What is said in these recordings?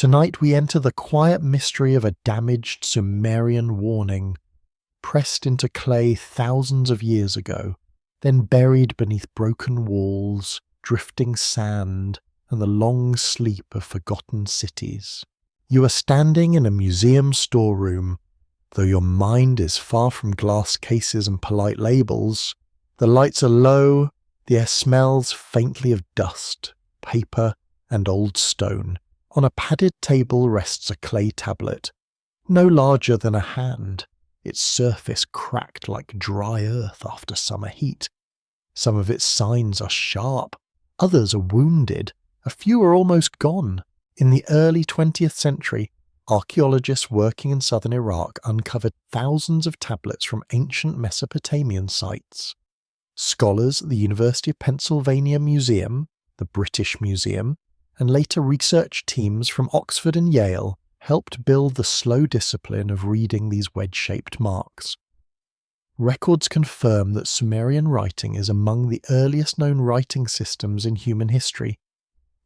Tonight we enter the quiet mystery of a damaged Sumerian warning, pressed into clay thousands of years ago, then buried beneath broken walls, drifting sand, and the long sleep of forgotten cities. You are standing in a museum storeroom. Though your mind is far from glass cases and polite labels, the lights are low, the air smells faintly of dust, paper, and old stone. On a padded table rests a clay tablet, no larger than a hand, its surface cracked like dry earth after summer heat. Some of its signs are sharp, others are wounded, a few are almost gone. In the early 20th century, archaeologists working in southern Iraq uncovered thousands of tablets from ancient Mesopotamian sites. Scholars at the University of Pennsylvania Museum, the British Museum, and later research teams from Oxford and Yale helped build the slow discipline of reading these wedge-shaped marks. Records confirm that Sumerian writing is among the earliest known writing systems in human history.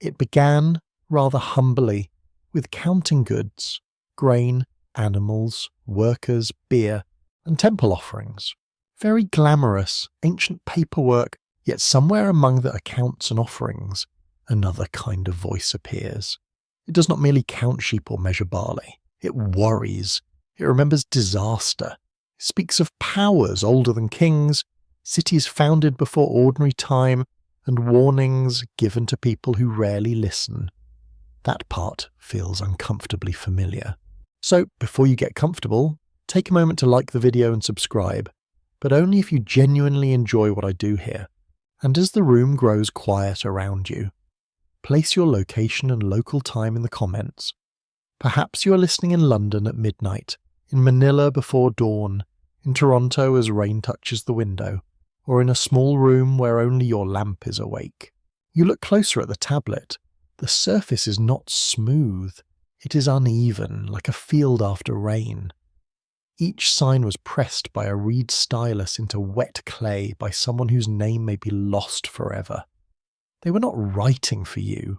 It began, rather humbly, with counting goods, grain, animals, workers, beer, and temple offerings. Very glamorous, ancient paperwork, yet somewhere among the accounts and offerings, another kind of voice appears. It does not merely count sheep or measure barley. It worries. It remembers disaster. It speaks of powers older than kings, cities founded before ordinary time, and warnings given to people who rarely listen. That part feels uncomfortably familiar. So, before you get comfortable, take a moment to like the video and subscribe, but only if you genuinely enjoy what I do here. And as the room grows quiet around you, place your location and local time in the comments. Perhaps you are listening in London at midnight, in Manila before dawn, in Toronto as rain touches the window, or in a small room where only your lamp is awake. You look closer at the tablet. The surface is not smooth. It is uneven, like a field after rain. Each sign was pressed by a reed stylus into wet clay by someone whose name may be lost forever. They were not writing for you.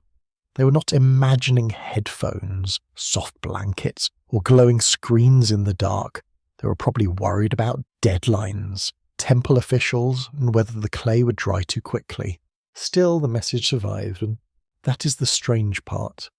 They were not imagining headphones, soft blankets, or glowing screens in the dark. They were probably worried about deadlines, temple officials, and whether the clay would dry too quickly. Still, the message survived, and that is the strange part.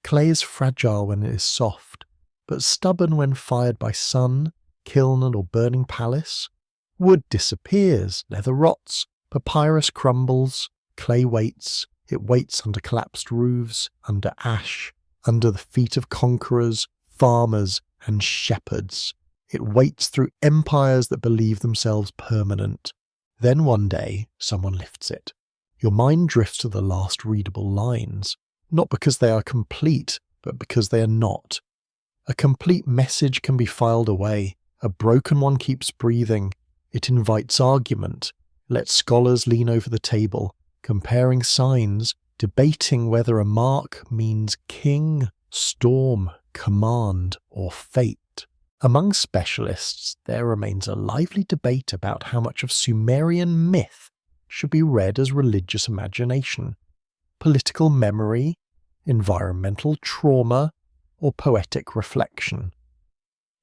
Clay is fragile when it is soft, but stubborn when fired by sun, kiln, or burning palace. Wood disappears, leather rots, papyrus crumbles, clay waits. It waits under collapsed roofs, under ash, under the feet of conquerors, farmers, and shepherds. It waits through empires that believe themselves permanent. Then one day, someone lifts it. Your mind drifts to the last readable lines, not because they are complete, but because they are not. A complete message can be filed away. A broken one keeps breathing. It invites argument. Lets scholars lean over the table, comparing signs, debating whether a mark means king, storm, command, or fate. Among specialists, there remains a lively debate about how much of Sumerian myth should be read as religious imagination, political memory, environmental trauma, or poetic reflection.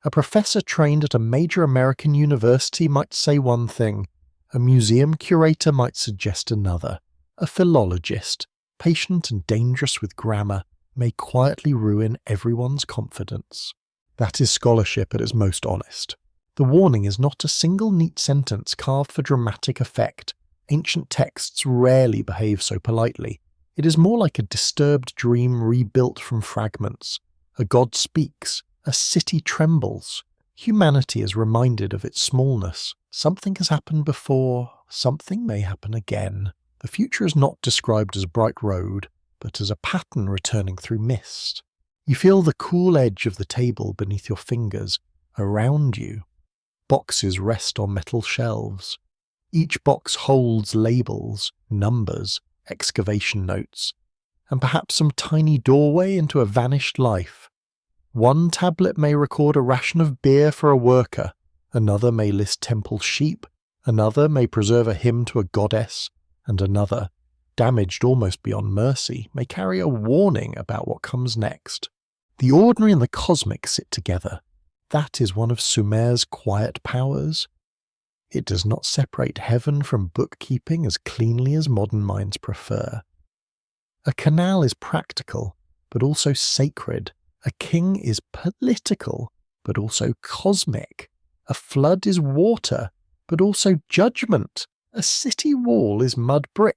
A professor trained at a major American university might say one thing, a museum curator might suggest another. A philologist, patient and dangerous with grammar, may quietly ruin everyone's confidence. That is scholarship at its most honest. The warning is not a single neat sentence carved for dramatic effect. Ancient texts rarely behave so politely. It is more like a disturbed dream rebuilt from fragments. A god speaks, a city trembles. Humanity is reminded of its smallness. Something has happened before, something may happen again. The future is not described as a bright road, but as a pattern returning through mist. You feel the cool edge of the table beneath your fingers, around you. Boxes rest on metal shelves. Each box holds labels, numbers, excavation notes, and perhaps some tiny doorway into a vanished life. One tablet may record a ration of beer for a worker, another may list temple sheep, another may preserve a hymn to a goddess, and another, damaged almost beyond mercy, may carry a warning about what comes next. The ordinary and the cosmic sit together. That is one of Sumer's quiet powers. It does not separate heaven from bookkeeping as cleanly as modern minds prefer. A canal is practical, but also sacred. A king is political, but also cosmic. A flood is water, but also judgment. A city wall is mud brick,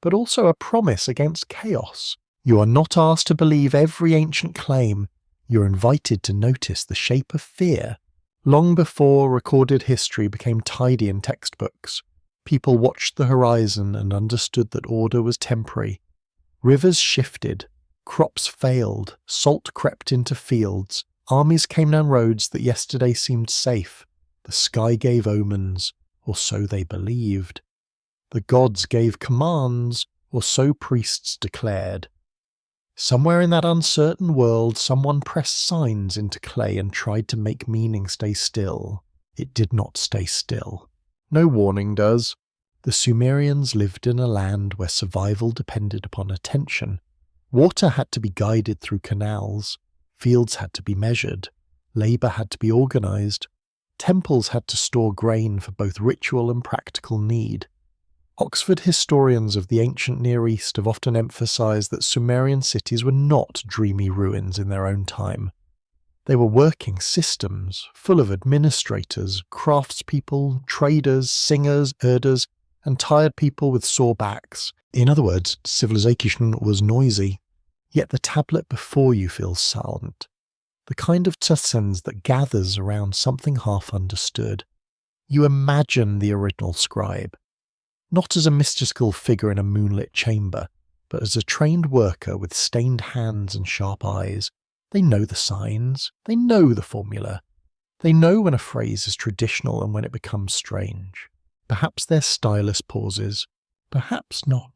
but also a promise against chaos. You are not asked to believe every ancient claim. You're invited to notice the shape of fear. Long before recorded history became tidy in textbooks, people watched the horizon and understood that order was temporary. Rivers shifted, crops failed, salt crept into fields, armies came down roads that yesterday seemed safe. The sky gave omens, or so they believed. The gods gave commands, or so priests declared. Somewhere in that uncertain world, someone pressed signs into clay and tried to make meaning stay still. It did not stay still. No warning does. The Sumerians lived in a land where survival depended upon attention. Water had to be guided through canals. Fields had to be measured. Labour had to be organised. Temples had to store grain for both ritual and practical need. Oxford historians of the ancient Near East have often emphasised that Sumerian cities were not dreamy ruins in their own time. They were working systems, full of administrators, craftspeople, traders, singers, herders, and tired people with sore backs. In other words, civilization was noisy. Yet the tablet before you feels silent. The kind of tessens that gathers around something half understood. You imagine the original scribe, not as a mystical figure in a moonlit chamber, but as a trained worker with stained hands and sharp eyes. They know the signs, they know the formula. They know when a phrase is traditional and when it becomes strange. Perhaps their stylus pauses, perhaps not.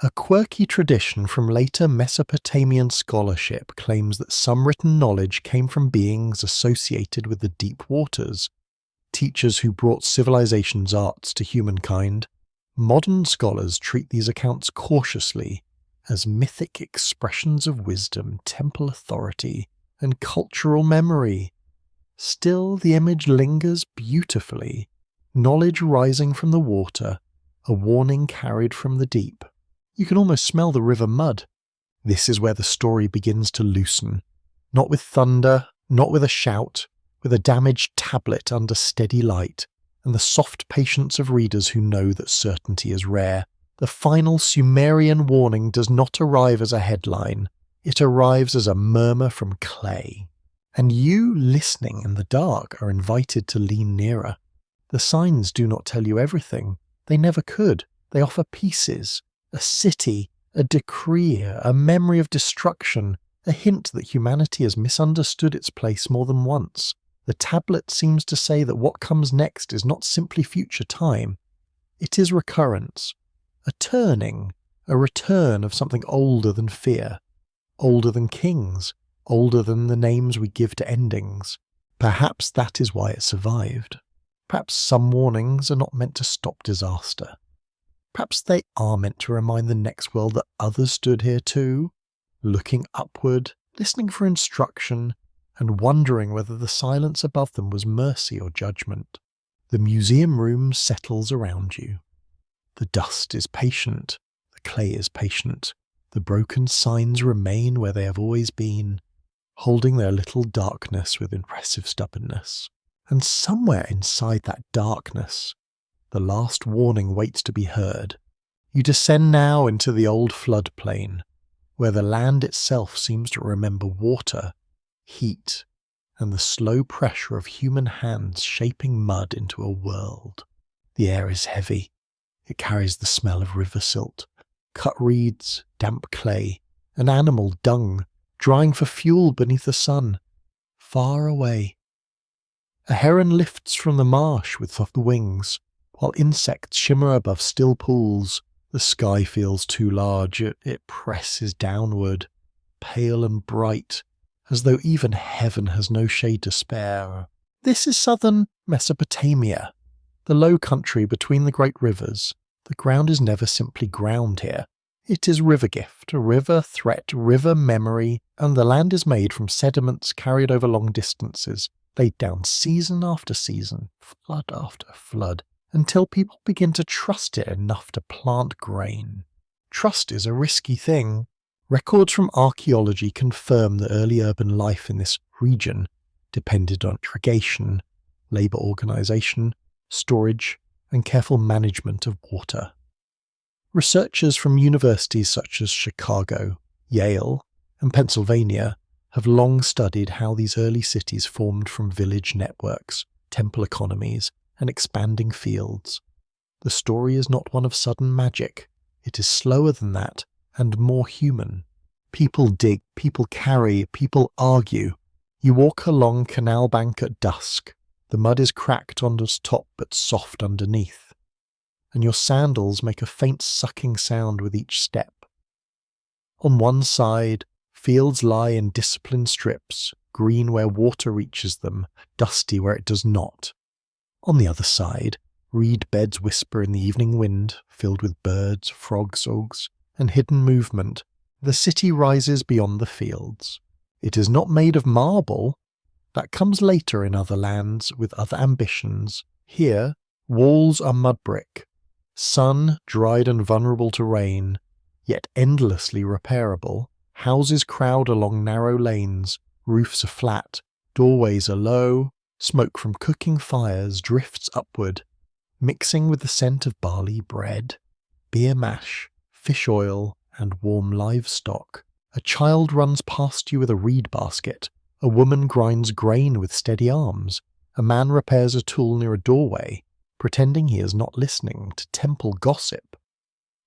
A quirky tradition from later Mesopotamian scholarship claims that some written knowledge came from beings associated with the deep waters, teachers who brought civilization's arts to humankind. Modern scholars treat these accounts cautiously as mythic expressions of wisdom, temple authority, and cultural memory. Still, the image lingers beautifully. Knowledge rising from the water, a warning carried from the deep. You can almost smell the river mud. This is where the story begins to loosen. Not with thunder, not with a shout, with a damaged tablet under steady light, and the soft patience of readers who know that certainty is rare. The final Sumerian warning does not arrive as a headline. It arrives as a murmur from clay. And you, listening in the dark, are invited to lean nearer. The signs do not tell you everything. They never could. They offer pieces. A city, a decree, a memory of destruction, a hint that humanity has misunderstood its place more than once. The tablet seems to say that what comes next is not simply future time. It is recurrence, a turning, a return of something older than fear, older than kings, older than the names we give to endings. Perhaps that is why it survived. Perhaps some warnings are not meant to stop disaster. Perhaps they are meant to remind the next world that others stood here too, looking upward, listening for instruction, and wondering whether the silence above them was mercy or judgment. The museum room settles around you. The dust is patient, the clay is patient, the broken signs remain where they have always been, holding their little darkness with impressive stubbornness. And somewhere inside that darkness, the last warning waits to be heard. You descend now into the old floodplain, where the land itself seems to remember water, heat, and the slow pressure of human hands shaping mud into a world. The air is heavy. It carries the smell of river silt, cut reeds, damp clay, an animal dung, drying for fuel beneath the sun. Far away, a heron lifts from the marsh with soft wings, while insects shimmer above still pools. The sky feels too large. It presses downward, pale and bright, as though even heaven has no shade to spare. This is southern Mesopotamia, the low country between the great rivers. The ground is never simply ground here. It is river gift, river threat, river memory, and the land is made from sediments carried over long distances, laid down season after season, flood after flood, until people begin to trust it enough to plant grain. Trust is a risky thing. Records from archaeology confirm that early urban life in this region depended on irrigation, labour organisation, storage, and careful management of water. Researchers from universities such as Chicago, Yale, and Pennsylvania have long studied how these early cities formed from village networks, temple economies, and expanding fields. The story is not one of sudden magic. It is slower than that and more human. People dig, people carry, people argue. You walk along canal bank at dusk. The mud is cracked on its top but soft underneath, and your sandals make a faint sucking sound with each step. On one side, fields lie in disciplined strips, green where water reaches them, dusty where it does not. On the other side, reed beds whisper in the evening wind, filled with birds, frogs, and hidden movement. The city rises beyond the fields. It is not made of marble. That comes later in other lands with other ambitions. Here, walls are mud brick, sun dried and vulnerable to rain, yet endlessly repairable. Houses crowd along narrow lanes, roofs are flat, doorways are low, smoke from cooking fires drifts upward, mixing with the scent of barley bread, beer mash, fish oil, and warm livestock. A child runs past you with a reed basket. A woman grinds grain with steady arms. A man repairs a tool near a doorway, pretending he is not listening to temple gossip.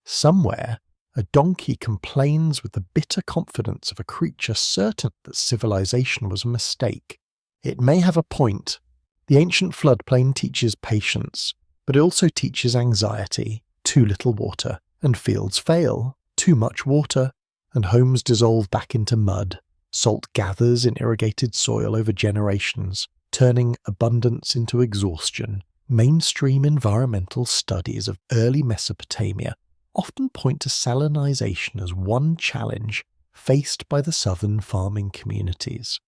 Somewhere, a donkey complains with the bitter confidence of a creature certain that civilization was a mistake. It may have a point. The ancient floodplain teaches patience, but it also teaches anxiety. Too little water, and fields fail. Too much water, and homes dissolve back into mud. Salt gathers in irrigated soil over generations, turning abundance into exhaustion. Mainstream environmental studies of early Mesopotamia often point to salinization as one challenge faced by the southern farming communities.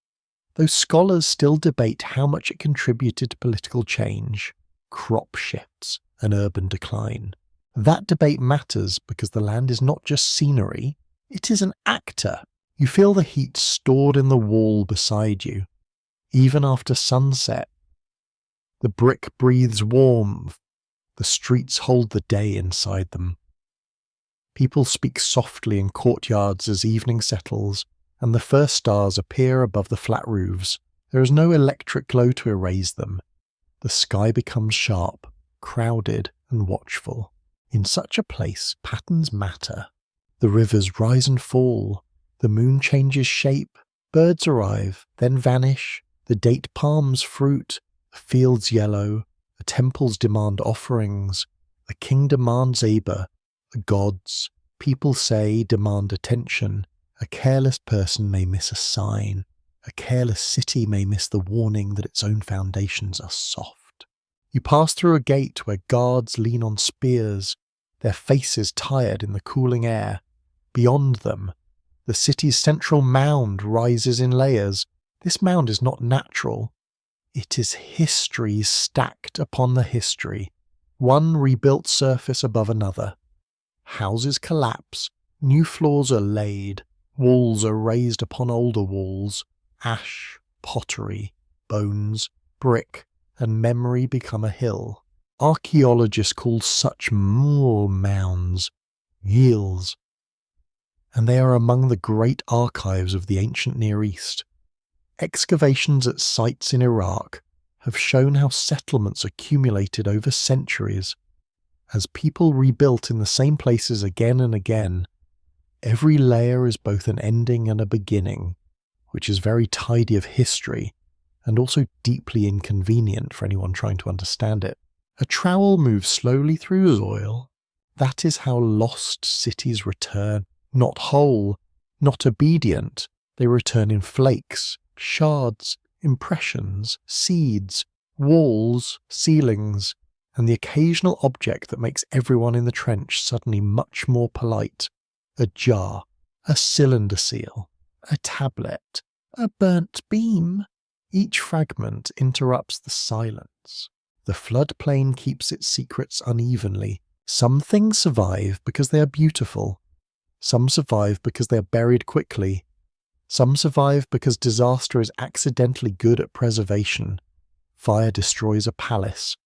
Though scholars still debate how much it contributed to political change, crop shifts, and urban decline. That debate matters because the land is not just scenery, it is an actor. You feel the heat stored in the wall beside you, even after sunset. The brick breathes warmth. The streets hold the day inside them. People speak softly in courtyards as evening settles, and the first stars appear above the flat roofs. There is no electric glow to erase them. The sky becomes sharp, crowded, and watchful. In such a place, patterns matter. The rivers rise and fall. The moon changes shape. Birds arrive, then vanish. The date palms fruit. The fields yellow. The temples demand offerings. The king demands aber. The gods, people say, demand attention. A careless person may miss a sign. A careless city may miss the warning that its own foundations are soft. You pass through a gate where guards lean on spears, their faces tired in the cooling air. Beyond them, the city's central mound rises in layers. This mound is not natural. It is history stacked upon the history, one rebuilt surface above another. Houses collapse, new floors are laid, walls are raised upon older walls. Ash, pottery, bones, brick, and memory become a hill. Archaeologists call such more mounds yields, and they are among the great archives of the ancient Near East. Excavations at sites in Iraq have shown how settlements accumulated over centuries. As people rebuilt in the same places again and again, every layer is both an ending and a beginning, which is very tidy of history and also deeply inconvenient for anyone trying to understand it. A trowel moves slowly through soil. That is how lost cities return, not whole, not obedient. They return in flakes, shards, impressions, seeds, walls, ceilings, and the occasional object that makes everyone in the trench suddenly much more polite. a jar, a cylinder seal, a tablet, a burnt beam. Each fragment interrupts the silence. The floodplain keeps its secrets unevenly. Some things survive because they are beautiful. Some survive because they are buried quickly. Some survive because disaster is accidentally good at preservation. Fire destroys a palace,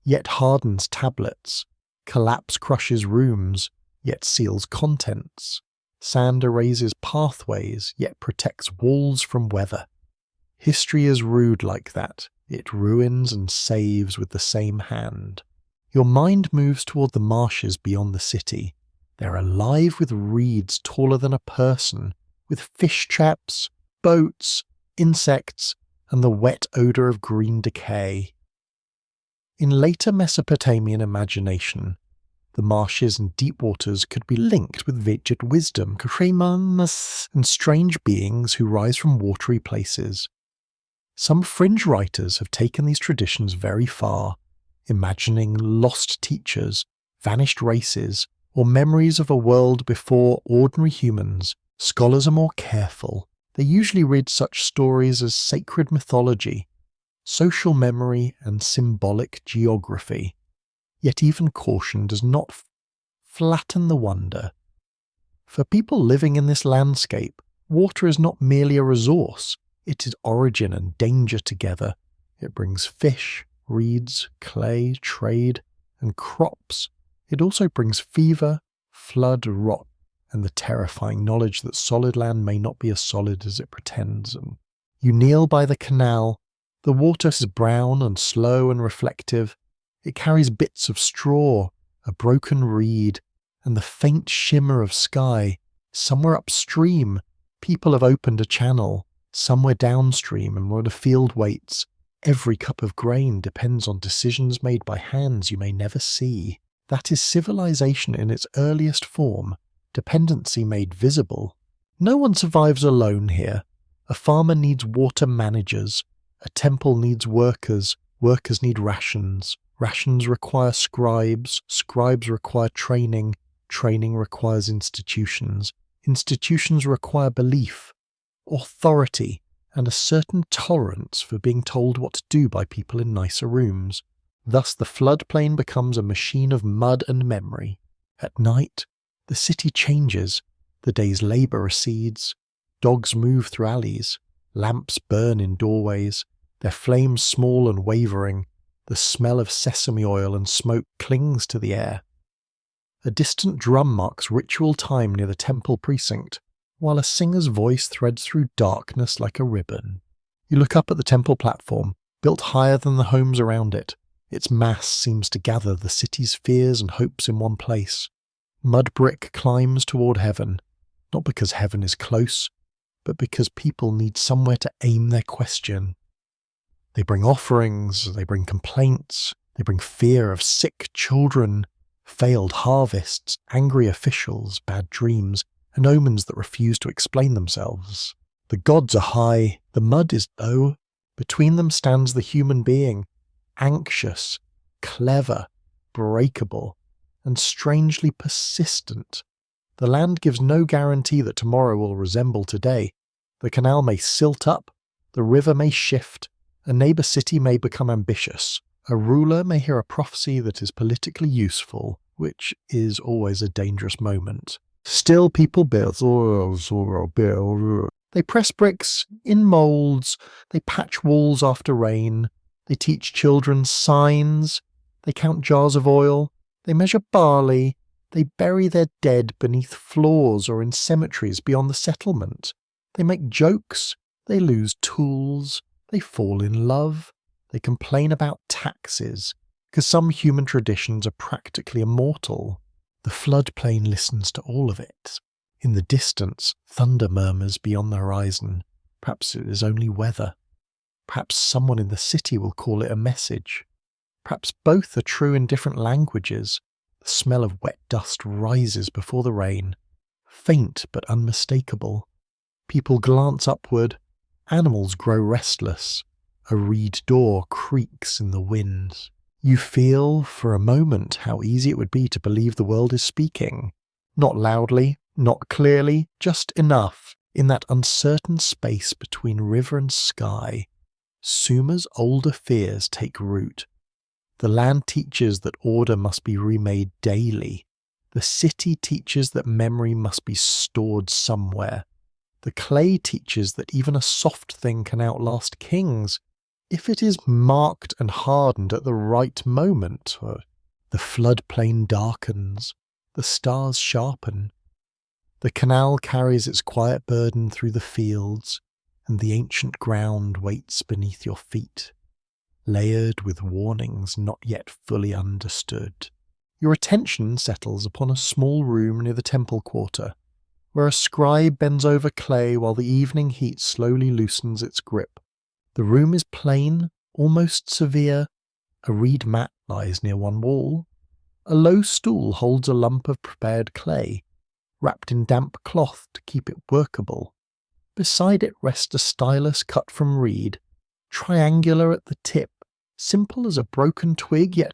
yet hardens tablets. Collapse crushes rooms, yet seals contents. Sand erases pathways, yet protects walls from weather. History is rude like that. It ruins and saves with the same hand. Your mind moves toward the marshes beyond the city. They're alive with reeds taller than a person, with fish traps, boats, insects, and the wet odour of green decay. In later Mesopotamian imagination, the marshes and deep waters could be linked with Vedic wisdom, and strange beings who rise from watery places. Some fringe writers have taken these traditions very far, imagining lost teachers, vanished races, or memories of a world before ordinary humans. Scholars are more careful. They usually read such stories as sacred mythology, social memory, and symbolic geography. Yet even caution does not flatten the wonder. For people living in this landscape, water is not merely a resource. It is origin and danger together. It brings fish, reeds, clay, trade, and crops. It also brings fever, flood, rot, and the terrifying knowledge that solid land may not be as solid as it pretends. And you kneel by the canal. The water is brown and slow and reflective. It carries bits of straw, a broken reed, and the faint shimmer of sky. Somewhere upstream, people have opened a channel. Somewhere downstream, and where the field waits, every cup of grain depends on decisions made by hands you may never see. That is civilization in its earliest form, dependency made visible. No one survives alone here. A farmer needs water managers. A temple needs workers. Workers need rations. Rations require scribes. Scribes require training. Training requires institutions. Institutions require belief, authority, and a certain tolerance for being told what to do by people in nicer rooms. Thus the floodplain becomes a machine of mud and memory. At night, the city changes. The day's labour recedes. Dogs move through alleys. Lamps burn in doorways, their flames small and wavering. The smell of sesame oil and smoke clings to the air. A distant drum marks ritual time near the temple precinct, while a singer's voice threads through darkness like a ribbon. You look up at the temple platform, built higher than the homes around it. Its mass seems to gather the city's fears and hopes in one place. Mud brick climbs toward heaven, not because heaven is close, but because people need somewhere to aim their question. They bring offerings, they bring complaints, they bring fear of sick children, failed harvests, angry officials, bad dreams, and omens that refuse to explain themselves. The gods are high, the mud is low. Between them stands the human being, anxious, clever, breakable, and strangely persistent. The land gives no guarantee that tomorrow will resemble today. The canal may silt up, the river may shift, a neighbour city may become ambitious, a ruler may hear a prophecy that is politically useful, which is always a dangerous moment. Still people build. They press bricks in moulds, they patch walls after rain, they teach children signs, they count jars of oil, they measure barley, they bury their dead beneath floors or in cemeteries beyond the settlement. They make jokes, they lose tools, they fall in love, they complain about taxes, because some human traditions are practically immortal. The floodplain listens to all of it. In the distance, thunder murmurs beyond the horizon. Perhaps it is only weather. Perhaps someone in the city will call it a message. Perhaps both are true in different languages. The smell of wet dust rises before the rain, faint but unmistakable. People glance upward. Animals grow restless. A reed door creaks in the wind. You feel, for a moment, how easy it would be to believe the world is speaking. Not loudly, Not clearly, just enough, in that uncertain space between river and sky, Sumer's older fears take root. The land teaches that order must be remade daily. The city teaches that memory must be stored somewhere. The clay teaches that even a soft thing can outlast kings, if it is marked and hardened at the right moment. The floodplain darkens, the stars sharpen. The canal carries its quiet burden through the fields, and the ancient ground waits beneath your feet, layered with warnings not yet fully understood. Your attention settles upon a small room near the temple quarter, where a scribe bends over clay while the evening heat slowly loosens its grip. The room is plain, almost severe. A reed mat lies near one wall. A low stool holds a lump of prepared clay, wrapped in damp cloth to keep it workable. Beside it rests a stylus cut from reed, triangular at the tip, simple as a broken twig, yet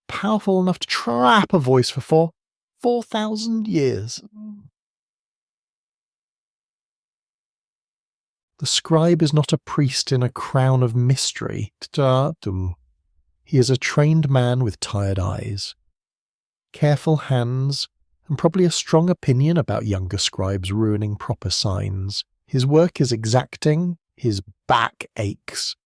powerful enough to trap a voice for 4,000 years. The scribe is not a priest in a crown of mystery. He is a trained man with tired eyes, careful hands, and probably a strong opinion about younger scribes ruining proper signs. His work is exacting, his back aches.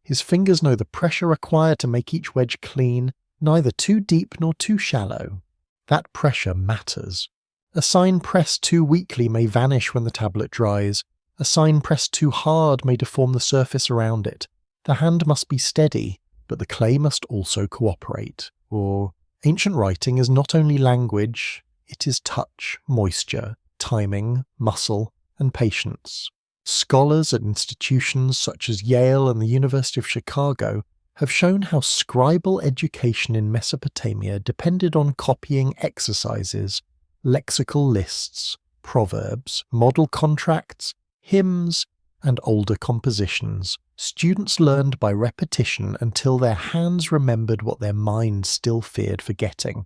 His fingers know the pressure required to make each wedge clean, neither too deep nor too shallow. That pressure matters. A sign pressed too weakly may vanish when the tablet dries. A sign pressed too hard may deform the surface around it. The hand must be steady, but the clay must also cooperate. Or ancient writing is not only language, it is touch, moisture, timing, muscle, and patience. Scholars at institutions such as Yale and the University of Chicago have shown how scribal education in Mesopotamia depended on copying exercises, lexical lists, proverbs, model contracts, hymns, and older compositions. Students learned by repetition until their hands remembered what their minds still feared forgetting.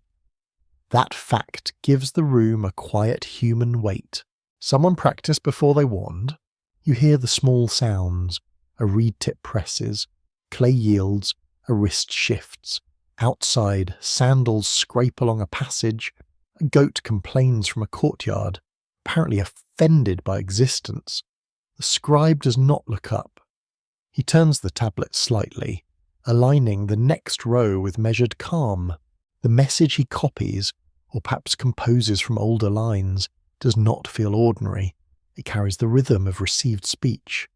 That fact gives the room a quiet human weight. Someone practiced before they warned. You hear the small sounds. A reed tip presses, clay yields, a wrist shifts. Outside, sandals scrape along a passage. A goat complains from a courtyard, apparently offended by existence. The scribe does not look up. He turns the tablet slightly, aligning the next row with measured calm. The message he copies, or perhaps composes from older lines, does not feel ordinary. It carries the rhythm of received speech,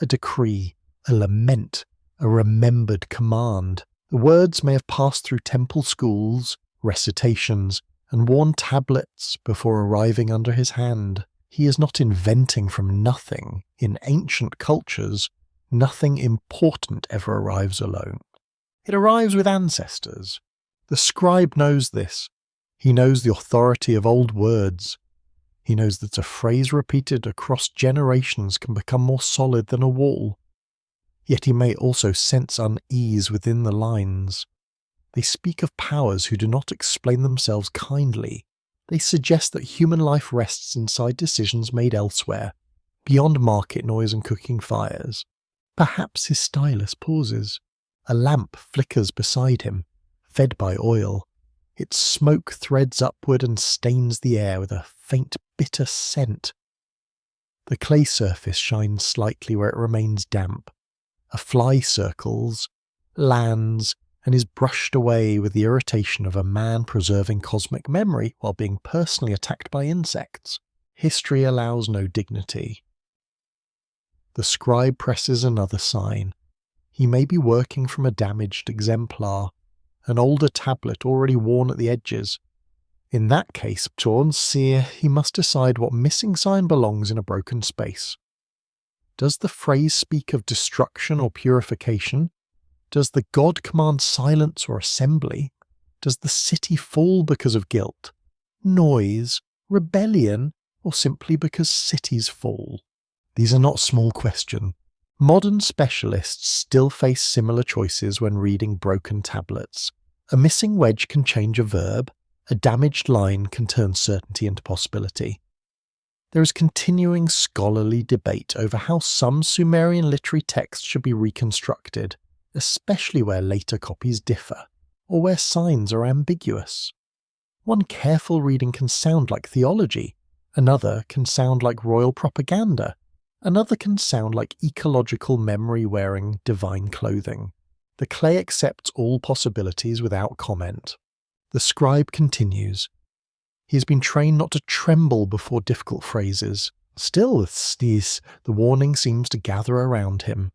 a decree, a lament, a remembered command. The words may have passed through temple schools, recitations, and worn tablets before arriving under his hand. He is not inventing from nothing. In ancient cultures, nothing important ever arrives alone. It arrives with ancestors. The scribe knows this. He knows the authority of old words. He knows that a phrase repeated across generations can become more solid than a wall. Yet he may also sense unease within the lines. They speak of powers who do not explain themselves kindly. They suggest that human life rests inside decisions made elsewhere, beyond market noise and cooking fires. Perhaps his stylus pauses. A lamp flickers beside him, fed by oil. Its smoke threads upward and stains the air with a faint bitter scent. The clay surface shines slightly where it remains damp. A fly circles, lands, and is brushed away with the irritation of a man preserving cosmic memory while being personally attacked by insects. History allows no dignity. The scribe presses another sign. He may be working from a damaged exemplar, an older tablet already worn at the edges. In that case, Torn seer, he must decide what missing sign belongs in a broken space. Does the phrase speak of destruction or purification? Does the god command silence or assembly? Does the city fall because of guilt, noise, rebellion, or simply because cities fall? These are not small questions. Modern specialists still face similar choices when reading broken tablets. A missing wedge can change a verb, a damaged line can turn certainty into possibility. There is continuing scholarly debate over how some Sumerian literary texts should be reconstructed, especially where later copies differ, or where signs are ambiguous. One careful reading can sound like theology, another can sound like royal propaganda, another can sound like ecological memory wearing divine clothing. The clay accepts all possibilities without comment. The scribe continues. He has been trained not to tremble before difficult phrases. Still, the warning seems to gather around him.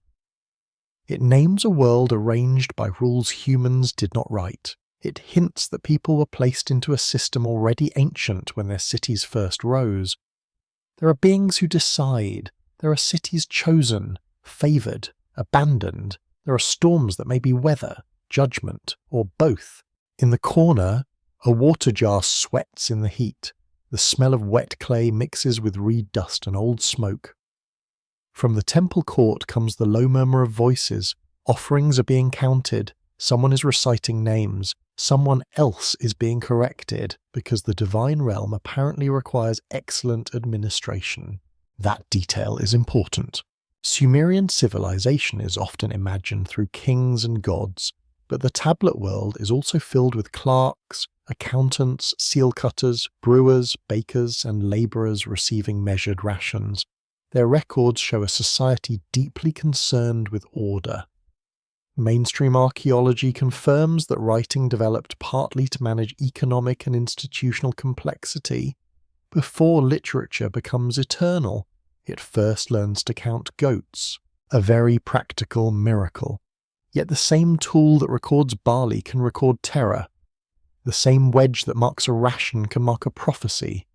It names a world arranged by rules humans did not write. It hints that people were placed into a system already ancient when their cities first rose. There are beings who decide. There are cities chosen, favoured, abandoned. There are storms that may be weather, judgment, or both. In the corner, a water jar sweats in the heat. The smell of wet clay mixes with reed dust and old smoke. From the temple court comes the low murmur of voices. Offerings are being counted. Someone is reciting names. Someone else is being corrected because the divine realm apparently requires excellent administration. That detail is important. Sumerian civilization is often imagined through kings and gods, but the tablet world is also filled with clerks, accountants, seal cutters, brewers, bakers, and labourers receiving measured rations. Their records show a society deeply concerned with order. Mainstream archaeology confirms that writing developed partly to manage economic and institutional complexity. Before literature becomes eternal, it first learns to count goats, a very practical miracle. Yet the same tool that records barley can record terror. The same wedge that marks a ration can mark a prophecy.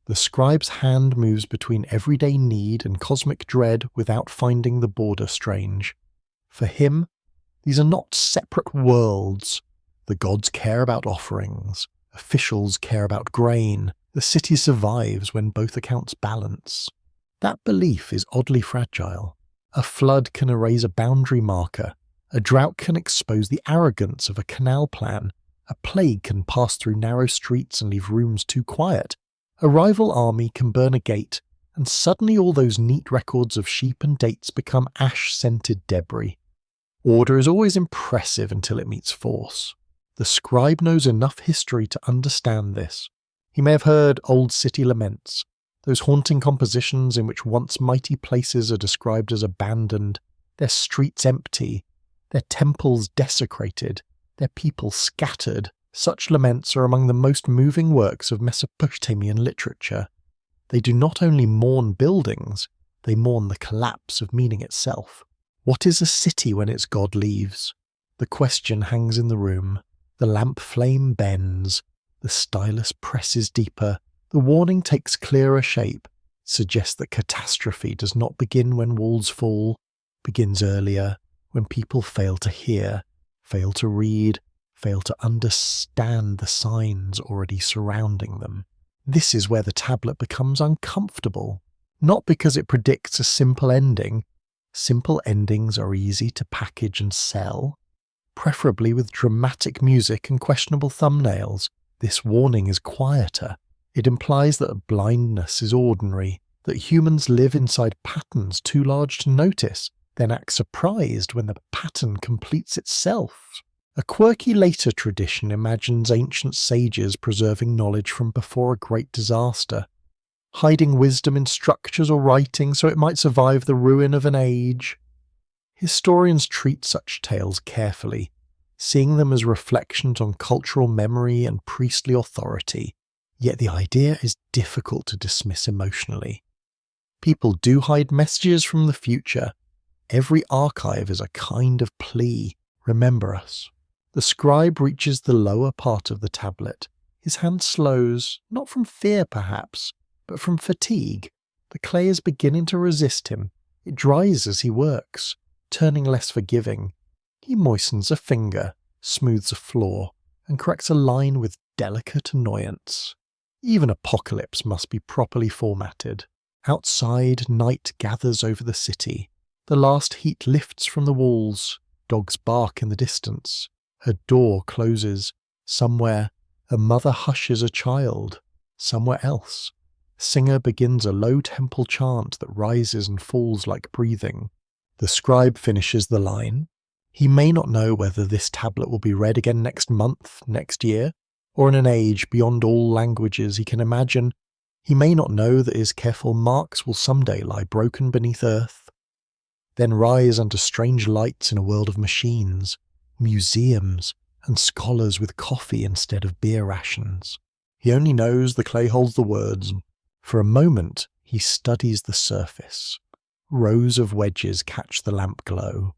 The scribe's hand moves between everyday need and cosmic dread without finding the border strange. For him, these are not separate worlds. The gods care about offerings. Officials care about grain. The city survives when both accounts balance. That belief is oddly fragile. A flood can erase a boundary marker. A drought can expose the arrogance of a canal plan. A plague can pass through narrow streets and leave rooms too quiet. A rival army can burn a gate, and suddenly all those neat records of sheep and dates become ash-scented debris. Order is always impressive until it meets force. The scribe knows enough history to understand this. He may have heard old city laments, those haunting compositions in which once mighty places are described as abandoned, their streets empty, their temples desecrated, their people scattered. Such laments are among the most moving works of Mesopotamian literature. They do not only mourn buildings, they mourn the collapse of meaning itself. What is a city when its god leaves? The question hangs in the room. The lamp flame bends. The stylus presses deeper. The warning takes clearer shape. It suggests that catastrophe does not begin when walls fall, begins earlier, when people fail to hear, fail to read, fail to understand the signs already surrounding them. This is where the tablet becomes uncomfortable. Not because it predicts a simple ending. Simple endings are easy to package and sell, preferably with dramatic music and questionable thumbnails. This warning is quieter. It implies that blindness is ordinary, that humans live inside patterns too large to notice, then act surprised when the pattern completes itself. A quirky later tradition imagines ancient sages preserving knowledge from before a great disaster, hiding wisdom in structures or writing so it might survive the ruin of an age. Historians treat such tales carefully, seeing them as reflections on cultural memory and priestly authority, yet the idea is difficult to dismiss emotionally. People do hide messages from the future. Every archive is a kind of plea. Remember us. The scribe reaches the lower part of the tablet. His hand slows, not from fear perhaps, but from fatigue. The clay is beginning to resist him. It dries as he works, turning less forgiving. He moistens a finger, smooths a floor, and corrects a line with delicate annoyance. Even Apocalypse must be properly formatted. Outside, night gathers over the city. The last heat lifts from the walls. Dogs bark in the distance. Her door closes. Somewhere, a mother hushes a child. Somewhere else, Singer begins a low temple chant that rises and falls like breathing. The scribe finishes the line. He may not know whether this tablet will be read again next month, next year, or in an age beyond all languages he can imagine. He may not know that his careful marks will someday lie broken beneath earth, then rise under strange lights in a world of machines, museums, and scholars with coffee instead of beer rations. He only knows the clay holds the words. For a moment, he studies the surface. Rows of wedges catch the lamp glow.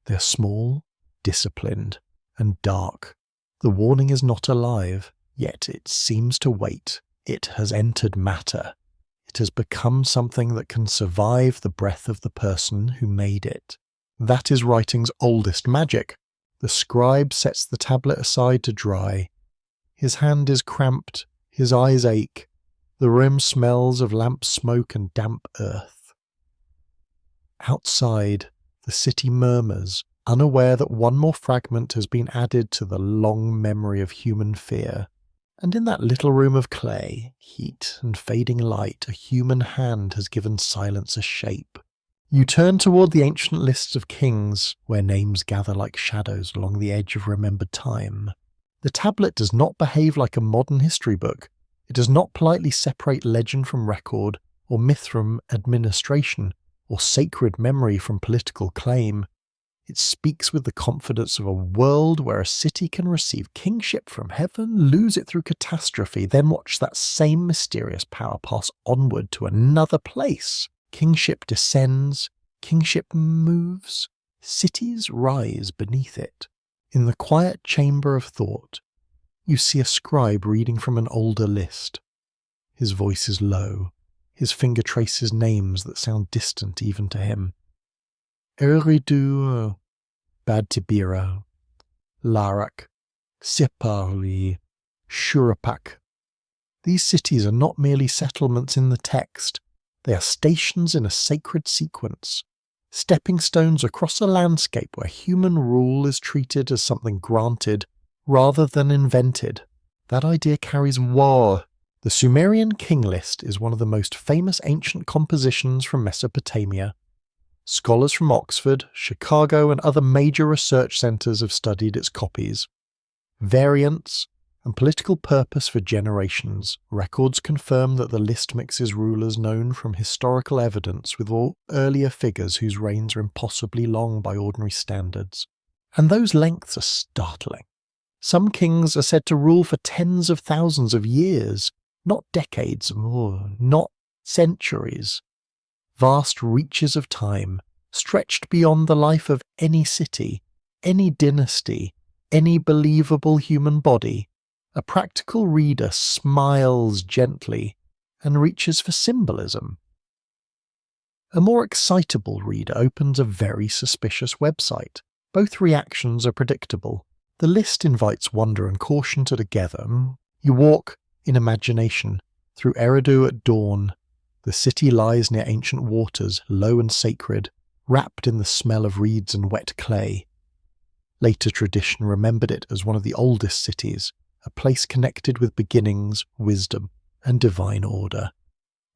They're small, disciplined, and dark. The warning is not alive, yet it seems to wait. It has entered matter. It has become something that can survive the breath of the person who made it. That is writing's oldest magic. The scribe sets the tablet aside to dry. His hand is cramped, his eyes ache. The room smells of lamp smoke and damp earth. Outside, the city murmurs, unaware that one more fragment has been added to the long memory of human fear. And in that little room of clay, heat and fading light, a human hand has given silence a shape. You turn toward the ancient lists of kings, where names gather like shadows along the edge of remembered time. The tablet does not behave like a modern history book. It does not politely separate legend from record, or myth from administration, or sacred memory from political claim. It speaks with the confidence of a world where a city can receive kingship from heaven, lose it through catastrophe, then watch that same mysterious power pass onward to another place. Kingship descends, kingship moves, cities rise beneath it. In the quiet chamber of thought, you see a scribe reading from an older list. His voice is low. His finger traces names that sound distant even to him. Eridu, Badtibira, Larak, Sipari, Shurapak. These cities are not merely settlements in the text. They are stations in a sacred sequence. Stepping stones across a landscape where human rule is treated as something granted rather than invented. That idea carries war. The Sumerian king list is one of the most famous ancient compositions from Mesopotamia. Scholars from Oxford, Chicago, and other major research centres have studied its copies. Variants and political purpose for generations. Records confirm that the list mixes rulers known from historical evidence with all earlier figures whose reigns are impossibly long by ordinary standards. And those lengths are startling. Some kings are said to rule for tens of thousands of years, not decades or not centuries. Vast reaches of time, stretched beyond the life of any city, any dynasty, any believable human body. A practical reader smiles gently and reaches for symbolism. A more excitable reader opens a very suspicious website. Both reactions are predictable. The list invites wonder and caution together. You walk, in imagination, through Eridu at dawn. The city lies near ancient waters, low and sacred, wrapped in the smell of reeds and wet clay. Later tradition remembered it as one of the oldest cities, a place connected with beginnings, wisdom, and divine order.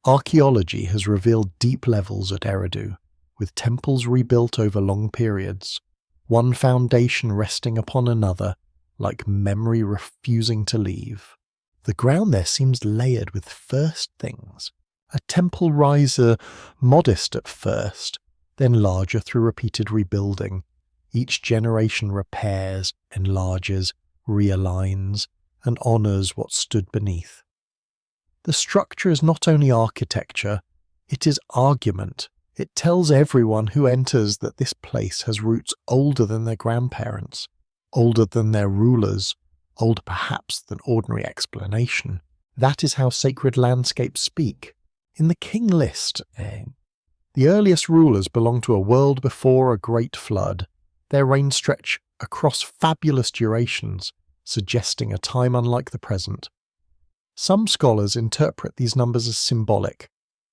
Archaeology has revealed deep levels at Eridu, with temples rebuilt over long periods, one foundation resting upon another, like memory refusing to leave. The ground there seems layered with first things. A temple riser, modest at first, then larger through repeated rebuilding. Each generation repairs, enlarges, realigns, and honours what stood beneath. The structure is not only architecture, it is argument. It tells everyone who enters that this place has roots older than their grandparents, older than their rulers, older perhaps than ordinary explanation. That is how sacred landscapes speak. In the king list, the earliest rulers belong to a world before a great flood. Their reigns stretch across fabulous durations, suggesting a time unlike the present. Some scholars interpret these numbers as symbolic,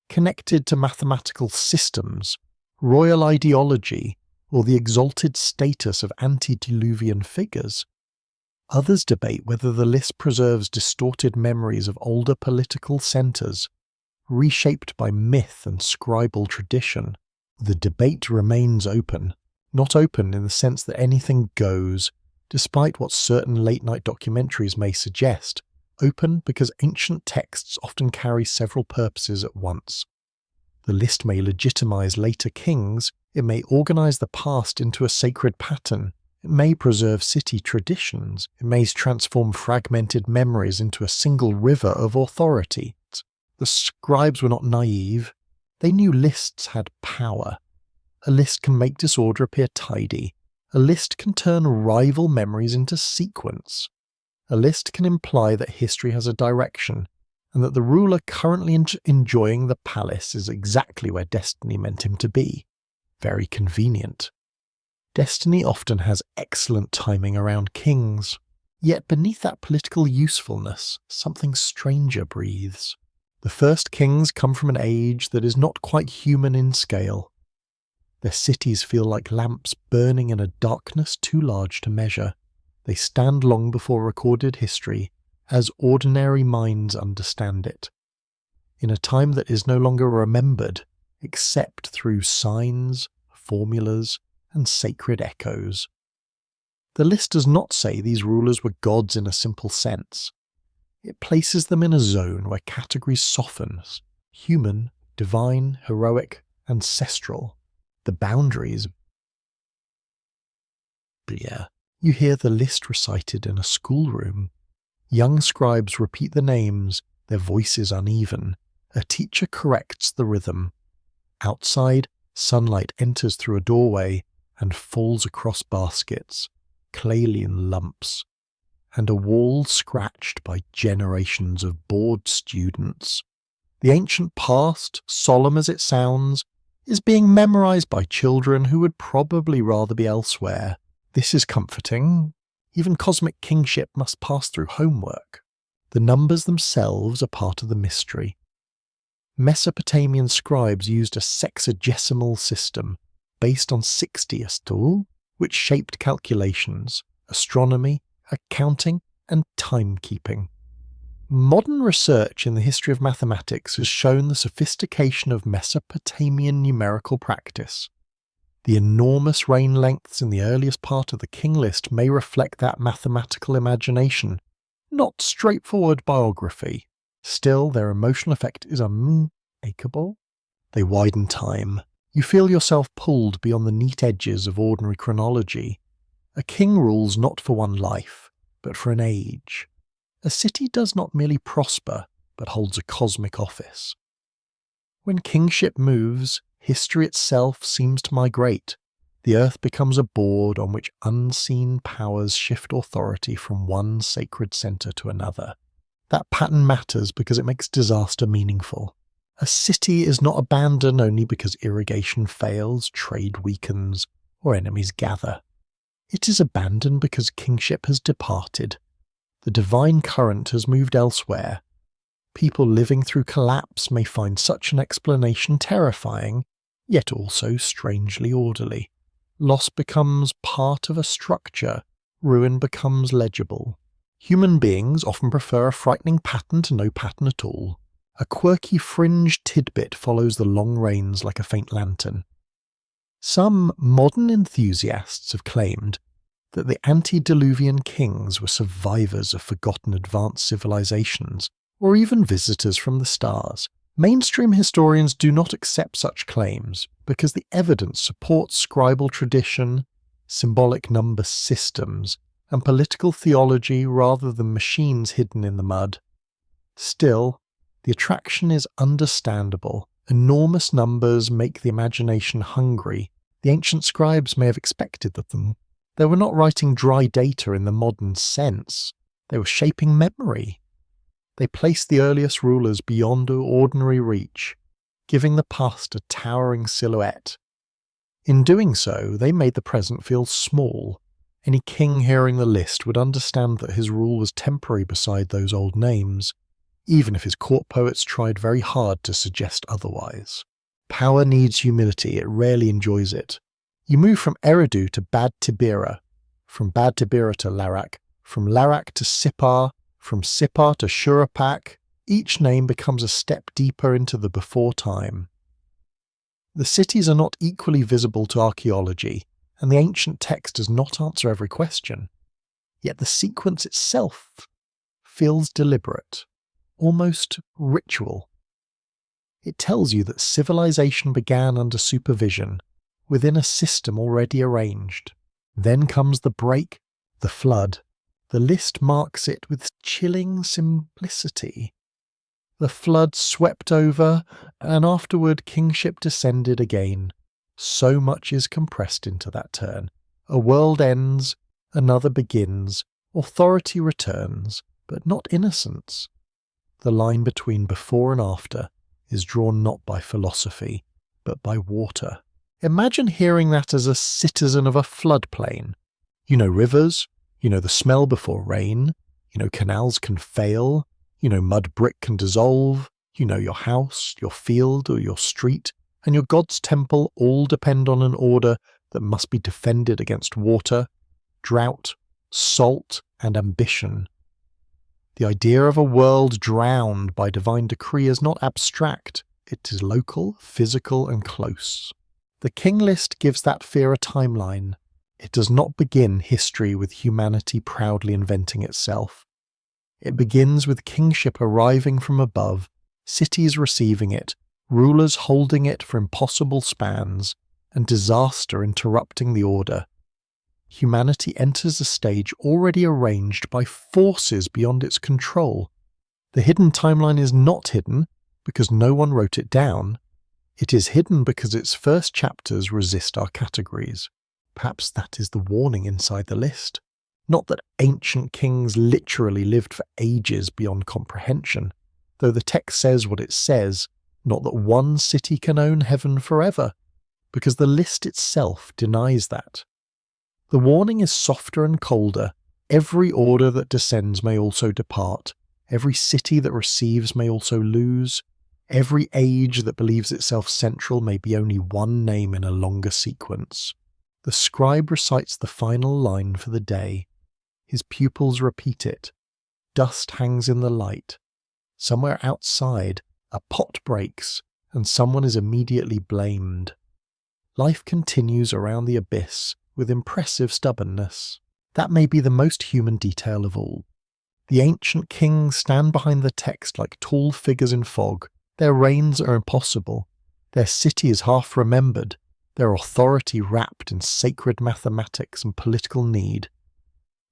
connected to mathematical systems, royal ideology, or the exalted status of antediluvian figures. Others debate whether the list preserves distorted memories of older political centres, reshaped by myth and scribal tradition. The debate remains open, not open in the sense that anything goes, despite what certain late-night documentaries may suggest, open because ancient texts often carry several purposes at once. The list may legitimize later kings, it may organize the past into a sacred pattern, it may preserve city traditions, it may transform fragmented memories into a single river of authority. The scribes were not naive. They knew lists had power. A list can make disorder appear tidy. A list can turn rival memories into sequence. A list can imply that history has a direction, and that the ruler currently enjoying the palace is exactly where destiny meant him to be. Very convenient. Destiny often has excellent timing around kings. Yet beneath that political usefulness, something stranger breathes. The first kings come from an age that is not quite human in scale. Their cities feel like lamps burning in a darkness too large to measure. They stand long before recorded history, as ordinary minds understand it. In a time that is no longer remembered, except through signs, formulas, and sacred echoes. The list does not say these rulers were gods in a simple sense. It places them in a zone where categories soften: human, divine, heroic, ancestral. The boundaries. You hear the list recited in a schoolroom. Young scribes repeat the names, their voices uneven. A teacher corrects the rhythm. Outside, sunlight enters through a doorway and falls across baskets, clayline lumps, and a wall scratched by generations of bored students. The ancient past, solemn as it sounds, is being memorized by children who would probably rather be elsewhere. This is comforting. Even cosmic kingship must pass through homework. The numbers themselves are part of the mystery. Mesopotamian scribes used a sexagesimal system based on 60th, which shaped calculations, astronomy, accounting, and timekeeping. Modern research in the history of mathematics has shown the sophistication of Mesopotamian numerical practice. The enormous reign lengths in the earliest part of the king list may reflect that mathematical imagination, not straightforward biography. Still, their emotional effect is unmistakable. They widen time. You feel yourself pulled beyond the neat edges of ordinary chronology. A king rules not for one life, but for an age. A city does not merely prosper, but holds a cosmic office. When kingship moves, history itself seems to migrate. The earth becomes a board on which unseen powers shift authority from one sacred center to another. That pattern matters because it makes disaster meaningful. A city is not abandoned only because irrigation fails, trade weakens, or enemies gather. It is abandoned because kingship has departed. The divine current has moved elsewhere. People living through collapse may find such an explanation terrifying, yet also strangely orderly. Loss becomes part of a structure, ruin becomes legible. Human beings often prefer a frightening pattern to no pattern at all. A quirky fringe tidbit follows the long reigns like a faint lantern. Some modern enthusiasts have claimed that the antediluvian kings were survivors of forgotten advanced civilizations, or even visitors from the stars. Mainstream historians do not accept such claims because the evidence supports scribal tradition, symbolic number systems, and political theology rather than machines hidden in the mud. Still, the attraction is understandable. Enormous numbers make the imagination hungry. The ancient scribes may have expected of them. They were not writing dry data in the modern sense. They were shaping memory. They placed the earliest rulers beyond ordinary reach, giving the past a towering silhouette. In doing so, they made the present feel small. Any king hearing the list would understand that his rule was temporary beside those old names, even if his court poets tried very hard to suggest otherwise. Power needs humility, it rarely enjoys it. You move from Eridu to Bad Tibira, from Bad Tibira to Larak, from Larak to Sippar, from Sippar to Shurapak, Each name becomes a step deeper into the before time. The cities are not equally visible to archaeology, and the ancient text does not answer every question. Yet the sequence itself feels deliberate, almost ritual. It tells you that civilization began under supervision, within a system already arranged. Then comes the break, the flood. The list marks it with chilling simplicity. The flood swept over, and afterward kingship descended again. So much is compressed into that turn. A world ends, another begins, authority returns, but not innocence. The line between before and after is drawn not by philosophy, but by water. Imagine hearing that as a citizen of a floodplain. You know rivers, you know the smell before rain, you know canals can fail, you know mud brick can dissolve, you know your house, your field or your street, and your god's temple all depend on an order that must be defended against water, drought, salt, and ambition. The idea of a world drowned by divine decree is not abstract, it is local, physical, and close. The king list gives that fear a timeline. It does not begin history with humanity proudly inventing itself. It begins with kingship arriving from above, cities receiving it, rulers holding it for impossible spans, and disaster interrupting the order. Humanity enters a stage already arranged by forces beyond its control. The hidden timeline is not hidden because no one wrote it down. It is hidden because its first chapters resist our categories. Perhaps that is the warning inside the list. Not that ancient kings literally lived for ages beyond comprehension, though the text says what it says, not that one city can own heaven forever, because the list itself denies that. The warning is softer and colder. Every order that descends may also depart. Every city that receives may also lose. Every age that believes itself central may be only one name in a longer sequence. The scribe recites the final line for the day. His pupils repeat it. Dust hangs in the light. Somewhere outside, a pot breaks, and someone is immediately blamed. Life continues around the abyss with impressive stubbornness. That may be the most human detail of all. The ancient kings stand behind the text like tall figures in fog. Their reigns are impossible. Their city is half remembered. Their authority wrapped in sacred mathematics and political need.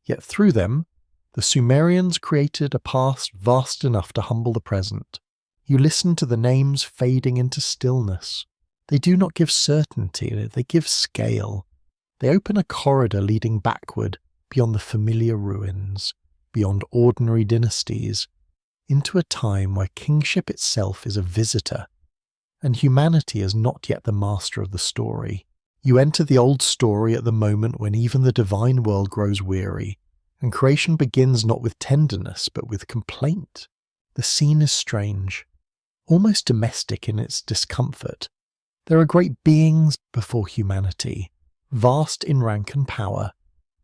Yet through them, the Sumerians created a past vast enough to humble the present. You listen to the names fading into stillness. They do not give certainty, they give scale. They open a corridor leading backward, beyond the familiar ruins, beyond ordinary dynasties, into a time where kingship itself is a visitor, and humanity is not yet the master of the story. You enter the old story at the moment when even the divine world grows weary, and creation begins not with tenderness but with complaint. The scene is strange, almost domestic in its discomfort. There are great beings before humanity, vast in rank and power,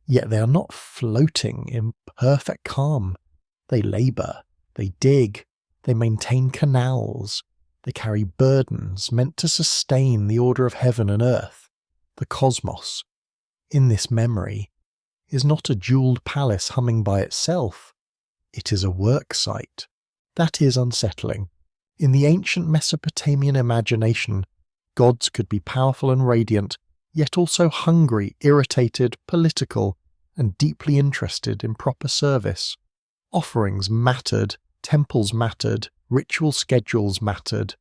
yet they are not floating in perfect calm. They labour, they dig, they maintain canals, they carry burdens meant to sustain the order of heaven and earth. The cosmos, in this memory, is not a jewelled palace humming by itself. It is a work site. That is unsettling. In the ancient Mesopotamian imagination, gods could be powerful and radiant, yet also hungry, irritated, political, and deeply interested in proper service. Offerings mattered, temples mattered, ritual schedules mattered.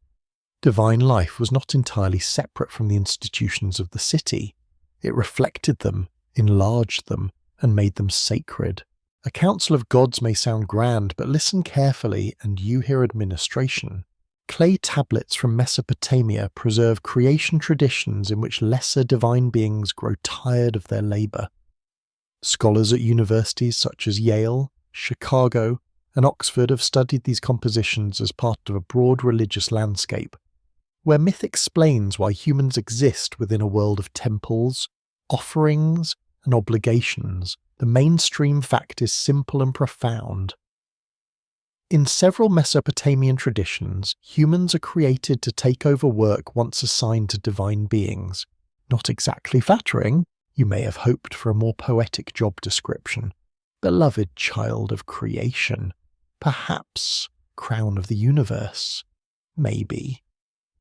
Divine life was not entirely separate from the institutions of the city. It reflected them, enlarged them, and made them sacred. A council of gods may sound grand, but listen carefully and you hear administration. Clay tablets from Mesopotamia preserve creation traditions in which lesser divine beings grow tired of their labour. Scholars at universities such as Yale, Chicago, and Oxford have studied these compositions as part of a broad religious landscape, where myth explains why humans exist within a world of temples, offerings, and obligations. The mainstream fact is simple and profound. In several Mesopotamian traditions, humans are created to take over work once assigned to divine beings. Not exactly flattering, you may have hoped for a more poetic job description. Beloved child of creation. Perhaps crown of the universe. Maybe.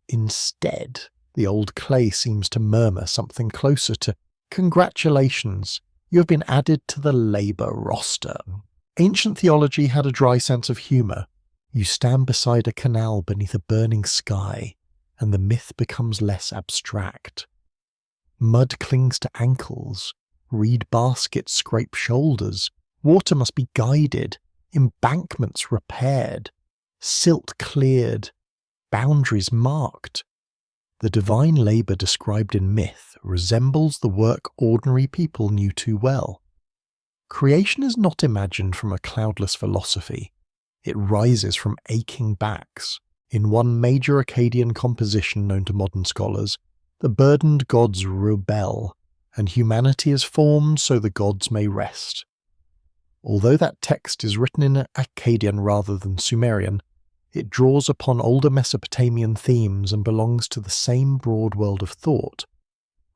Instead, the old clay seems to murmur something closer to, "Congratulations, you have been added to the labour roster." Ancient theology had a dry sense of humour. You stand beside a canal beneath a burning sky, and the myth becomes less abstract. Mud clings to ankles, reed baskets scrape shoulders, water must be guided, embankments repaired, silt cleared, boundaries marked. The divine labour described in myth resembles the work ordinary people knew too well. Creation is not imagined from a cloudless philosophy. It rises from aching backs. In one major Akkadian composition known to modern scholars, the burdened gods rebel, and humanity is formed so the gods may rest. Although that text is written in Akkadian rather than Sumerian, it draws upon older Mesopotamian themes and belongs to the same broad world of thought.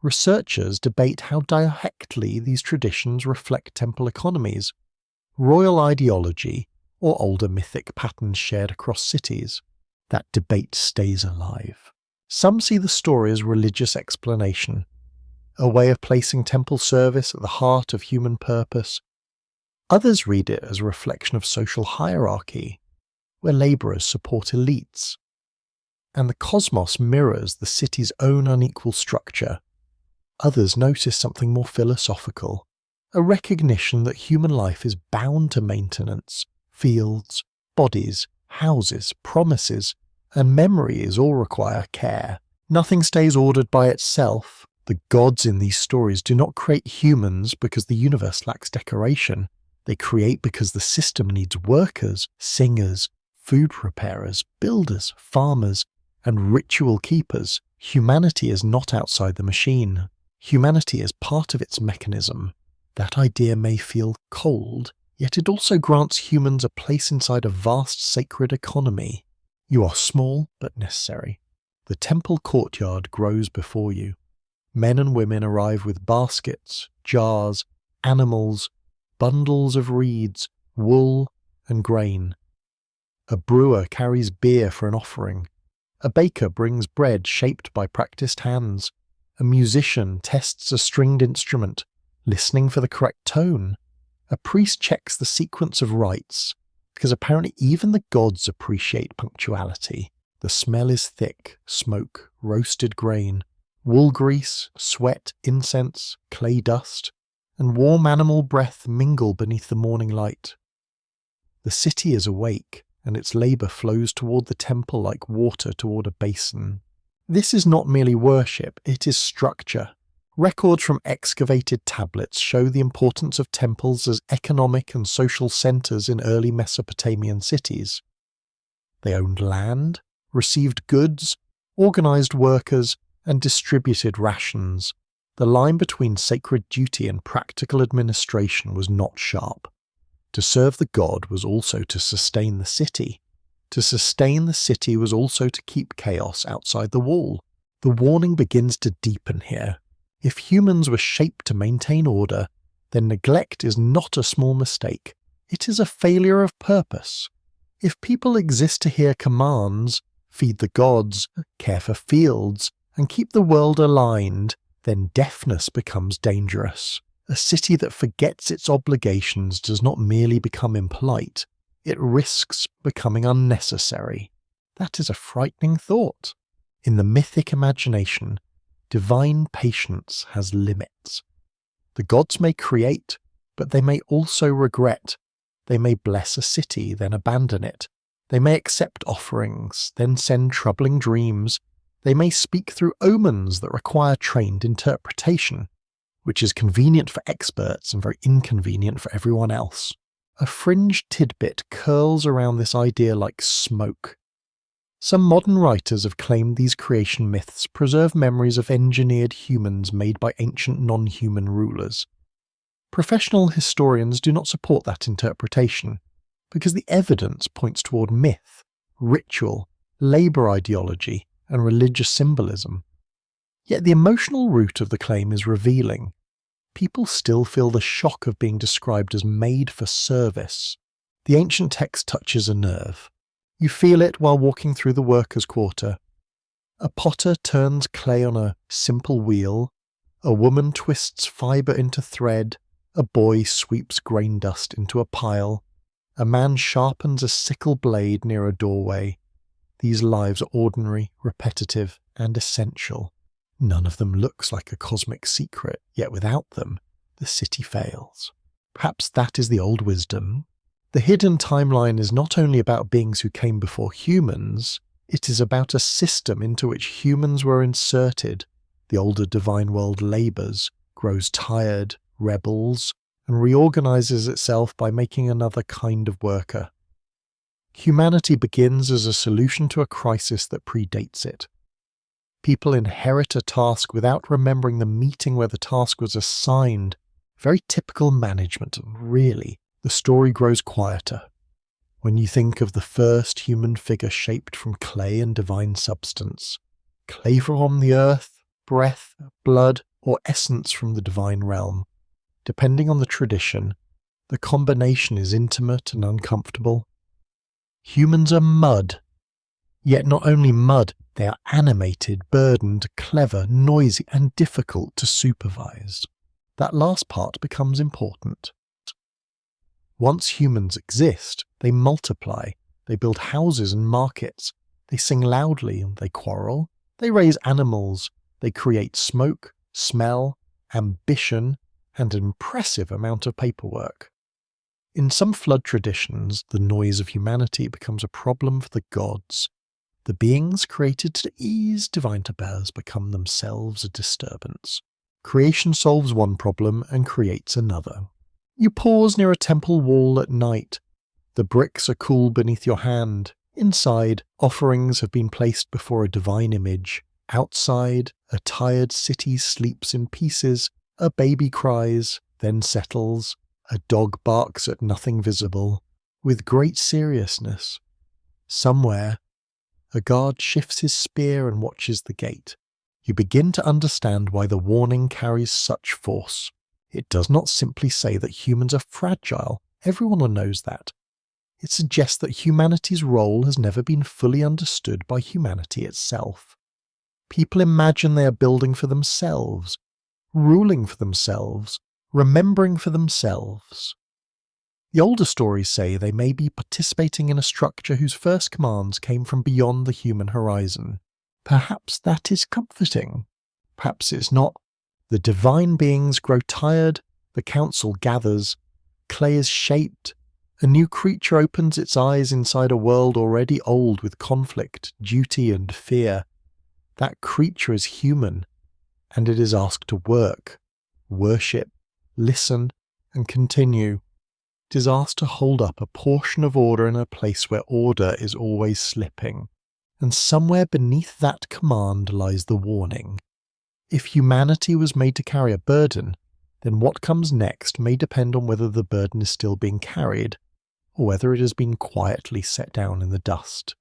Researchers debate how directly these traditions reflect temple economies, royal ideology, or older mythic patterns shared across cities. That debate stays alive. Some see the story as religious explanation, a way of placing temple service at the heart of human purpose. Others read it as a reflection of social hierarchy, where labourers support elites. And the cosmos mirrors the city's own unequal structure. Others notice something more philosophical, a recognition that human life is bound to maintenance, fields, bodies, houses, promises, and memories all require care. Nothing stays ordered by itself. The gods in these stories do not create humans because the universe lacks decoration. They create because the system needs workers, singers, food preparers, builders, farmers, and ritual keepers. Humanity is not outside the machine. Humanity is part of its mechanism. That idea may feel cold, yet it also grants humans a place inside a vast sacred economy. You are small but necessary. The temple courtyard grows before you. Men and women arrive with baskets, jars, animals, bundles of reeds, wool, and grain. A brewer carries beer for an offering. A baker brings bread shaped by practiced hands. A musician tests a stringed instrument, listening for the correct tone. A priest checks the sequence of rites, because apparently even the gods appreciate punctuality. The smell is thick: smoke, roasted grain, wool grease, sweat, incense, clay dust, and warm animal breath mingle beneath the morning light. The city is awake, and its labour flows toward the temple like water toward a basin. This is not merely worship, it is structure. Records from excavated tablets show the importance of temples as economic and social centres in early Mesopotamian cities. They owned land, received goods, organised workers, and distributed rations. The line between sacred duty and practical administration was not sharp. To serve the god was also to sustain the city. To sustain the city was also to keep chaos outside the wall. The warning begins to deepen here. If humans were shaped to maintain order, then neglect is not a small mistake. It is a failure of purpose. If people exist to hear commands, feed the gods, care for fields, and keep the world aligned, then deafness becomes dangerous. A city that forgets its obligations does not merely become impolite, it risks becoming unnecessary. That is a frightening thought. In the mythic imagination, divine patience has limits. The gods may create, but they may also regret. They may bless a city, then abandon it. They may accept offerings, then send troubling dreams. They may speak through omens that require trained interpretation, which is convenient for experts and very inconvenient for everyone else. A fringe tidbit curls around this idea like smoke. Some modern writers have claimed these creation myths preserve memories of engineered humans made by ancient non-human rulers. Professional historians do not support that interpretation. because the evidence points toward myth, ritual, labour ideology, and religious symbolism. Yet the emotional root of the claim is revealing. People still feel the shock of being described as made for service. The ancient text touches a nerve. You feel it while walking through the workers' quarter. A potter turns clay on a simple wheel. A woman twists fibre into thread. A boy sweeps grain dust into a pile. A man sharpens a sickle blade near a doorway. These lives are ordinary, repetitive, and essential. None of them looks like a cosmic secret, yet without them, the city fails. Perhaps that is the old wisdom. The hidden timeline is not only about beings who came before humans, it is about a system into which humans were inserted. The older divine world labours, grows tired, rebels, and reorganises itself by making another kind of worker. Humanity begins as a solution to a crisis that predates it. People inherit a task without remembering the meeting where the task was assigned. Very typical management, and really, the story grows quieter. When you think of the first human figure shaped from clay and divine substance, clay from the earth, breath, blood, or essence from the divine realm, depending on the tradition, the combination is intimate and uncomfortable. Humans are mud. Yet not only mud, they are animated, burdened, clever, noisy, and difficult to supervise. That last part becomes important. Once humans exist, they multiply, they build houses and markets, they sing loudly and they quarrel, they raise animals, they create smoke, smell, ambition, and an impressive amount of paperwork. In some flood traditions, the noise of humanity becomes a problem for the gods. The beings created to ease divine affairs become themselves a disturbance. Creation solves one problem and creates another. You pause near a temple wall at night. The bricks are cool beneath your hand. Inside, offerings have been placed before a divine image. Outside, a tired city sleeps in pieces. A baby cries, then settles. A dog barks at nothing visible, with great seriousness. Somewhere, a guard shifts his spear and watches the gate. You begin to understand why the warning carries such force. It does not simply say that humans are fragile. Everyone knows that. It suggests that humanity's role has never been fully understood by humanity itself. People imagine they are building for themselves, ruling for themselves, remembering for themselves. The older stories say they may be participating in a structure whose first commands came from beyond the human horizon. Perhaps that is comforting. Perhaps it's not. The divine beings grow tired, the council gathers, clay is shaped, a new creature opens its eyes inside a world already old with conflict, duty, and fear. That creature is human, and it is asked to work, worship, listen, and continue. It is asked to hold up a portion of order in a place where order is always slipping. And somewhere beneath that command lies the warning. If humanity was made to carry a burden, then what comes next may depend on whether the burden is still being carried, or whether it has been quietly set down in the dust.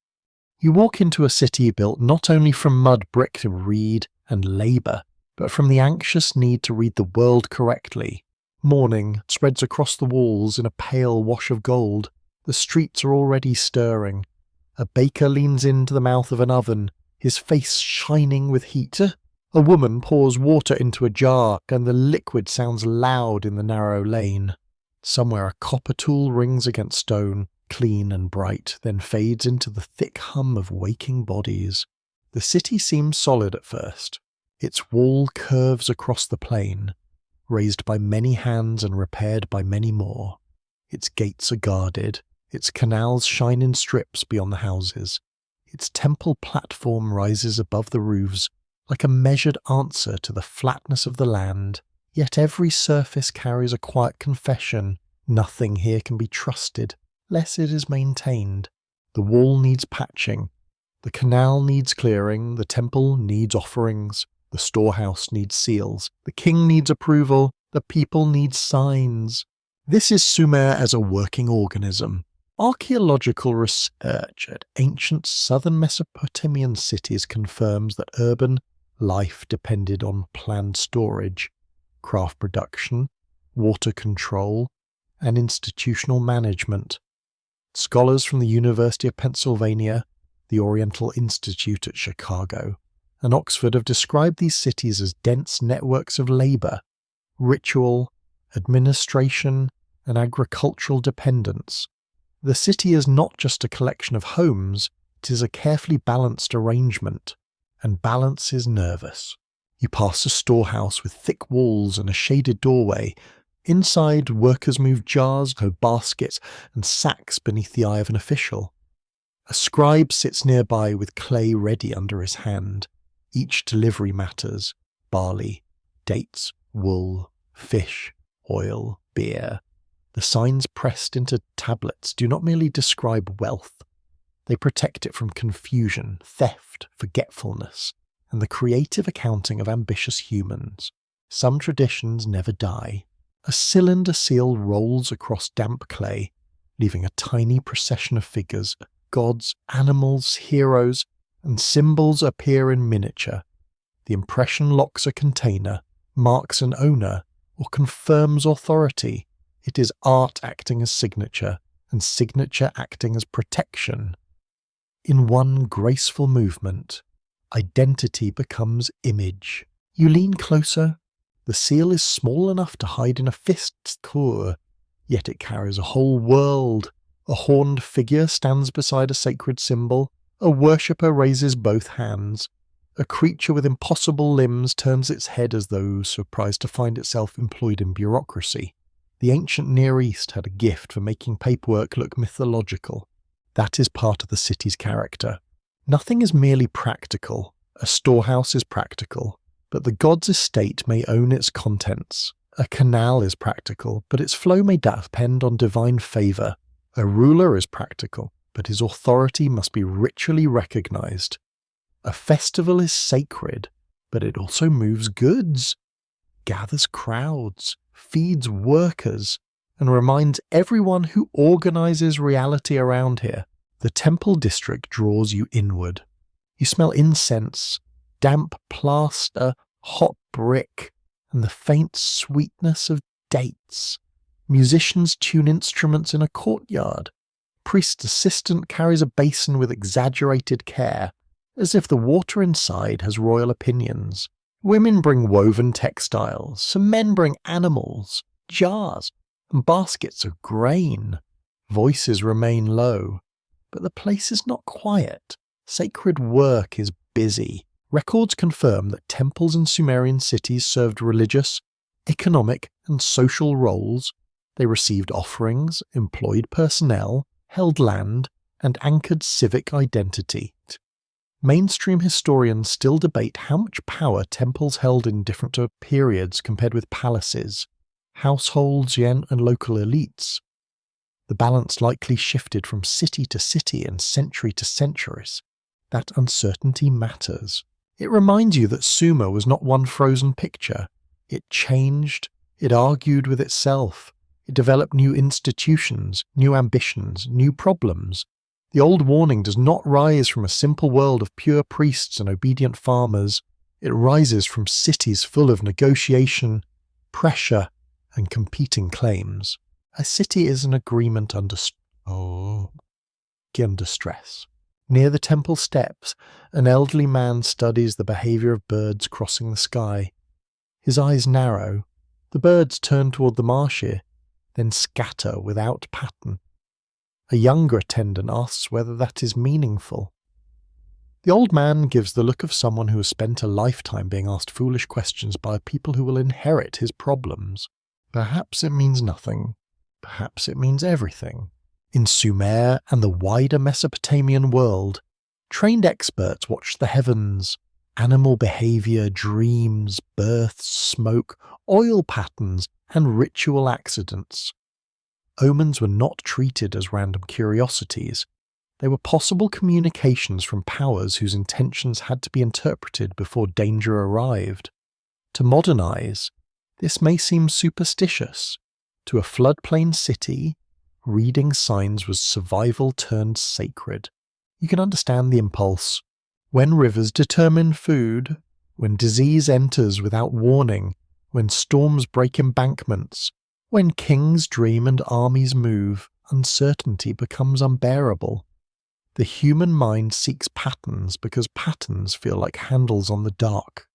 You walk into a city built not only from mud, brick, reed, and labour, but from the anxious need to read the world correctly. Morning spreads across the walls in a pale wash of gold. The streets are already stirring. A baker leans into the mouth of an oven, his face shining with heat. A woman pours water into a jar, and the liquid sounds loud in the narrow lane. Somewhere a copper tool rings against stone, clean and bright, then fades into the thick hum of waking bodies. The city seems solid at first. Its wall curves across the plain, raised by many hands and repaired by many more. Its gates are guarded. Its canals shine in strips beyond the houses. Its temple platform rises above the roofs like a measured answer to the flatness of the land. Yet every surface carries a quiet confession. Nothing here can be trusted, lest it is maintained. The wall needs patching. The canal needs clearing. The temple needs offerings. The storehouse needs seals. The king needs approval. The people need signs. This is Sumer as a working organism. Archaeological research at ancient southern Mesopotamian cities confirms that urban life depended on planned storage, craft production, water control, and institutional management. Scholars from the University of Pennsylvania, the Oriental Institute at Chicago, and Oxford have described these cities as dense networks of labour, ritual, administration, and agricultural dependence. The city is not just a collection of homes, it is a carefully balanced arrangement, and balance is nervous. You pass a storehouse with thick walls and a shaded doorway. Inside, workers move jars, baskets, and sacks beneath the eye of an official. A scribe sits nearby with clay ready under his hand. Each delivery matters: barley, dates, wool, fish, oil, beer. The signs pressed into tablets do not merely describe wealth. They protect it from confusion, theft, forgetfulness, and the creative accounting of ambitious humans. Some traditions never die. A cylinder seal rolls across damp clay, leaving a tiny procession of figures. Gods, animals, heroes, and symbols appear in miniature. The impression locks a container, marks an owner, or confirms authority. It is art acting as signature, and signature acting as protection. In one graceful movement, identity becomes image. You lean closer. The seal is small enough to hide in a fist's core, yet it carries a whole world. A horned figure stands beside a sacred symbol. A worshipper raises both hands. A creature with impossible limbs turns its head as though surprised to find itself employed in bureaucracy. The ancient Near East had a gift for making paperwork look mythological. That is part of the city's character. Nothing is merely practical. A storehouse is practical, but the god's estate may own its contents. A canal is practical, but its flow may depend on divine favour. A ruler is practical, but his authority must be ritually recognized. A festival is sacred, but it also moves goods, gathers crowds, feeds workers, and reminds everyone who organizes reality around here. The temple district draws you inward. You smell incense, damp plaster, hot brick, and the faint sweetness of dates. Musicians tune instruments in a courtyard. Priest's assistant carries a basin with exaggerated care, as if the water inside has royal opinions. Women bring woven textiles, some men bring animals, jars, and baskets of grain. Voices remain low, but the place is not quiet. Sacred work is busy. Records confirm that temples in Sumerian cities served religious, economic, and social roles. They received offerings, employed personnel, held land, and anchored civic identity. Mainstream historians still debate how much power temples held in different periods compared with palaces, households, and local elites. The balance likely shifted from city to city and century to centuries. That uncertainty matters. It reminds you that Sumer was not one frozen picture. It changed, it argued with itself, it developed new institutions, new ambitions, new problems. The old warning does not rise from a simple world of pure priests and obedient farmers. It rises from cities full of negotiation, pressure, and competing claims. A city is an agreement under stress. Near the temple steps, an elderly man studies the behaviour of birds crossing the sky. His eyes narrow. The birds turn toward the marshes, then scatter without pattern. A younger attendant asks whether that is meaningful. The old man gives the look of someone who has spent a lifetime being asked foolish questions by people who will inherit his problems. Perhaps it means nothing. Perhaps it means everything. In Sumer and the wider Mesopotamian world, trained experts watch the heavens, animal behaviour, dreams, births, smoke, oil patterns, and ritual accidents. Omens were not treated as random curiosities. They were possible communications from powers whose intentions had to be interpreted before danger arrived. To modernize, this may seem superstitious. To a floodplain city, reading signs was survival turned sacred. You can understand the impulse. When rivers determine food, when disease enters without warning, when storms break embankments, when kings dream and armies move, uncertainty becomes unbearable. The human mind seeks patterns because patterns feel like handles on the dark.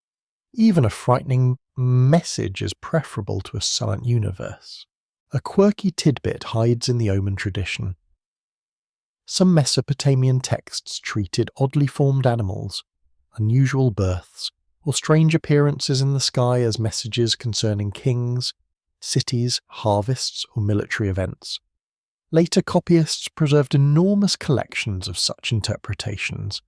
Even a frightening message is preferable to a silent universe. A quirky tidbit hides in the omen tradition. Some Mesopotamian texts treated oddly formed animals, unusual births, or strange appearances in the sky as messages concerning kings, cities, harvests, or military events. Later copyists preserved enormous collections of such interpretations.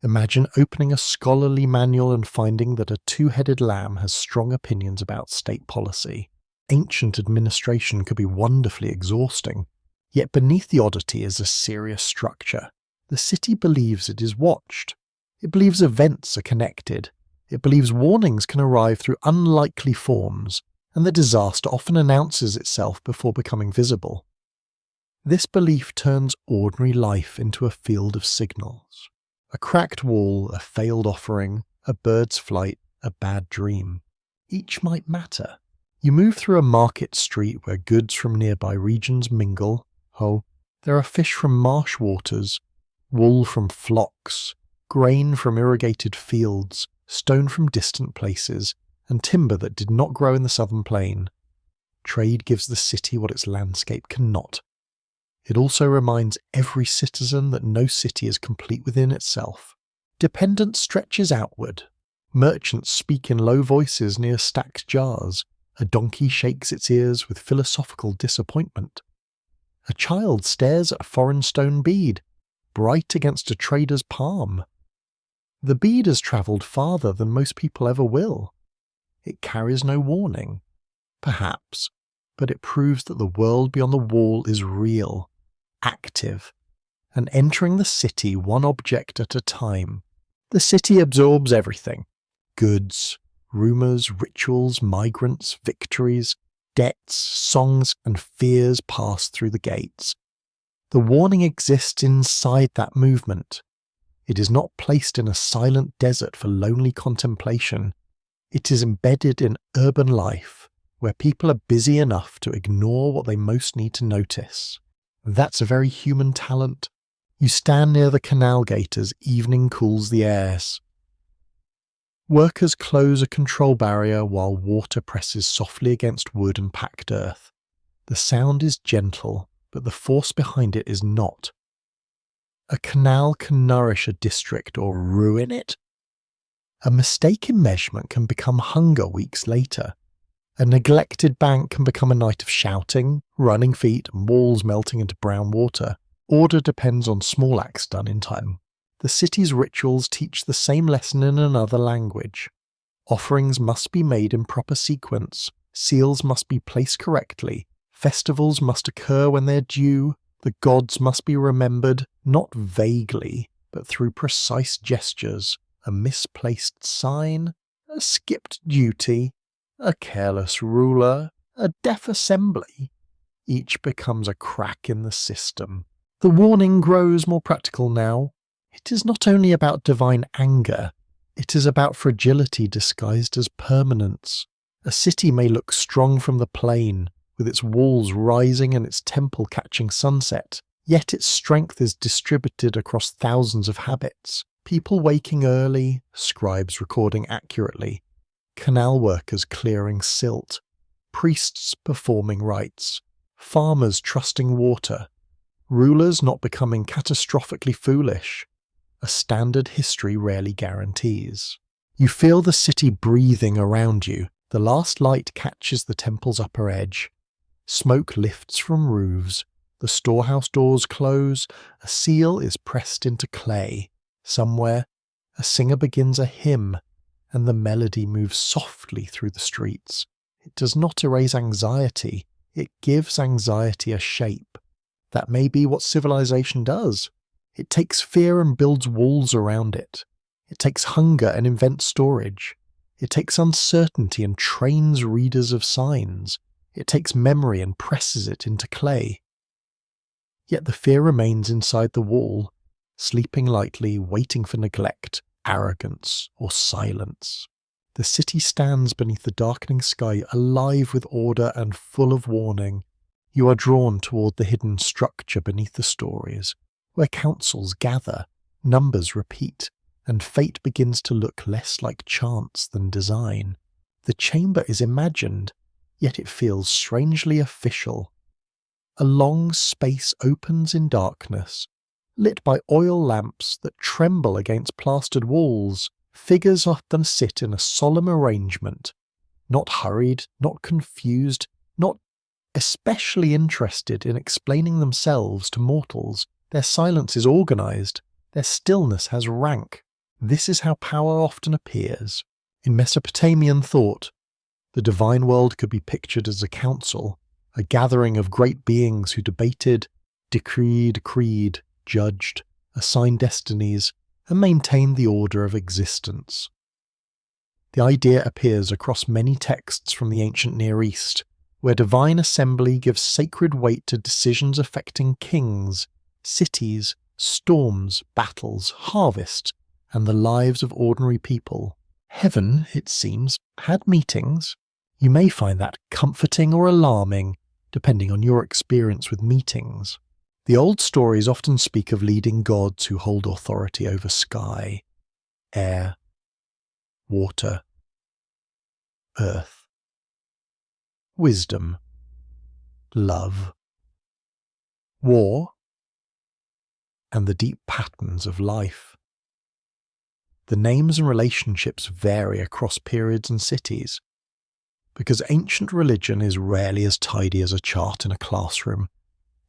Imagine opening a scholarly manual and finding that a two-headed lamb has strong opinions about state policy. Ancient administration could be wonderfully exhausting. Yet beneath the oddity is a serious structure. The city believes it is watched. It believes events are connected. It believes warnings can arrive through unlikely forms, and that disaster often announces itself before becoming visible. This belief turns ordinary life into a field of signals. A cracked wall, a failed offering, a bird's flight, a bad dream. Each might matter. You move through a market street where goods from nearby regions mingle. Oh, there are fish from marsh waters, wool from flocks, grain from irrigated fields, stone from distant places, and timber that did not grow in the southern plain. Trade gives the city what its landscape cannot. It also reminds every citizen that no city is complete within itself. Dependence stretches outward. Merchants speak in low voices near stacked jars. A donkey shakes its ears with philosophical disappointment. A child stares at a foreign stone bead, bright against a trader's palm. The bead has travelled farther than most people ever will. It carries no warning, perhaps, but it proves that the world beyond the wall is real, active, and entering the city one object at a time. The city absorbs everything: goods, rumours, rituals, migrants, victories, debts, songs, and fears pass through the gates. The warning exists inside that movement. It is not placed in a silent desert for lonely contemplation. It is embedded in urban life, where people are busy enough to ignore what they most need to notice. That's a very human talent. You stand near the canal gate as evening cools the airs. Workers close a control barrier while water presses softly against wood and packed earth. The sound is gentle, but the force behind it is not. A canal can nourish a district or ruin it. A mistake in measurement can become hunger weeks later. A neglected bank can become a night of shouting, running feet, and walls melting into brown water. Order depends on small acts done in time. The city's rituals teach the same lesson in another language. Offerings must be made in proper sequence, seals must be placed correctly, festivals must occur when they're due, the gods must be remembered, not vaguely, but through precise gestures. A misplaced sign, a skipped duty, a careless ruler, a deaf assembly. Each becomes a crack in the system. The warning grows more practical now. It is not only about divine anger, it is about fragility disguised as permanence. A city may look strong from the plain, with its walls rising and its temple catching sunset, yet its strength is distributed across thousands of habits. People waking early, scribes recording accurately, canal workers clearing silt, priests performing rites, farmers trusting water, rulers not becoming catastrophically foolish. A standard history rarely guarantees. You feel the city breathing around you. The last light catches the temple's upper edge. Smoke lifts from roofs. The storehouse doors close. A seal is pressed into clay. Somewhere, a singer begins a hymn, and the melody moves softly through the streets. It does not erase anxiety. It gives anxiety a shape. That may be what civilization does. It takes fear and builds walls around it. It takes hunger and invents storage. It takes uncertainty and trains readers of signs. It takes memory and presses it into clay. Yet the fear remains inside the wall, sleeping lightly, waiting for neglect, arrogance, or silence. The city stands beneath the darkening sky, alive with order and full of warning. You are drawn toward the hidden structure beneath the stories, where councils gather, numbers repeat, and fate begins to look less like chance than design. The chamber is imagined, yet it feels strangely official. A long space opens in darkness, lit by oil lamps that tremble against plastered walls. Figures often sit in a solemn arrangement, not hurried, not confused, not especially interested in explaining themselves to mortals. Their silence is organized, their stillness has rank. This is how power often appears. In Mesopotamian thought, the divine world could be pictured as a council, a gathering of great beings who debated, decreed, judged, assigned destinies, and maintained the order of existence. The idea appears across many texts from the ancient Near East, where divine assembly gives sacred weight to decisions affecting kings, cities, storms, battles, harvests, and the lives of ordinary people. Heaven, it seems, had meetings. You may find that comforting or alarming, depending on your experience with meetings. The old stories often speak of leading gods who hold authority over sky, air, water, earth, wisdom, love, war, and the deep patterns of life. The names and relationships vary across periods and cities, because ancient religion is rarely as tidy as a chart in a classroom.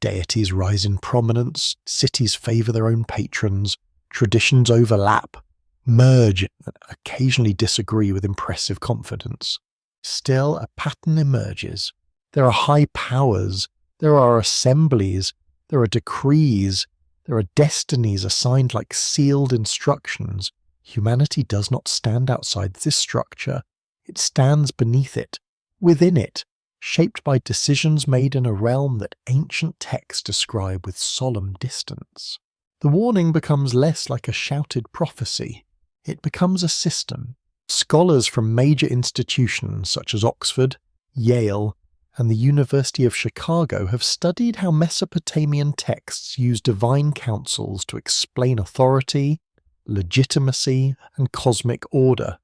Deities rise in prominence, cities favour their own patrons, traditions overlap, merge, and occasionally disagree with impressive confidence. Still, a pattern emerges. There are high powers, there are assemblies, there are decrees, there are destinies assigned like sealed instructions. Humanity does not stand outside this structure. It stands beneath it, within it, shaped by decisions made in a realm that ancient texts describe with solemn distance. The warning becomes less like a shouted prophecy. It becomes a system. Scholars from major institutions such as Oxford, Yale, and the University of Chicago have studied how Mesopotamian texts use divine councils to explain authority, legitimacy, and cosmic order.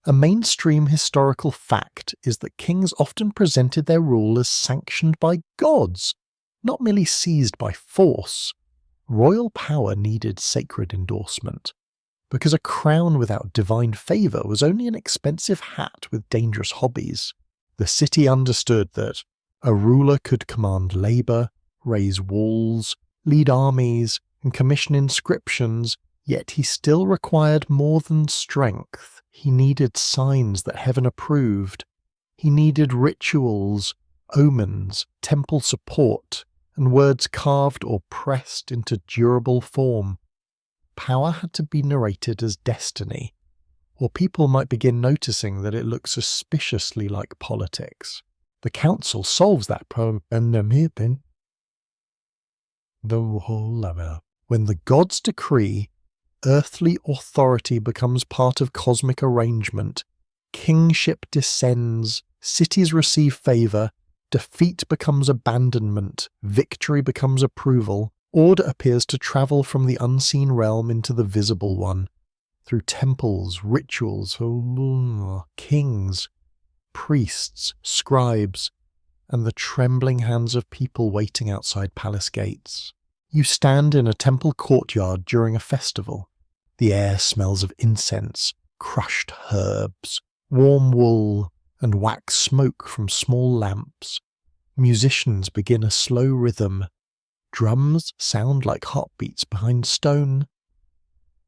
A mainstream historical fact is that kings often presented their rule as sanctioned by gods, not merely seized by force. Royal power needed sacred endorsement, because a crown without divine favour was only an expensive hat with dangerous hobbies. The city understood that a ruler could command labour, raise walls, lead armies, and commission inscriptions, yet he still required more than strength. He needed signs that heaven approved. He needed rituals, omens, temple support, and words carved or pressed into durable form. Power had to be narrated as destiny, or people might begin noticing that it looks suspiciously like politics. The council solves that problem, and the whole level. When the gods decree, earthly authority becomes part of cosmic arrangement. Kingship descends, cities receive favour, defeat becomes abandonment, victory becomes approval. Order appears to travel from the unseen realm into the visible one, through temples, rituals, kings, priests, scribes, and the trembling hands of people waiting outside palace gates. You stand in a temple courtyard during a festival. The air smells of incense, crushed herbs, warm wool, and wax smoke from small lamps. Musicians begin a slow rhythm. Drums sound like heartbeats behind stone.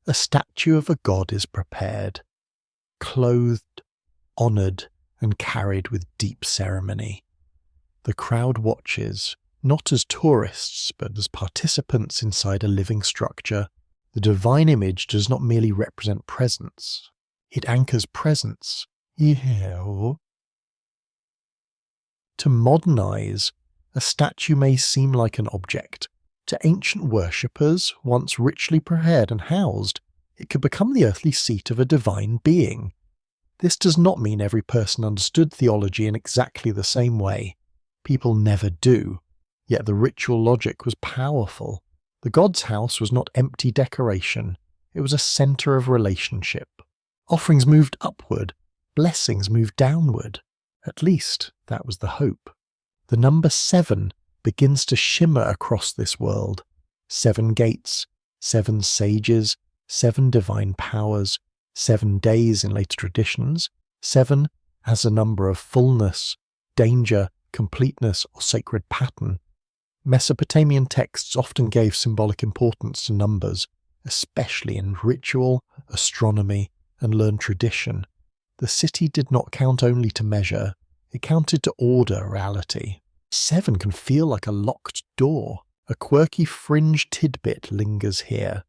A statue of a god is prepared, clothed, honoured, and carried with deep ceremony. The crowd watches, not as tourists, but as participants inside a living structure. The divine image does not merely represent presence, it anchors presence. To modernize, A statue may seem like an object. To ancient worshippers, once richly prepared and housed, it could become the earthly seat of a divine being. This does not mean every person understood theology in exactly the same way. People never do. Yet the ritual logic was powerful. The god's house was not empty decoration. It was a center of relationship. Offerings moved upward. Blessings moved downward. At least, that was the hope. The number 7 begins to shimmer across this world. 7 gates, 7 sages, 7 divine powers, 7 days in later traditions, 7 as a number of fullness, danger, completeness, or sacred pattern. Mesopotamian texts often gave symbolic importance to numbers, especially in ritual, astronomy, and learned tradition. The city did not count only to measure, it counted to order reality. 7 can feel like a locked door. A quirky fringe tidbit lingers here.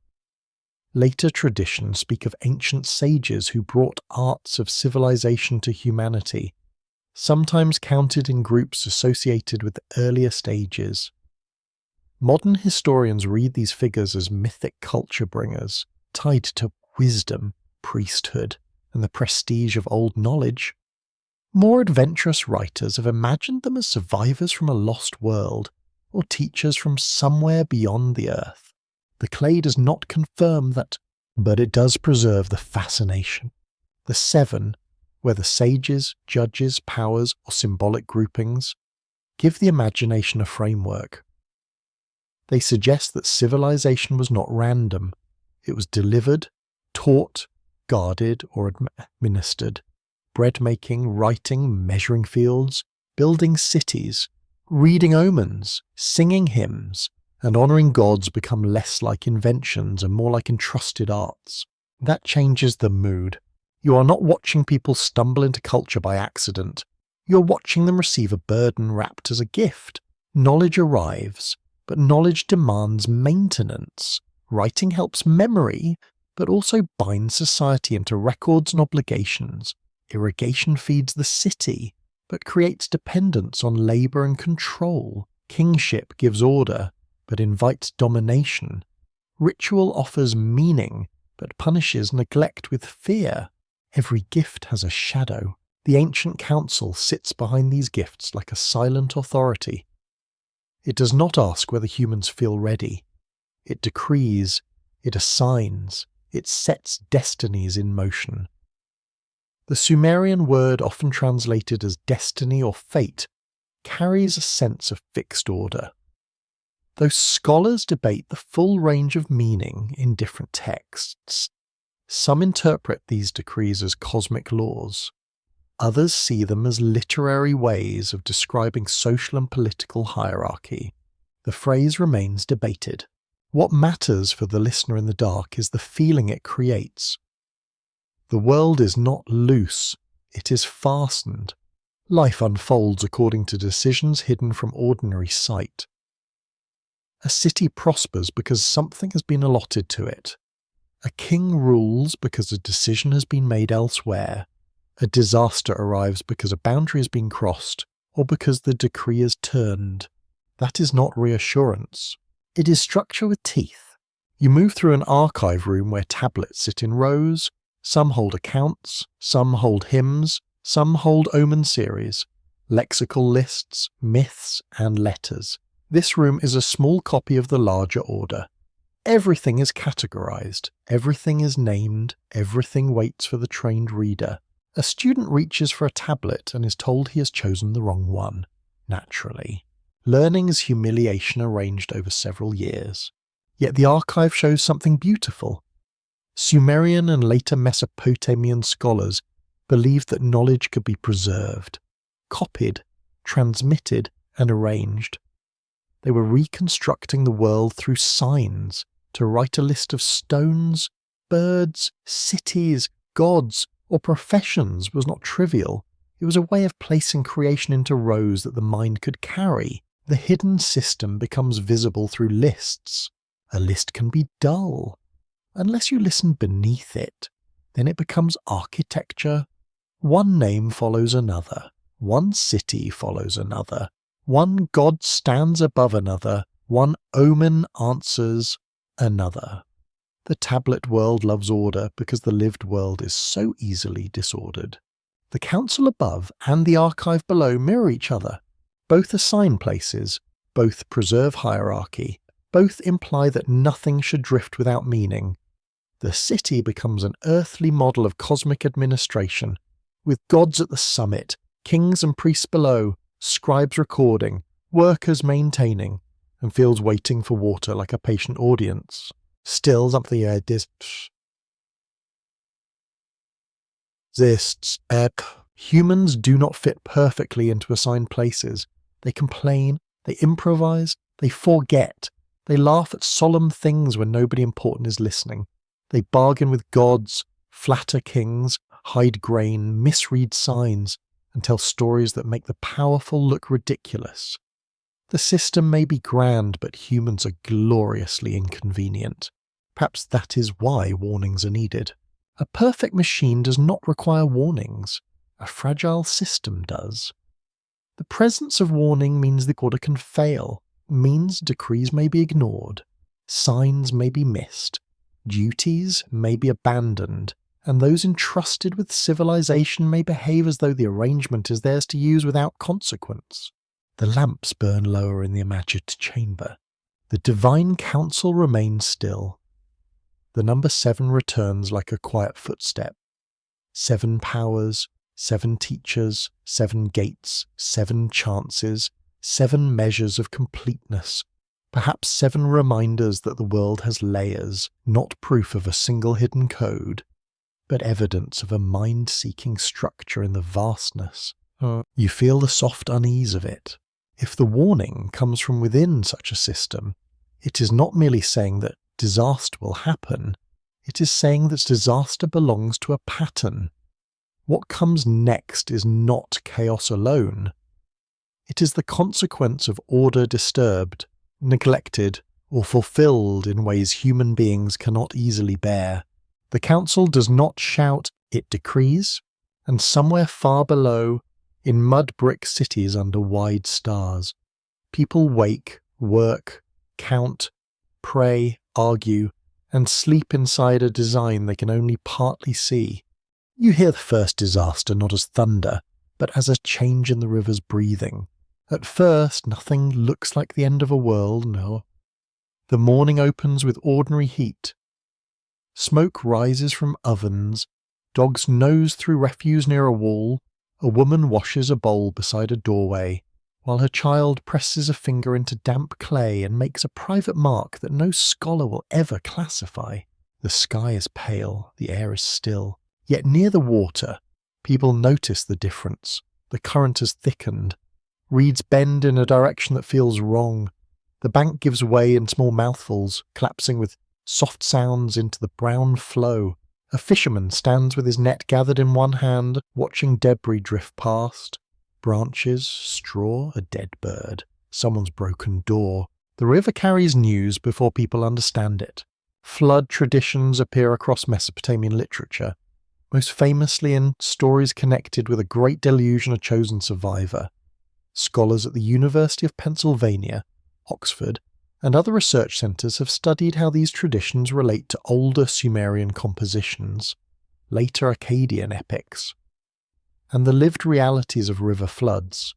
Later traditions speak of ancient sages who brought arts of civilization to humanity, sometimes counted in groups associated with the earliest ages. Modern historians read these figures as mythic culture bringers, tied to wisdom, priesthood, and the prestige of old knowledge. More adventurous writers have imagined them as survivors from a lost world, or teachers from somewhere beyond the earth. The clay does not confirm that, but it does preserve the fascination. The 7, whether sages, judges, powers, or symbolic groupings, give the imagination a framework. They suggest that civilization was not random. It was delivered, taught, guarded, or administered. Bread making, writing, measuring fields, building cities, reading omens, singing hymns, and honouring gods become less like inventions and more like entrusted arts. That changes the mood. You are not watching people stumble into culture by accident. You are watching them receive a burden wrapped as a gift. Knowledge arrives, but knowledge demands maintenance. Writing helps memory, but also binds society into records and obligations. Irrigation feeds the city, but creates dependence on labour and control. Kingship gives order, but invites domination. Ritual offers meaning, but punishes neglect with fear. Every gift has a shadow. The ancient council sits behind these gifts like a silent authority. It does not ask whether humans feel ready. It decrees, it assigns, it sets destinies in motion. The Sumerian word, often translated as destiny or fate, carries a sense of fixed order. Though scholars debate the full range of meaning in different texts, some interpret these decrees as cosmic laws. Others see them as literary ways of describing social and political hierarchy. The phrase remains debated. What matters for the listener in the dark is the feeling it creates. The world is not loose, it is fastened. Life unfolds according to decisions hidden from ordinary sight. A city prospers because something has been allotted to it. A king rules because a decision has been made elsewhere. A disaster arrives because a boundary has been crossed, or because the decree is turned. That is not reassurance. It is structure with teeth. You move through an archive room where tablets sit in rows. Some hold accounts, some hold hymns, some hold omen series, lexical lists, myths, and letters. This room is a small copy of the larger order. Everything is categorized, everything is named, everything waits for the trained reader. A student reaches for a tablet and is told he has chosen the wrong one. Naturally. Learning is humiliation arranged over several years. Yet the archive shows something beautiful. Sumerian and later Mesopotamian scholars believed that knowledge could be preserved, copied, transmitted, and arranged. They were reconstructing the world through signs. To write a list of stones, birds, cities, gods, or professions was not trivial. It was a way of placing creation into rows that the mind could carry. The hidden system becomes visible through lists. A list can be dull. Unless you listen beneath it, then it becomes architecture. One name follows another. One city follows another. One god stands above another, one omen answers another. The tablet world loves order because the lived world is so easily disordered. The council above and the archive below mirror each other. Both assign places, both preserve hierarchy, both imply that nothing should drift without meaning. The city becomes an earthly model of cosmic administration, with gods at the summit, kings and priests below, scribes recording, workers maintaining, and fields waiting for water like a patient audience. Still, something exists. Humans do not fit perfectly into assigned places. They complain, they improvise, they forget. They laugh at solemn things when nobody important is listening. They bargain with gods, flatter kings, hide grain, misread signs, and tell stories that make the powerful look ridiculous. The system may be grand, but humans are gloriously inconvenient. Perhaps that is why warnings are needed. A perfect machine does not require warnings. A fragile system does. The presence of warning means the order can fail, means decrees may be ignored, signs may be missed, duties may be abandoned, and those entrusted with civilization may behave as though the arrangement is theirs to use without consequence. The lamps burn lower in the imagined chamber. The divine council remains still. The number 7 returns like a quiet footstep. 7 powers, 7 teachers, 7 gates, 7 chances, 7 measures of completeness. Perhaps 7 reminders that the world has layers, not proof of a single hidden code, but evidence of a mind-seeking structure in the vastness. You feel the soft unease of it. If the warning comes from within such a system, it is not merely saying that disaster will happen, it is saying that disaster belongs to a pattern. What comes next is not chaos alone. It is the consequence of order disturbed, neglected, or fulfilled in ways human beings cannot easily bear. The council does not shout, it decrees, and somewhere far below, in mud-brick cities under wide stars, people wake, work, count, pray, argue, and sleep inside a design they can only partly see. You hear the first disaster not as thunder, but as a change in the river's breathing. At first, nothing looks like the end of a world, no. The morning opens with ordinary heat. Smoke rises from ovens, dogs nose through refuse near a wall, a woman washes a bowl beside a doorway, while her child presses a finger into damp clay and makes a private mark that no scholar will ever classify. The sky is pale, the air is still. Yet near the water, people notice the difference. The current has thickened. Reeds bend in a direction that feels wrong. The bank gives way in small mouthfuls, collapsing with soft sounds into the brown flow. A fisherman stands with his net gathered in one hand, watching debris drift past. Branches, straw, a dead bird, someone's broken door. The river carries news before people understand it. Flood traditions appear across Mesopotamian literature, most famously in stories connected with a great deluge and a chosen survivor. Scholars at the University of Pennsylvania, Oxford, and other research centres have studied how these traditions relate to older Sumerian compositions, later Akkadian epics, and the lived realities of river floods.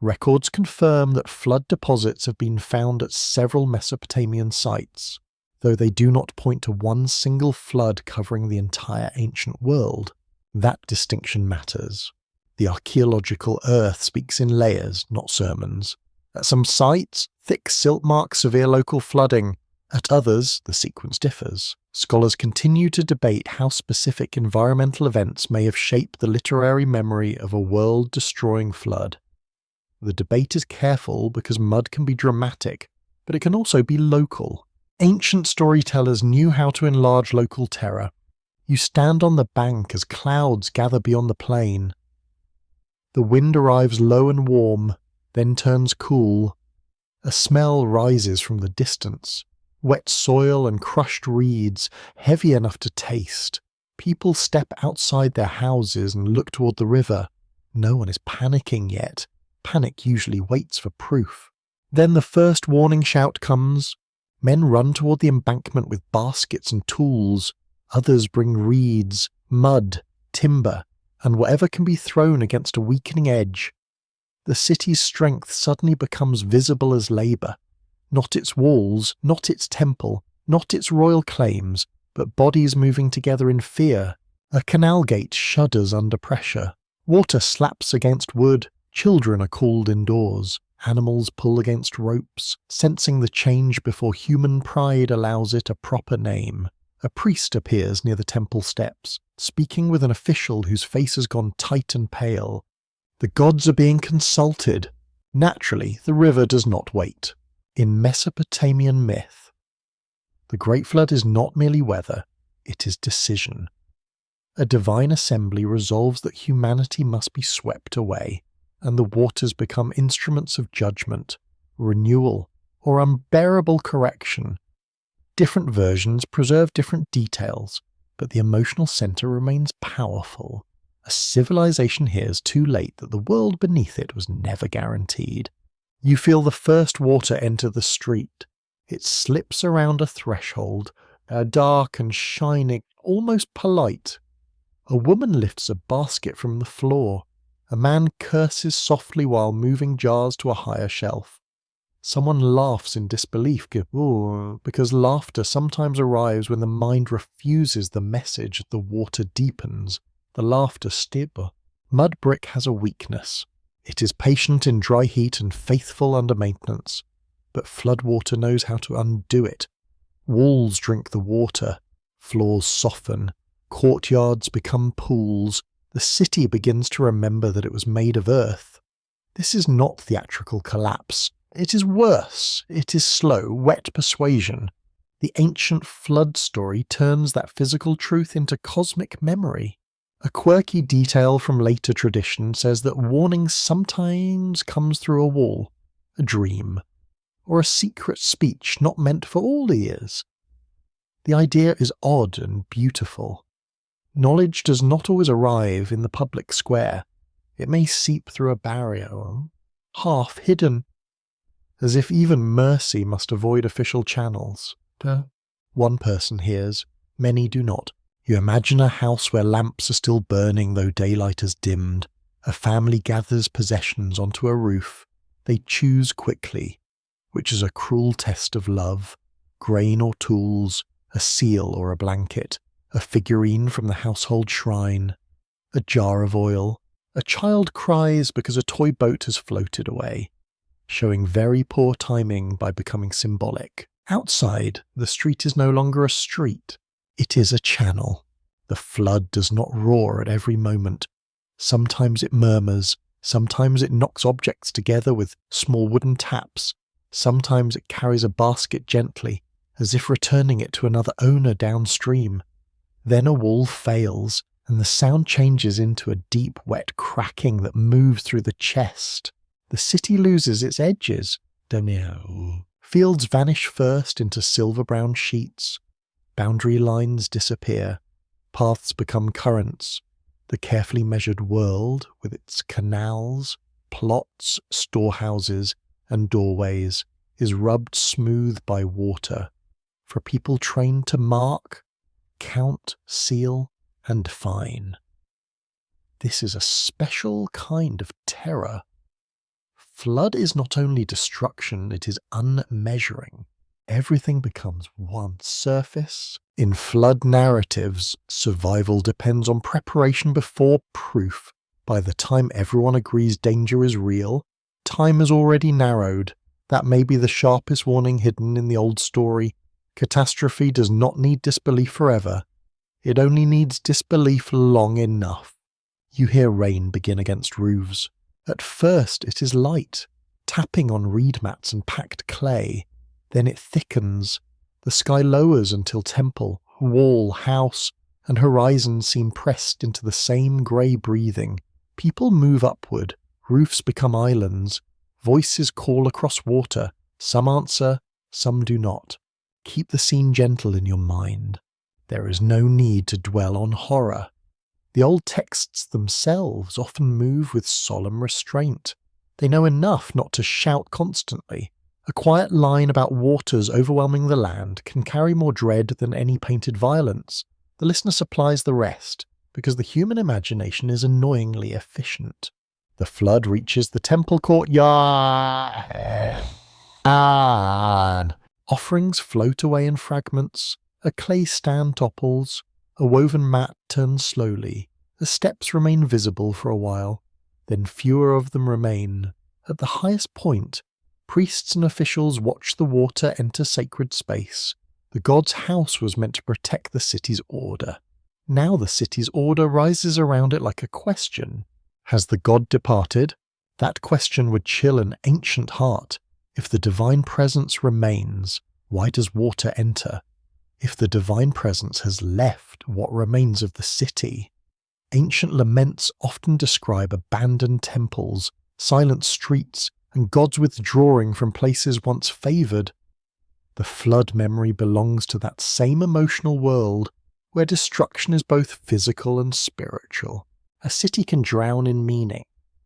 Records confirm that flood deposits have been found at several Mesopotamian sites, though they do not point to one single flood covering the entire ancient world. That distinction matters. The archaeological earth speaks in layers, not sermons. At some sites, thick silt mark severe local flooding. At others, the sequence differs. Scholars continue to debate how specific environmental events may have shaped the literary memory of a world-destroying flood. The debate is careful because mud can be dramatic, but it can also be local. Ancient storytellers knew how to enlarge local terror. You stand on the bank as clouds gather beyond the plain. The wind arrives low and warm, then turns cool. A smell rises from the distance. Wet soil and crushed reeds, heavy enough to taste. People step outside their houses and look toward the river. No one is panicking yet. Panic usually waits for proof. Then the first warning shout comes. Men run toward the embankment with baskets and tools. Others bring reeds, mud, timber, and whatever can be thrown against a weakening edge. The city's strength suddenly becomes visible as labour. Not its walls, not its temple, not its royal claims, but bodies moving together in fear. A canal gate shudders under pressure. Water slaps against wood. Children are called indoors. Animals pull against ropes, sensing the change before human pride allows it a proper name. A priest appears near the temple steps, speaking with an official whose face has gone tight and pale. The gods are being consulted. Naturally, the river does not wait. In Mesopotamian myth, the Great Flood is not merely weather, it is decision. A divine assembly resolves that humanity must be swept away, and the waters become instruments of judgment, renewal, or unbearable correction. Different versions preserve different details, but the emotional centre remains powerful. A civilization hears too late that the world beneath it was never guaranteed. You feel the first water enter the street. It slips around a threshold, dark and shining, almost polite. A woman lifts a basket from the floor. A man curses softly while moving jars to a higher shelf. Someone laughs in disbelief, because laughter sometimes arrives when the mind refuses the message the water deepens. The laughter stibber. Mud brick has a weakness. It is patient in dry heat and faithful under maintenance, but floodwater knows how to undo it. Walls drink the water, floors soften, courtyards become pools, the city begins to remember that it was made of earth. This is not theatrical collapse. It is worse. It is slow, wet persuasion. The ancient flood story turns that physical truth into cosmic memory. A quirky detail from later tradition says that warning sometimes comes through a wall, a dream, or a secret speech not meant for all ears. The idea is odd and beautiful. Knowledge does not always arrive in the public square. It may seep through a barrier, half hidden, as if even mercy must avoid official channels. One person hears, many do not. You imagine a house where lamps are still burning though daylight has dimmed. A family gathers possessions onto a roof. They choose quickly, which is a cruel test of love. Grain or tools, a seal or a blanket, a figurine from the household shrine, a jar of oil. A child cries because a toy boat has floated away, showing very poor timing by becoming symbolic. Outside, the street is no longer a street. It is a channel. The flood does not roar at every moment. Sometimes it murmurs, sometimes it knocks objects together with small wooden taps, sometimes it carries a basket gently, as if returning it to another owner downstream. Then a wall fails, and the sound changes into a deep, wet cracking that moves through the chest. The city loses its edges. Fields vanish first into silver-brown sheets. Boundary lines disappear. Paths become currents. The carefully measured world, with its canals, plots, storehouses, and doorways, is rubbed smooth by water. For people trained to mark, count, seal, and fine. This is a special kind of terror. Flood is not only destruction, it is unmeasuring. Everything becomes one surface. In flood narratives, survival depends on preparation before proof. By the time everyone agrees danger is real, time is already narrowed. That may be the sharpest warning hidden in the old story. Catastrophe does not need disbelief forever. It only needs disbelief long enough. You hear rain begin against roofs. At first it is light, tapping on reed mats and packed clay. Then it thickens. The sky lowers until temple, wall, house, and horizon seem pressed into the same grey breathing. People move upward. Roofs become islands. Voices call across water. Some answer, some do not. Keep the scene gentle in your mind. There is no need to dwell on horror. The old texts themselves often move with solemn restraint. They know enough not to shout constantly. A quiet line about waters overwhelming the land can carry more dread than any painted violence. The listener supplies the rest, because the human imagination is annoyingly efficient. The flood reaches the temple courtyard. Offerings float away in fragments. A clay stand topples. A woven mat turns slowly. The steps remain visible for a while. Then fewer of them remain. At the highest point, priests and officials watch the water enter sacred space. The god's house was meant to protect the city's order. Now the city's order rises around it like a question. Has the god departed? That question would chill an ancient heart. If the divine presence remains, why does water enter? If the divine presence has left, what remains of the city? Ancient laments often describe abandoned temples, silent streets, and gods withdrawing from places once favoured. The flood memory belongs to that same emotional world where destruction is both physical and spiritual. A city can drown in meaning.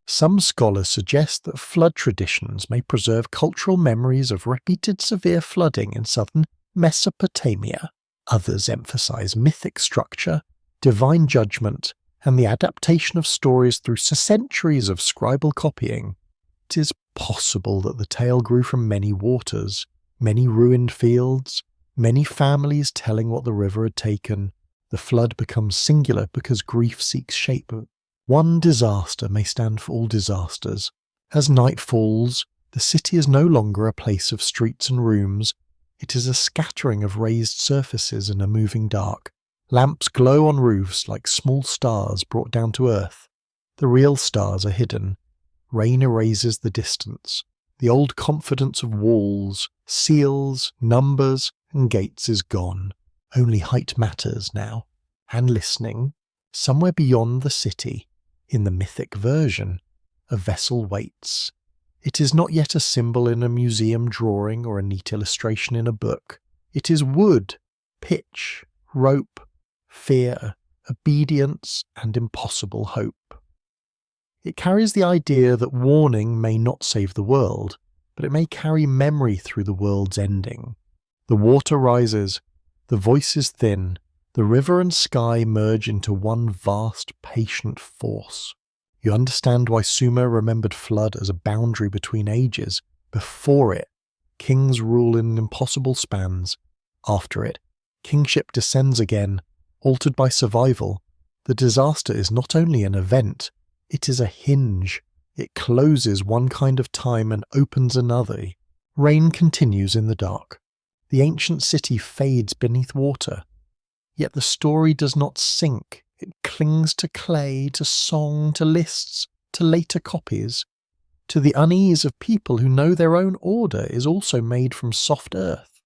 Some scholars suggest that flood traditions may preserve cultural memories of repeated severe flooding in southern Mesopotamia. Others emphasize mythic structure, divine judgment, and the adaptation of stories through centuries of scribal copying. It is possible that the tale grew from many waters, many ruined fields, many families telling what the river had taken. The flood becomes singular because grief seeks shape. One disaster may stand for all disasters. As night falls, the city is no longer a place of streets and rooms. It is a scattering of raised surfaces in a moving dark. Lamps glow on roofs like small stars brought down to earth. The real stars are hidden. Rain erases the distance. The old confidence of walls, seals, numbers, and gates is gone. Only height matters now. And listening, somewhere beyond the city, in the mythic version, a vessel waits. It is not yet a symbol in a museum drawing or a neat illustration in a book. It is wood, pitch, rope, fear, obedience, and impossible hope. It carries the idea that warning may not save the world, but it may carry memory through the world's ending. The water rises, the voice is thin, the river and sky merge into one vast, patient force. You understand why Sumer remembered flood as a boundary between ages. Before it, kings rule in impossible spans. After it, kingship descends again, altered by survival. The disaster is not only an event, it is a hinge. It closes one kind of time and opens another. Rain continues in the dark. The ancient city fades beneath water. Yet the story does not sink. It clings to clay, to song, to lists, to later copies. To the unease of people who know their own order is also made from soft earth.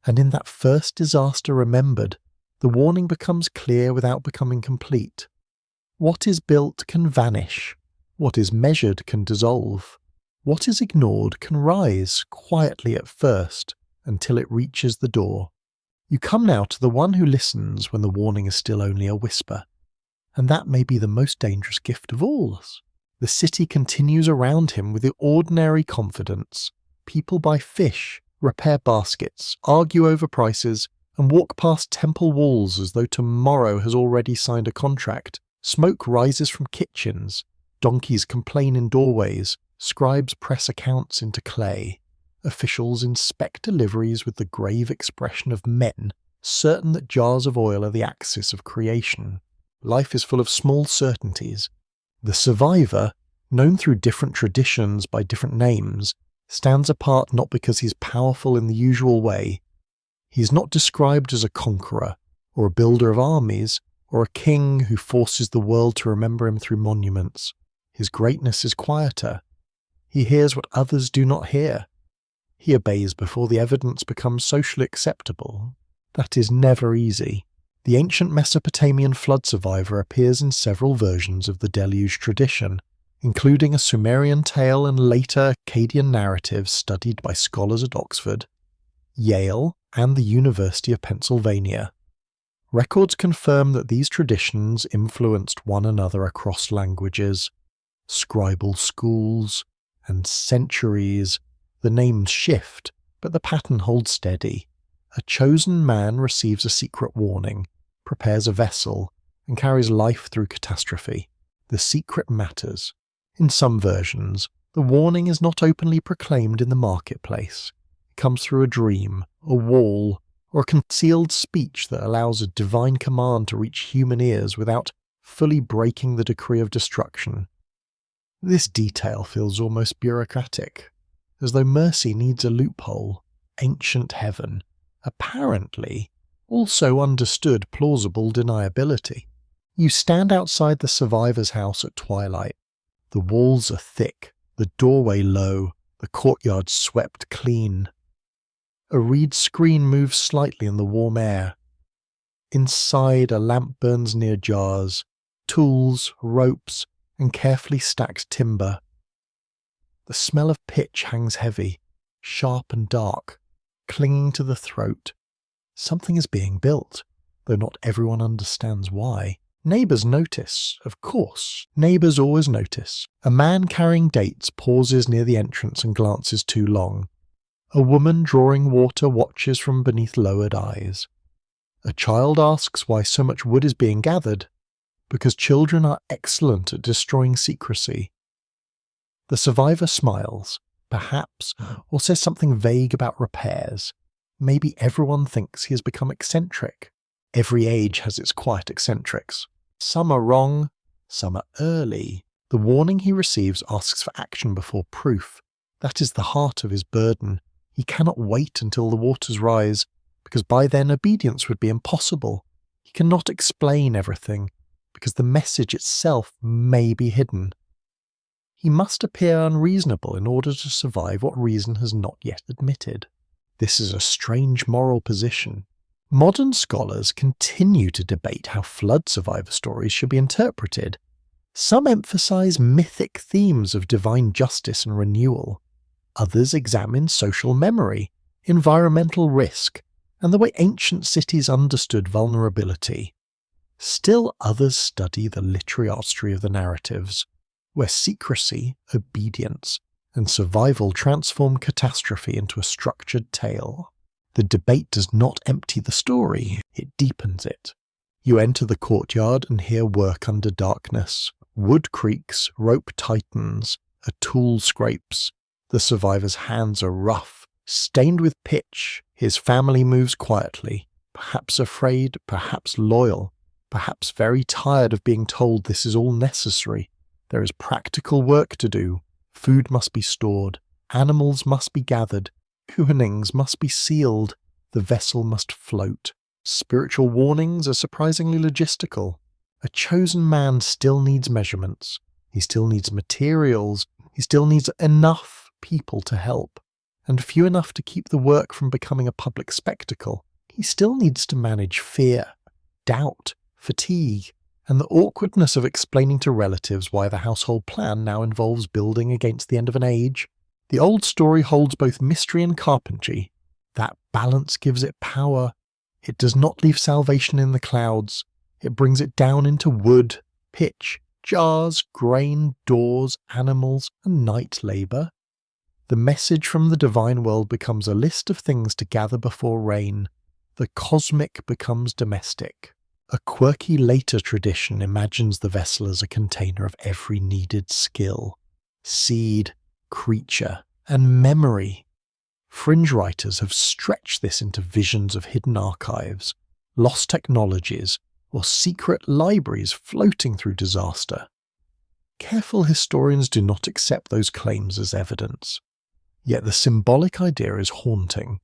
And in that first disaster remembered, the warning becomes clear without becoming complete. What is built can vanish. What is measured can dissolve. What is ignored can rise, quietly at first, until it reaches the door. You come now to the one who listens when the warning is still only a whisper. And that may be the most dangerous gift of all. The city continues around him with the ordinary confidence. People buy fish, repair baskets, argue over prices, and walk past temple walls as though tomorrow has already signed a contract. Smoke rises from kitchens. Donkeys complain in doorways. Scribes press accounts into clay. Officials inspect deliveries with the grave expression of men, certain that jars of oil are the axis of creation. Life is full of small certainties. The survivor, known through different traditions by different names, stands apart not because he's powerful in the usual way. He's not described as a conqueror, or a builder of armies, or a king who forces the world to remember him through monuments. His greatness is quieter. He hears what others do not hear. He obeys before the evidence becomes socially acceptable. That is never easy. The ancient Mesopotamian flood survivor appears in several versions of the deluge tradition, including a Sumerian tale and later Akkadian narratives studied by scholars at Oxford, Yale, and the University of Pennsylvania. Records confirm that these traditions influenced one another across languages, scribal schools, and centuries. The names shift, but the pattern holds steady. A chosen man receives a secret warning, prepares a vessel, and carries life through catastrophe. The secret matters. In some versions, the warning is not openly proclaimed in the marketplace. It comes through a dream, a wall, or a concealed speech that allows a divine command to reach human ears without fully breaking the decree of destruction. This detail feels almost bureaucratic, as though mercy needs a loophole. Ancient heaven, apparently, also understood plausible deniability. You stand outside the survivor's house at twilight. The walls are thick, the doorway low, the courtyard swept clean. A reed screen moves slightly in the warm air. Inside, a lamp burns near jars, tools, ropes, and carefully stacked timber. The smell of pitch hangs heavy, sharp and dark, clinging to the throat. Something is being built, though not everyone understands why. Neighbours notice, of course. Neighbours always notice. A man carrying dates pauses near the entrance and glances too long. A woman drawing water watches from beneath lowered eyes. A child asks why so much wood is being gathered, because children are excellent at destroying secrecy. The survivor smiles, perhaps, or says something vague about repairs. Maybe everyone thinks he has become eccentric. Every age has its quiet eccentrics. Some are wrong, some are early. The warning he receives asks for action before proof. That is the heart of his burden. He cannot wait until the waters rise, because by then obedience would be impossible. He cannot explain everything, because the message itself may be hidden. He must appear unreasonable in order to survive what reason has not yet admitted. This is a strange moral position. Modern scholars continue to debate how flood survivor stories should be interpreted. Some emphasize mythic themes of divine justice and renewal. Others examine social memory, environmental risk, and the way ancient cities understood vulnerability. Still others study the literary artistry of the narratives, where secrecy, obedience, and survival transform catastrophe into a structured tale. The debate does not empty the story, it deepens it. You enter the courtyard and hear work under darkness. Wood creaks, rope tightens, a tool scrapes. The survivor's hands are rough, stained with pitch. His family moves quietly, perhaps afraid, perhaps loyal, perhaps very tired of being told this is all necessary. There is practical work to do. Food must be stored, animals must be gathered, openings must be sealed, the vessel must float. Spiritual warnings are surprisingly logistical. A chosen man still needs measurements, he still needs materials, he still needs enough people to help, and few enough to keep the work from becoming a public spectacle. He still needs to manage fear, doubt, fatigue, and the awkwardness of explaining to relatives why the household plan now involves building against the end of an age. The old story holds both mystery and carpentry. That balance gives it power. It does not leave salvation in the clouds. It brings it down into wood, pitch, jars, grain, doors, animals, and night labour. The message from the divine world becomes a list of things to gather before rain. The cosmic becomes domestic. A quirky later tradition imagines the vessel as a container of every needed skill, seed, creature, and memory. Fringe writers have stretched this into visions of hidden archives, lost technologies, or secret libraries floating through disaster. Careful historians do not accept those claims as evidence. Yet the symbolic idea is haunting.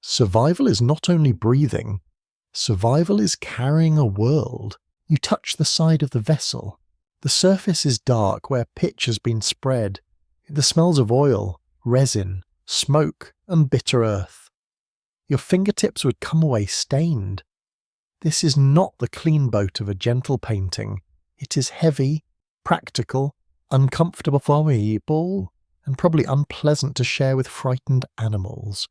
Survival is not only breathing, survival is carrying a world. You touch the side of the vessel. The surface is dark where pitch has been spread. The smells of oil, resin, smoke, and bitter earth. Your fingertips would come away stained. This is not the clean boat of a gentle painting. It is heavy, practical, uncomfortable for people, and probably unpleasant to share with frightened animals.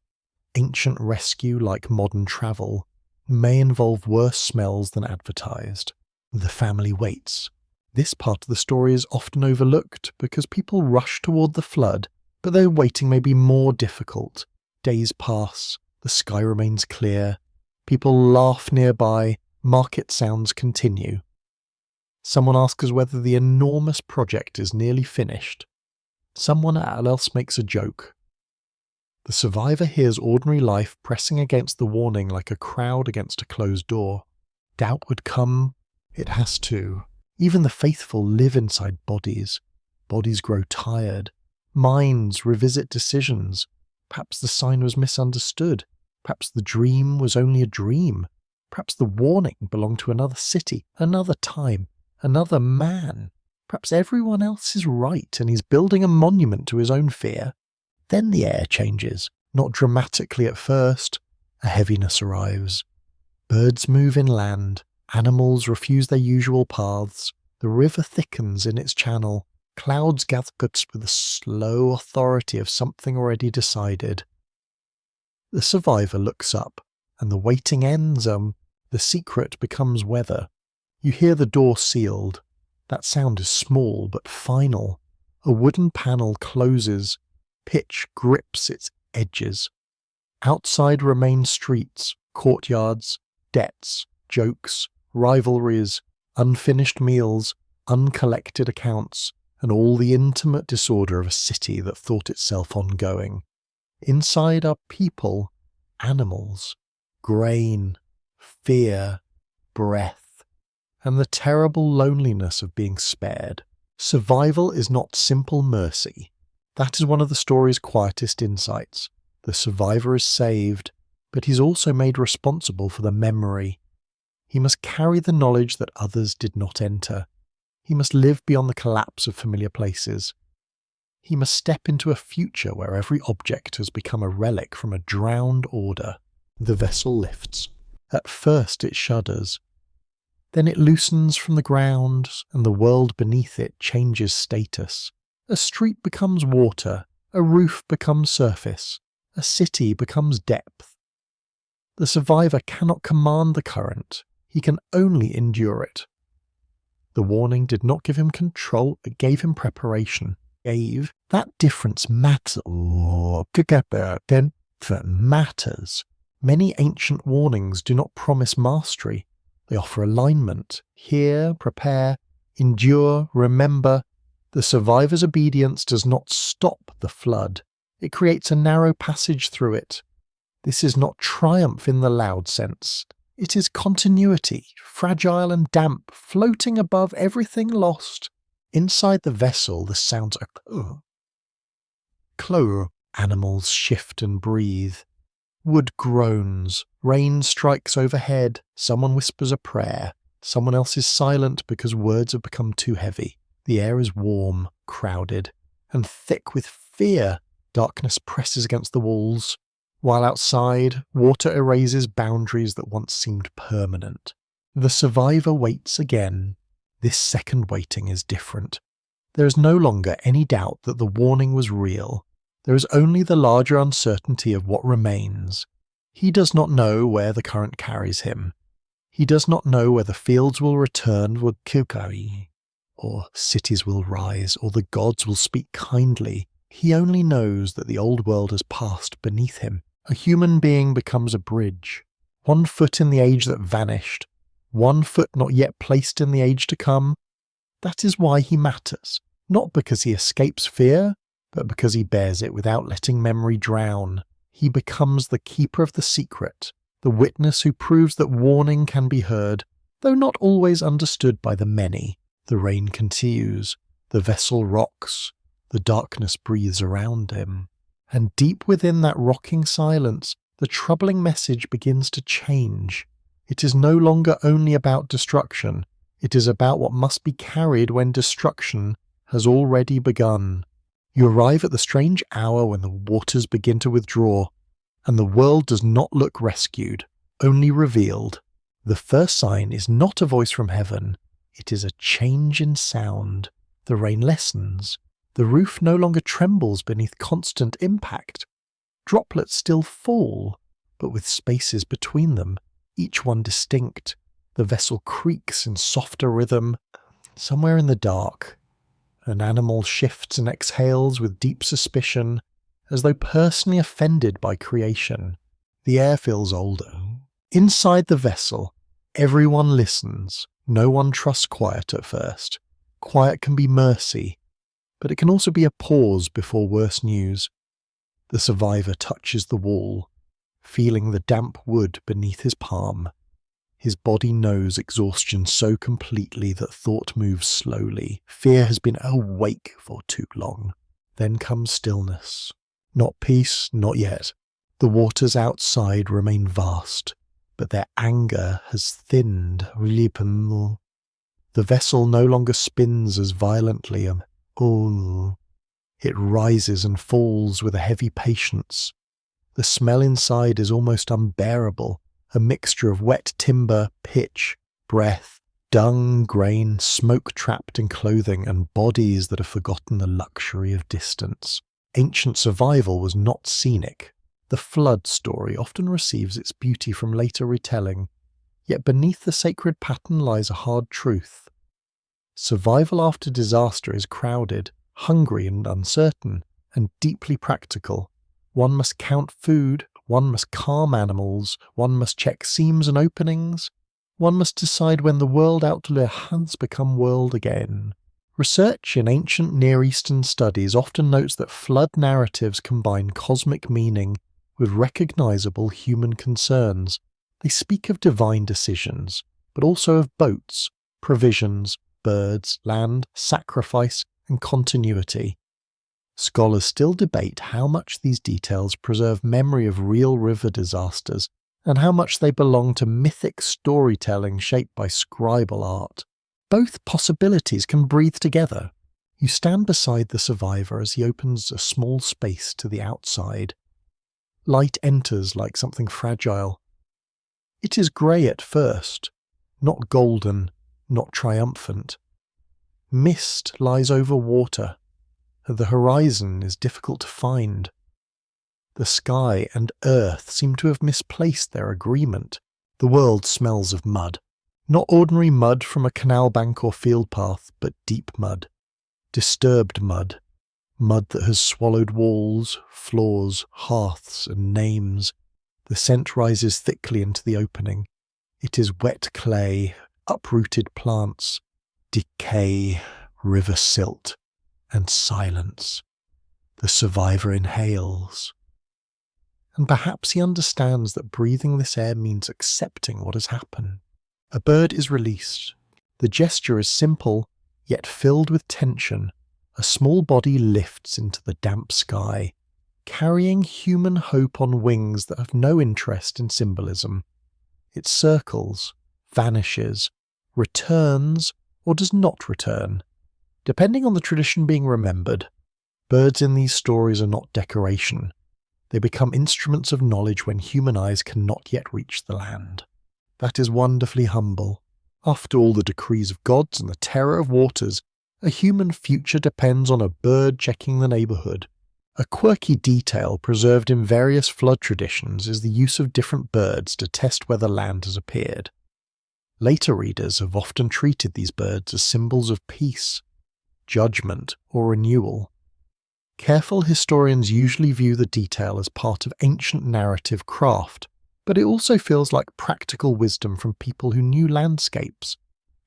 Ancient rescue, like modern travel, may involve worse smells than advertised. The family waits. This part of the story is often overlooked because people rush toward the flood, but their waiting may be more difficult. Days pass, the sky remains clear, people laugh nearby, market sounds continue. Someone asks whether the enormous project is nearly finished. Someone else makes a joke. The survivor hears ordinary life pressing against the warning like a crowd against a closed door. Doubt would come. It has to. Even the faithful live inside bodies. Bodies grow tired. Minds revisit decisions. Perhaps the sign was misunderstood. Perhaps the dream was only a dream. Perhaps the warning belonged to another city, another time, another man. Perhaps everyone else is right and he's building a monument to his own fear. Then the air changes, not dramatically at first. A heaviness arrives. Birds move inland. Animals refuse their usual paths. The river thickens in its channel. Clouds gather with the slow authority of something already decided. The survivor looks up, and the waiting ends. The secret becomes weather. You hear the door sealed. That sound is small but final. A wooden panel closes. Pitch grips its edges. Outside remain streets, courtyards, debts, jokes, rivalries, unfinished meals, uncollected accounts, and all the intimate disorder of a city that thought itself ongoing. Inside are people, animals, grain, fear, breath, and the terrible loneliness of being spared. Survival is not simple mercy. That is one of the story's quietest insights. The survivor is saved, but he's also made responsible for the memory. He must carry the knowledge that others did not enter. He must live beyond the collapse of familiar places. He must step into a future where every object has become a relic from a drowned order. The vessel lifts. At first it shudders. Then it loosens from the ground, and the world beneath it changes status. A street becomes water, a roof becomes surface, a city becomes depth. The survivor cannot command the current, he can only endure it. The warning did not give him control, it gave him preparation. That difference matters. Many ancient warnings do not promise mastery. They offer alignment. Hear, prepare, endure, remember. The survivor's obedience does not stop the flood. It creates a narrow passage through it. This is not triumph in the loud sense. It is continuity, fragile and damp, floating above everything lost. Inside the vessel, the sounds are clo. Animals shift and breathe. Wood groans. Rain strikes overhead. Someone whispers a prayer. Someone else is silent because words have become too heavy. The air is warm, crowded, and thick with fear. Darkness presses against the walls, while outside, water erases boundaries that once seemed permanent. The survivor waits again. This second waiting is different. There is no longer any doubt that the warning was real. There is only the larger uncertainty of what remains. He does not know where the current carries him. He does not know whether fields will return with Kukari, or cities will rise, or the gods will speak kindly. He only knows that the old world has passed beneath him. A human being becomes a bridge. 1 foot in the age that vanished. 1 foot not yet placed in the age to come. That is why he matters. Not because he escapes fear, but because he bears it without letting memory drown. He becomes the keeper of the secret, the witness who proves that warning can be heard, though not always understood by the many. The rain continues. The vessel rocks. The darkness breathes around him. And deep within that rocking silence, the troubling message begins to change. It is no longer only about destruction. It is about what must be carried when destruction has already begun. You arrive at the strange hour when the waters begin to withdraw, and the world does not look rescued, only revealed. The first sign is not a voice from heaven. It is a change in sound. The rain lessens. The roof no longer trembles beneath constant impact. Droplets still fall, but with spaces between them, each one distinct. The vessel creaks in softer rhythm. Somewhere in the dark, an animal shifts and exhales with deep suspicion, as though personally offended by creation. The air feels older. Inside the vessel, everyone listens. No one trusts quiet at first. Quiet can be mercy, but it can also be a pause before worse news. The survivor touches the wall, feeling the damp wood beneath his palm. His body knows exhaustion so completely that thought moves slowly. Fear has been awake for too long. Then comes stillness. Not peace, not yet. The waters outside remain vast, but their anger has thinned. The vessel no longer spins as violently. It rises and falls with a heavy patience. The smell inside is almost unbearable. A mixture of wet timber, pitch, breath, dung, grain, smoke trapped in clothing, and bodies that have forgotten the luxury of distance. Ancient survival was not scenic. The flood story often receives its beauty from later retelling, yet beneath the sacred pattern lies a hard truth. Survival after disaster is crowded, hungry and uncertain, and deeply practical. One must count food, one must calm animals, one must check seams and openings, one must decide when the world out there has become world again. Research in ancient Near Eastern studies often notes that flood narratives combine cosmic meaning with recognizable human concerns. They speak of divine decisions, but also of boats, provisions, birds, land, sacrifice, and continuity. Scholars still debate how much these details preserve memory of real river disasters and how much they belong to mythic storytelling shaped by scribal art. Both possibilities can breathe together. You stand beside the survivor as he opens a small space to the outside. Light enters like something fragile. It is grey at first, not golden, not triumphant. Mist lies over water. The horizon is difficult to find. The sky and earth seem to have misplaced their agreement. The world smells of mud. Not ordinary mud from a canal bank or field path, but deep mud. Disturbed mud. Mud that has swallowed walls, floors, hearths, and names. The scent rises thickly into the opening. It is wet clay, uprooted plants, decay, river silt, and silence. The survivor inhales. And perhaps he understands that breathing this air means accepting what has happened. A bird is released. The gesture is simple, yet filled with tension. A small body lifts into the damp sky, carrying human hope on wings that have no interest in symbolism. It circles, vanishes, returns, or does not return, depending on the tradition being remembered. Birds in these stories are not decoration. They become instruments of knowledge when human eyes cannot yet reach the land. That is wonderfully humble. After all the decrees of gods and the terror of waters, a human future depends on a bird checking the neighbourhood. A quirky detail preserved in various flood traditions is the use of different birds to test whether land has appeared. Later readers have often treated these birds as symbols of peace, judgment, or renewal. Careful historians usually view the detail as part of ancient narrative craft, but it also feels like practical wisdom from people who knew landscapes,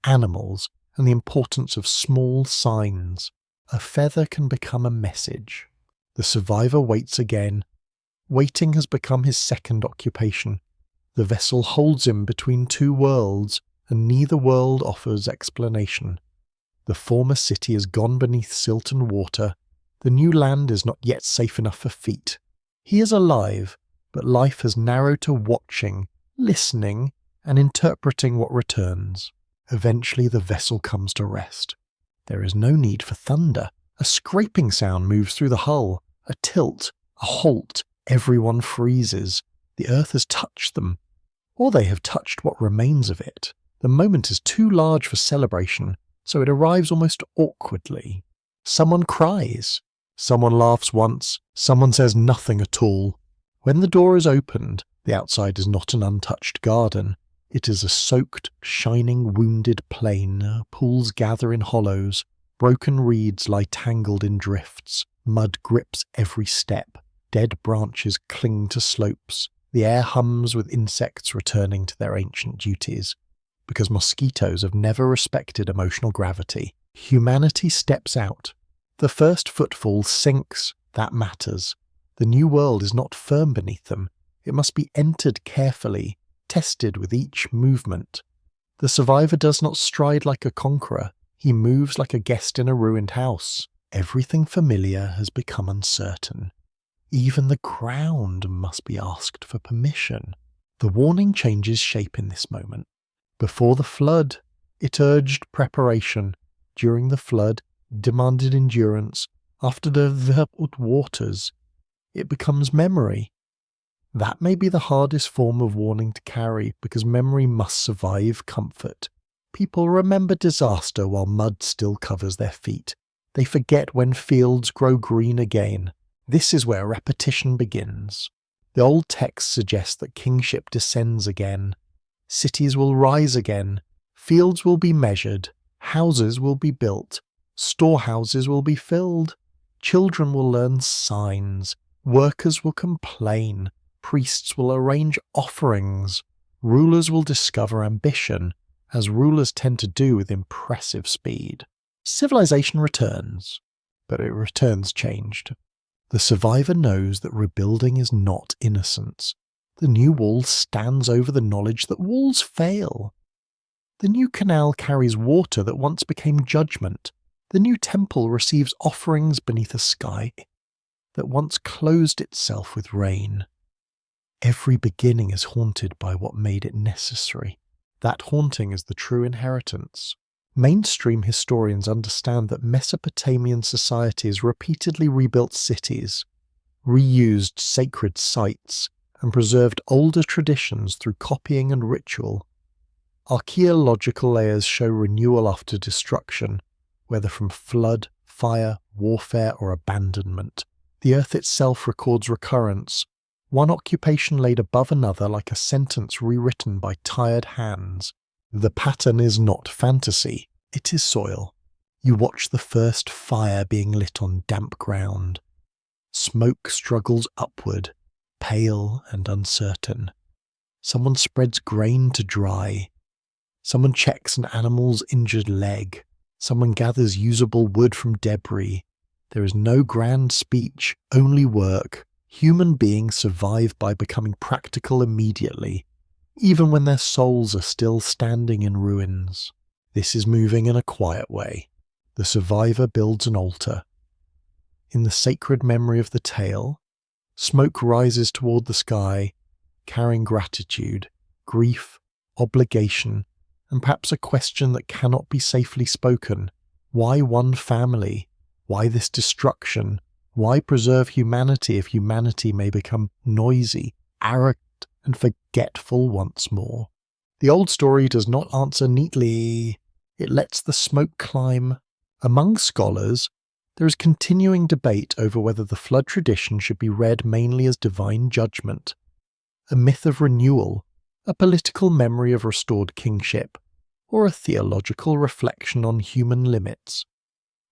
animals, and the importance of small signs. A feather can become a message. The survivor waits again. Waiting has become his second occupation. The vessel holds him between two worlds, and neither world offers explanation. The former city has gone beneath silt and water. The new land is not yet safe enough for feet. He is alive, but life has narrowed to watching, listening, and interpreting what returns. Eventually the vessel comes to rest. There is no need for thunder. A scraping sound moves through the hull. A tilt, a halt. Everyone freezes. The earth has touched them. Or they have touched what remains of it. The moment is too large for celebration, so it arrives almost awkwardly. Someone cries. Someone laughs once. Someone says nothing at all. When the door is opened, the outside is not an untouched garden. It is a soaked, shining, wounded plain. Pools gather in hollows. Broken reeds lie tangled in drifts. Mud grips every step. Dead branches cling to slopes. The air hums with insects returning to their ancient duties. Because mosquitoes have never respected emotional gravity, humanity steps out. The first footfall sinks, that matters. The new world is not firm beneath them. It must be entered carefully, tested with each movement. The survivor does not stride like a conqueror. He moves like a guest in a ruined house. Everything familiar has become uncertain. Even the ground must be asked for permission. The warning changes shape in this moment. Before the flood, it urged preparation. During the flood, demanded endurance. After the waters, it becomes memory. That may be the hardest form of warning to carry, because memory must survive comfort. People remember disaster while mud still covers their feet. They forget when fields grow green again. This is where repetition begins. The old text suggests that kingship descends again. Cities will rise again. Fields will be measured. Houses will be built. Storehouses will be filled. Children will learn signs. Workers will complain. Priests will arrange offerings. Rulers will discover ambition, as rulers tend to do with impressive speed. Civilization returns, but it returns changed. The survivor knows that rebuilding is not innocence. The new wall stands over the knowledge that walls fail. The new canal carries water that once became judgment. The new temple receives offerings beneath a sky that once closed itself with rain. Every beginning is haunted by what made it necessary. That haunting is the true inheritance. Mainstream historians understand that Mesopotamian societies repeatedly rebuilt cities, reused sacred sites, and preserved older traditions through copying and ritual. Archaeological layers show renewal after destruction, whether from flood, fire, warfare, or abandonment. The earth itself records recurrence, one occupation laid above another like a sentence rewritten by tired hands. The pattern is not fantasy, it is soil. You watch the first fire being lit on damp ground. Smoke struggles upward, pale and uncertain. Someone spreads grain to dry. Someone checks an animal's injured leg. Someone gathers usable wood from debris. There is no grand speech, only work. Human beings survive by becoming practical immediately, even when their souls are still standing in ruins. This is moving in a quiet way. The survivor builds an altar. In the sacred memory of the tale, smoke rises toward the sky, carrying gratitude, grief, obligation, and perhaps a question that cannot be safely spoken. Why one family? Why this destruction? Why preserve humanity if humanity may become noisy, arrogant, and forgetful once more? The old story does not answer neatly. It lets the smoke climb. Among scholars, there is continuing debate over whether the flood tradition should be read mainly as divine judgment, a myth of renewal, a political memory of restored kingship, or a theological reflection on human limits.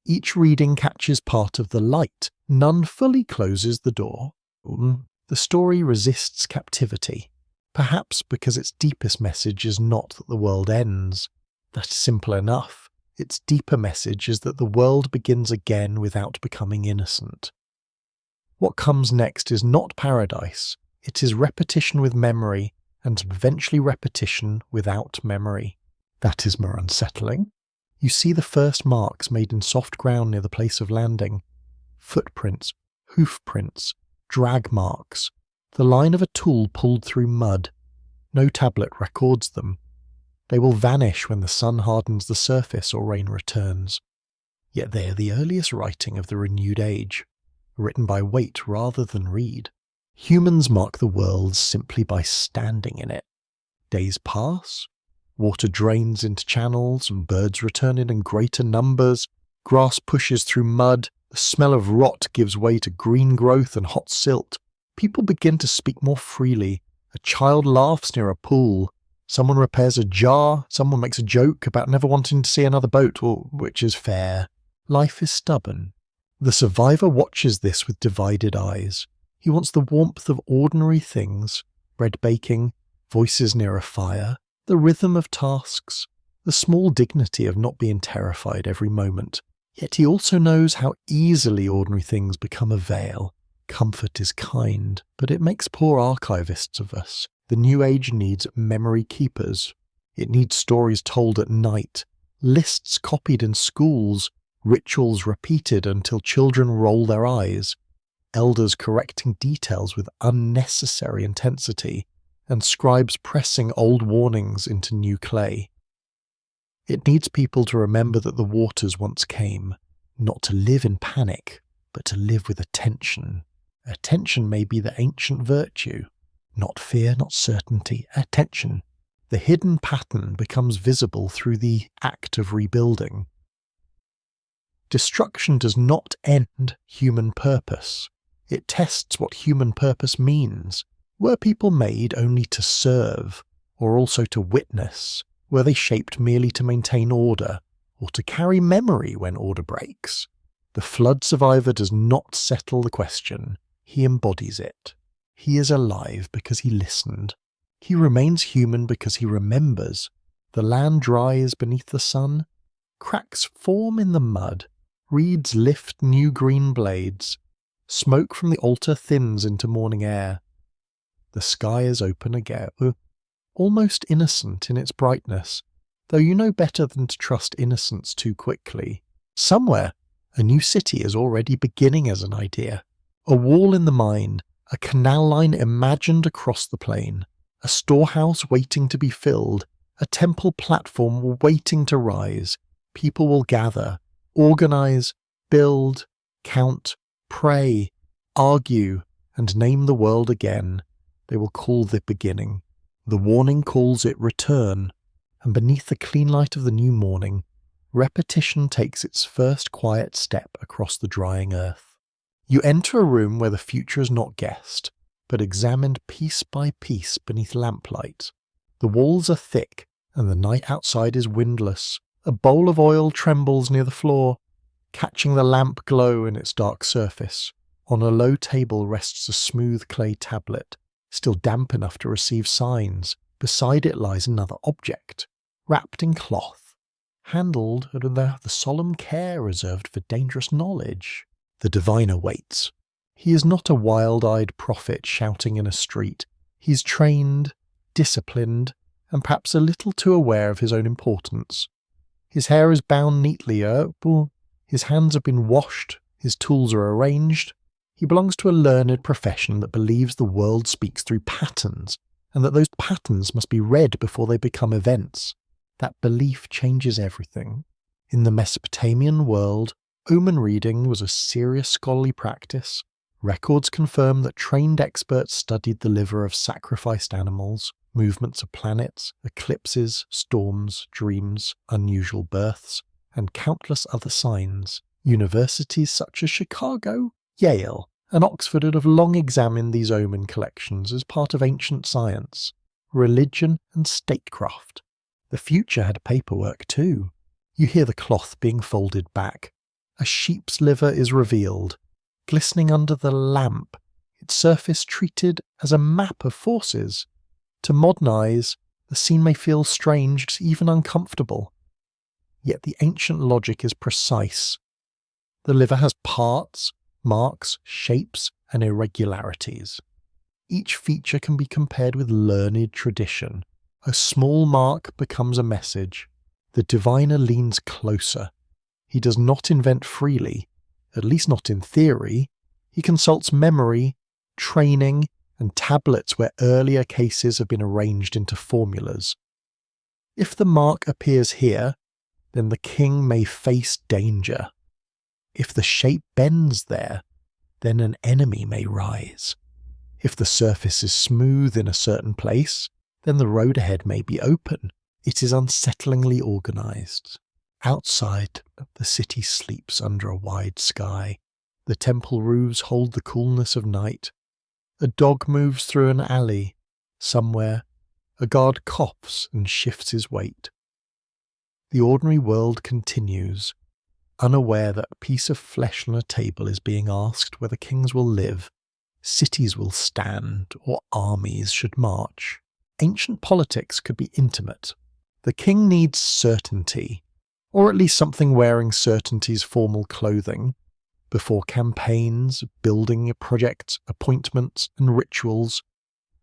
Each reading catches part of the light. None fully closes the door. The story resists captivity, perhaps because its deepest message is not that the world ends. That is simple enough. Its deeper message is that the world begins again without becoming innocent. What comes next is not paradise. It is repetition with memory, and eventually repetition without memory. That is more unsettling. You see the first marks made in soft ground near the place of landing. Footprints, hoof prints, drag marks, the line of a tool pulled through mud. No tablet records them. They will vanish when the sun hardens the surface or rain returns. Yet they are the earliest writing of the renewed age, written by weight rather than read. Humans mark the world simply by standing in it. Days pass. Water drains into channels and birds return in greater numbers. Grass pushes through mud. The smell of rot gives way to green growth and hot silt. People begin to speak more freely. A child laughs near a pool. Someone repairs a jar, someone makes a joke about never wanting to see another boat, which is fair. Life is stubborn. The survivor watches this with divided eyes. He wants the warmth of ordinary things, bread baking, voices near a fire, the rhythm of tasks, the small dignity of not being terrified every moment. Yet he also knows how easily ordinary things become a veil. Comfort is kind, but it makes poor archivists of us. The new age needs memory keepers. It needs stories told at night, lists copied in schools, rituals repeated until children roll their eyes, elders correcting details with unnecessary intensity, and scribes pressing old warnings into new clay. It needs people to remember that the waters once came, not to live in panic, but to live with attention. Attention may be the ancient virtue. Not fear, not certainty, attention. The hidden pattern becomes visible through the act of rebuilding. Destruction does not end human purpose. It tests what human purpose means. Were people made only to serve, or also to witness? Were they shaped merely to maintain order, or to carry memory when order breaks? The flood survivor does not settle the question. He embodies it. He is alive because he listened. He remains human because he remembers. The land dries beneath the sun. Cracks form in the mud. Reeds lift new green blades. Smoke from the altar thins into morning air. The sky is open again, almost innocent in its brightness, though you know better than to trust innocence too quickly. Somewhere, a new city is already beginning as an idea. A wall in the mind, a canal line imagined across the plain, a storehouse waiting to be filled, a temple platform waiting to rise. People will gather, organize, build, count, pray, argue, and name the world again. They will call the beginning. The warning calls it return, and beneath the clean light of the new morning, repetition takes its first quiet step across the drying earth. You enter a room where the future is not guessed, but examined piece by piece beneath lamplight. The walls are thick, and the night outside is windless. A bowl of oil trembles near the floor, catching the lamp glow in its dark surface. On a low table rests a smooth clay tablet, still damp enough to receive signs. Beside it lies another object, wrapped in cloth, handled with the solemn care reserved for dangerous knowledge. The diviner waits. He is not a wild-eyed prophet shouting in a street. He is trained, disciplined, and perhaps a little too aware of his own importance. His hair is bound neatly, his hands have been washed, his tools are arranged. He belongs to a learned profession that believes the world speaks through patterns, and that those patterns must be read before they become events. That belief changes everything. In the Mesopotamian world, omen reading was a serious scholarly practice. Records confirm that trained experts studied the liver of sacrificed animals, movements of planets, eclipses, storms, dreams, unusual births, and countless other signs. Universities such as Chicago, Yale, and Oxford have long examined these omen collections as part of ancient science, religion, and statecraft. The future had paperwork too. You hear the cloth being folded back. A sheep's liver is revealed, glistening under the lamp, its surface treated as a map of forces. To modern eyes, the scene may feel strange, even uncomfortable. Yet the ancient logic is precise. The liver has parts, marks, shapes, and irregularities. Each feature can be compared with learned tradition. A small mark becomes a message. The diviner leans closer. He does not invent freely, at least not in theory. He consults memory, training, and tablets where earlier cases have been arranged into formulas. If the mark appears here, then the king may face danger. If the shape bends there, then an enemy may rise. If the surface is smooth in a certain place, then the road ahead may be open. It is unsettlingly organized. Outside, the city sleeps under a wide sky. The temple roofs hold the coolness of night. A dog moves through an alley. Somewhere, A guard coughs and shifts his weight. The ordinary world continues, unaware that a piece of flesh on a table is being asked whether kings will live, cities will stand, or armies should march. Ancient politics could be intimate. The king needs certainty, or at least something wearing certainty's formal clothing, before campaigns, building projects, appointments, and rituals.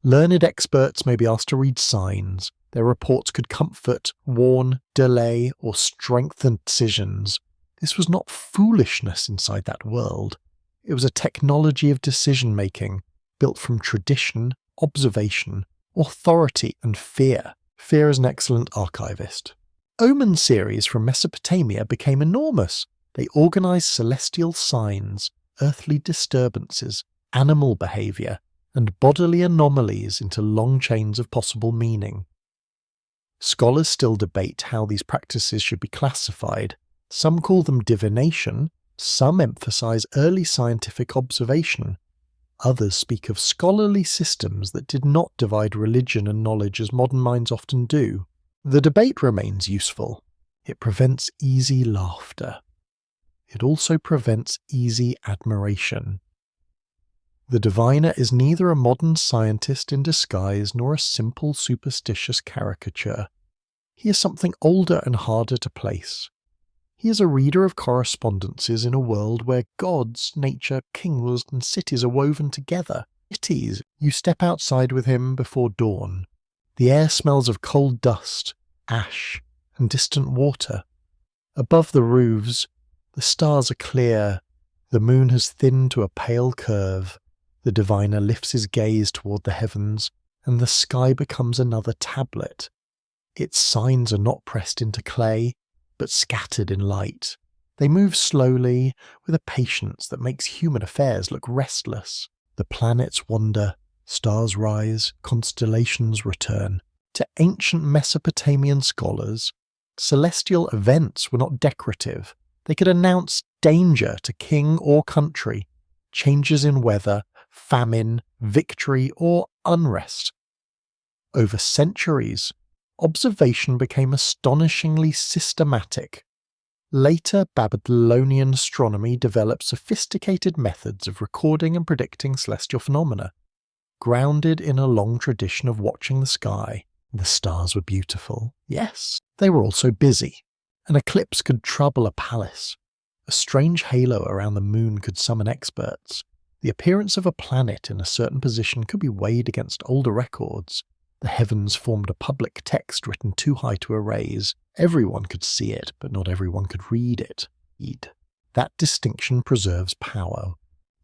Learned experts may be asked to read signs. Their reports could comfort, warn, delay, or strengthen decisions. This was not foolishness inside that world. It was a technology of decision-making, built from tradition, observation, authority, and fear. Fear is an excellent archivist. Omen series from Mesopotamia became enormous. They organised celestial signs, earthly disturbances, animal behaviour, and bodily anomalies into long chains of possible meaning. Scholars still debate how these practices should be classified. Some call them divination, some emphasise early scientific observation. Others speak of scholarly systems that did not divide religion and knowledge as modern minds often do. The debate remains useful. It prevents easy laughter. It also prevents easy admiration. The diviner is neither a modern scientist in disguise nor a simple superstitious caricature. He is something older and harder to place. He is a reader of correspondences in a world where gods, nature, kings, and cities are woven together. Cities, you step outside with him before dawn. The air smells of cold dust, ash, and distant water. Above the roofs, the stars are clear. The moon has thinned to a pale curve. The diviner lifts his gaze toward the heavens, and the sky becomes another tablet. Its signs are not pressed into clay, but scattered in light. They move slowly, with a patience that makes human affairs look restless. The planets wander, stars rise, constellations return. To ancient Mesopotamian scholars, celestial events were not decorative. They could announce danger to king or country, changes in weather, famine, victory, or unrest. Over centuries, observation became astonishingly systematic. Later Babylonian astronomy developed sophisticated methods of recording and predicting celestial phenomena, grounded in a long tradition of watching the sky. The stars were beautiful. Yes, they were also busy. An eclipse could trouble a palace. A strange halo around the moon could summon experts. The appearance of a planet in a certain position could be weighed against older records. The heavens formed a public text written too high to erase. Everyone could see it, but not everyone could read it. That distinction preserves power.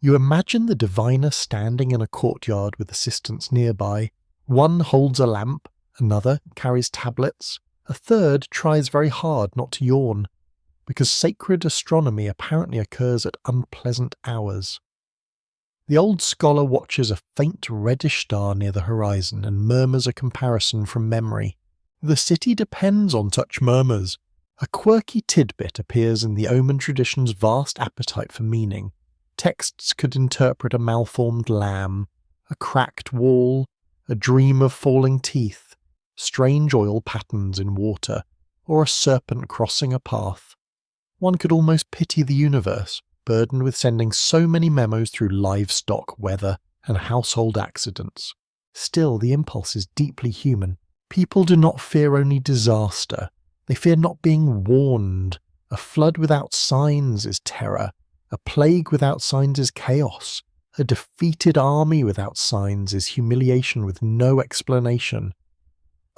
You imagine the diviner standing in a courtyard with assistants nearby. One holds a lamp, another carries tablets, a third tries very hard not to yawn, because sacred astronomy apparently occurs at unpleasant hours. The old scholar watches a faint reddish star near the horizon and murmurs a comparison from memory. The city depends on such murmurs. A quirky tidbit appears in the omen tradition's vast appetite for meaning. Texts could interpret a malformed lamb, a cracked wall, a dream of falling teeth, strange oil patterns in water, or a serpent crossing a path. One could almost pity the universe, burdened with sending so many memos through livestock, weather, and household accidents. Still, the impulse is deeply human. People do not fear only disaster. They fear not being warned. A flood without signs is terror. A plague without signs is chaos. A defeated army without signs is humiliation with no explanation.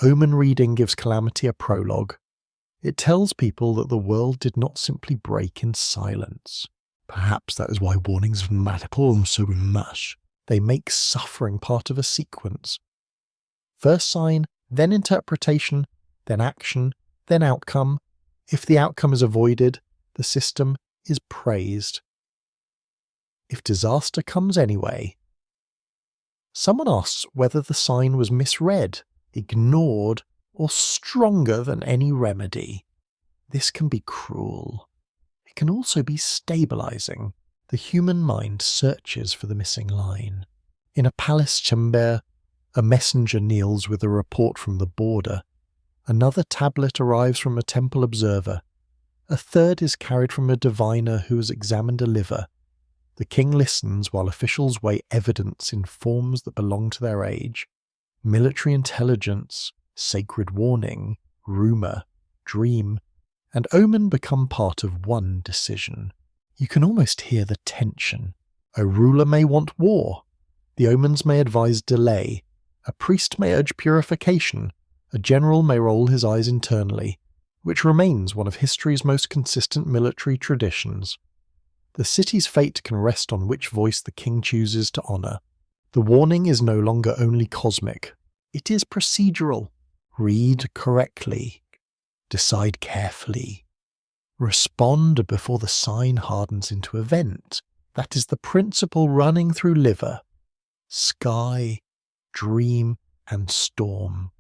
Omen reading gives calamity a prologue. It tells people that the world did not simply break in silence. Perhaps that is why warnings matter so much. They make suffering part of a sequence. First sign, then interpretation, then action, then outcome. If the outcome is avoided, the system is praised. If disaster comes anyway. Someone asks whether the sign was misread, ignored, or stronger than any remedy. This can be cruel. It can also be stabilizing. The human mind searches for the missing line. In a palace chamber, A messenger kneels with a report from the border. Another tablet arrives from a temple observer. A third is carried from a diviner who has examined a liver. The king listens while officials weigh evidence in forms that belong to their age. Military intelligence, sacred warning, rumour, dream, and omen become part of one decision. You can almost hear the tension. A ruler may want war. The omens may advise delay. A priest may urge purification. A general may roll his eyes internally, which remains one of history's most consistent military traditions. The city's fate can rest on which voice the king chooses to honour. The warning is no longer only cosmic. It is procedural. Read correctly. Decide carefully. Respond before the sign hardens into event. That is the principle running through liver, sky, dream, and storm.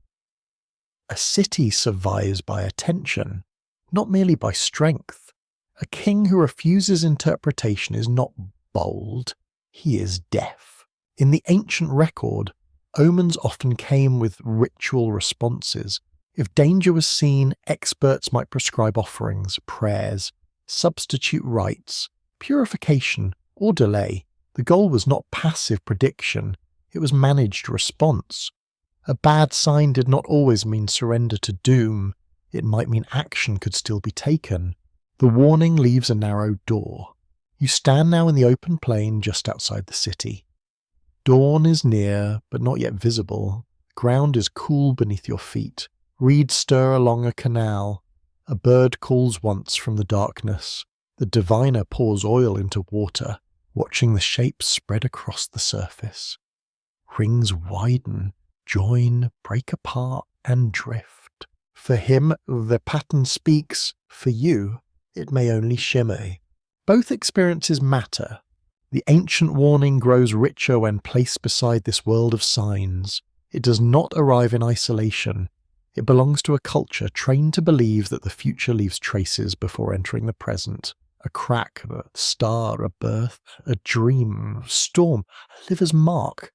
A city survives by attention, not merely by strength. A king who refuses interpretation is not bold, he is deaf. In the ancient record, omens often came with ritual responses. If danger was seen, experts might prescribe offerings, prayers, substitute rites, purification, or delay. The goal was not passive prediction, it was managed response. A bad sign did not always mean surrender to doom, it might mean action could still be taken. The warning leaves a narrow door. You stand now in the open plain just outside the city. Dawn is near, but not yet visible. Ground is cool beneath your feet. Reeds stir along a canal. A bird calls once from the darkness. The diviner pours oil into water, watching the shapes spread across the surface. Rings widen, join, break apart, and drift. For him, the pattern speaks. For you, it may only shimmer. Both experiences matter. The ancient warning grows richer when placed beside this world of signs. It does not arrive in isolation. It belongs to a culture trained to believe that the future leaves traces before entering the present. A crack, a star, a birth, a dream, storm, a liver's mark.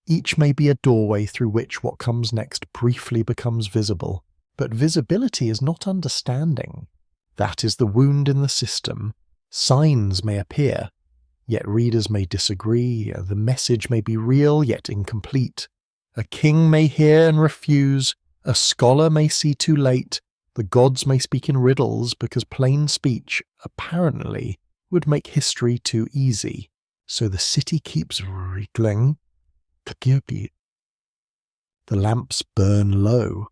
Each may be a doorway through which what comes next briefly becomes visible. But visibility is not understanding. That is the wound in the system. Signs may appear, yet readers may disagree. The message may be real, yet incomplete. A king may hear and refuse. A scholar may see too late. The gods may speak in riddles because plain speech, apparently, would make history too easy. So the city keeps wriggling. The lamps burn low.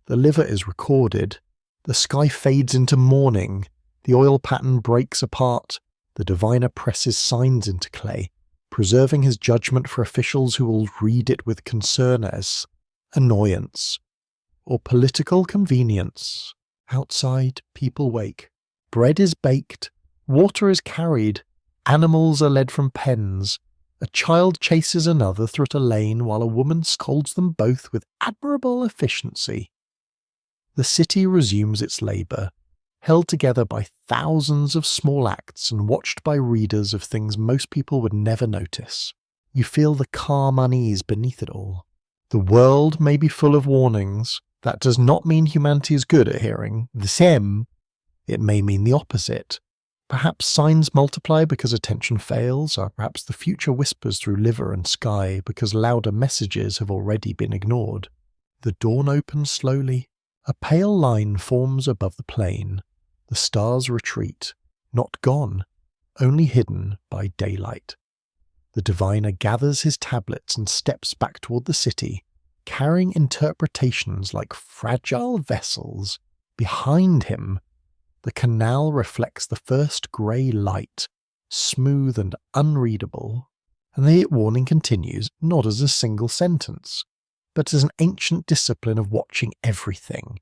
The liver is recorded. The sky fades into morning. The oil pattern breaks apart. The diviner presses signs into clay, preserving his judgment for officials who will read it with concern as annoyance or political convenience. Outside, people wake. Bread is baked. Water is carried. Animals are led from pens. A child chases another through a lane while a woman scolds them both with admirable efficiency. The city resumes its labour, held together by thousands of small acts and watched by readers of things most people would never notice. You feel the calm unease beneath it all. The world may be full of warnings. That does not mean humanity is good at hearing the same. It may mean the opposite. Perhaps signs multiply because attention fails, or perhaps the future whispers through liver and sky because louder messages have already been ignored. The dawn opens slowly. A pale line forms above the plain. The stars retreat, not gone, only hidden by daylight. The diviner gathers his tablets and steps back toward the city, carrying interpretations like fragile vessels. Behind him, the canal reflects the first grey light, smooth and unreadable, and the warning continues not as a single sentence, but as an ancient discipline of watching everything.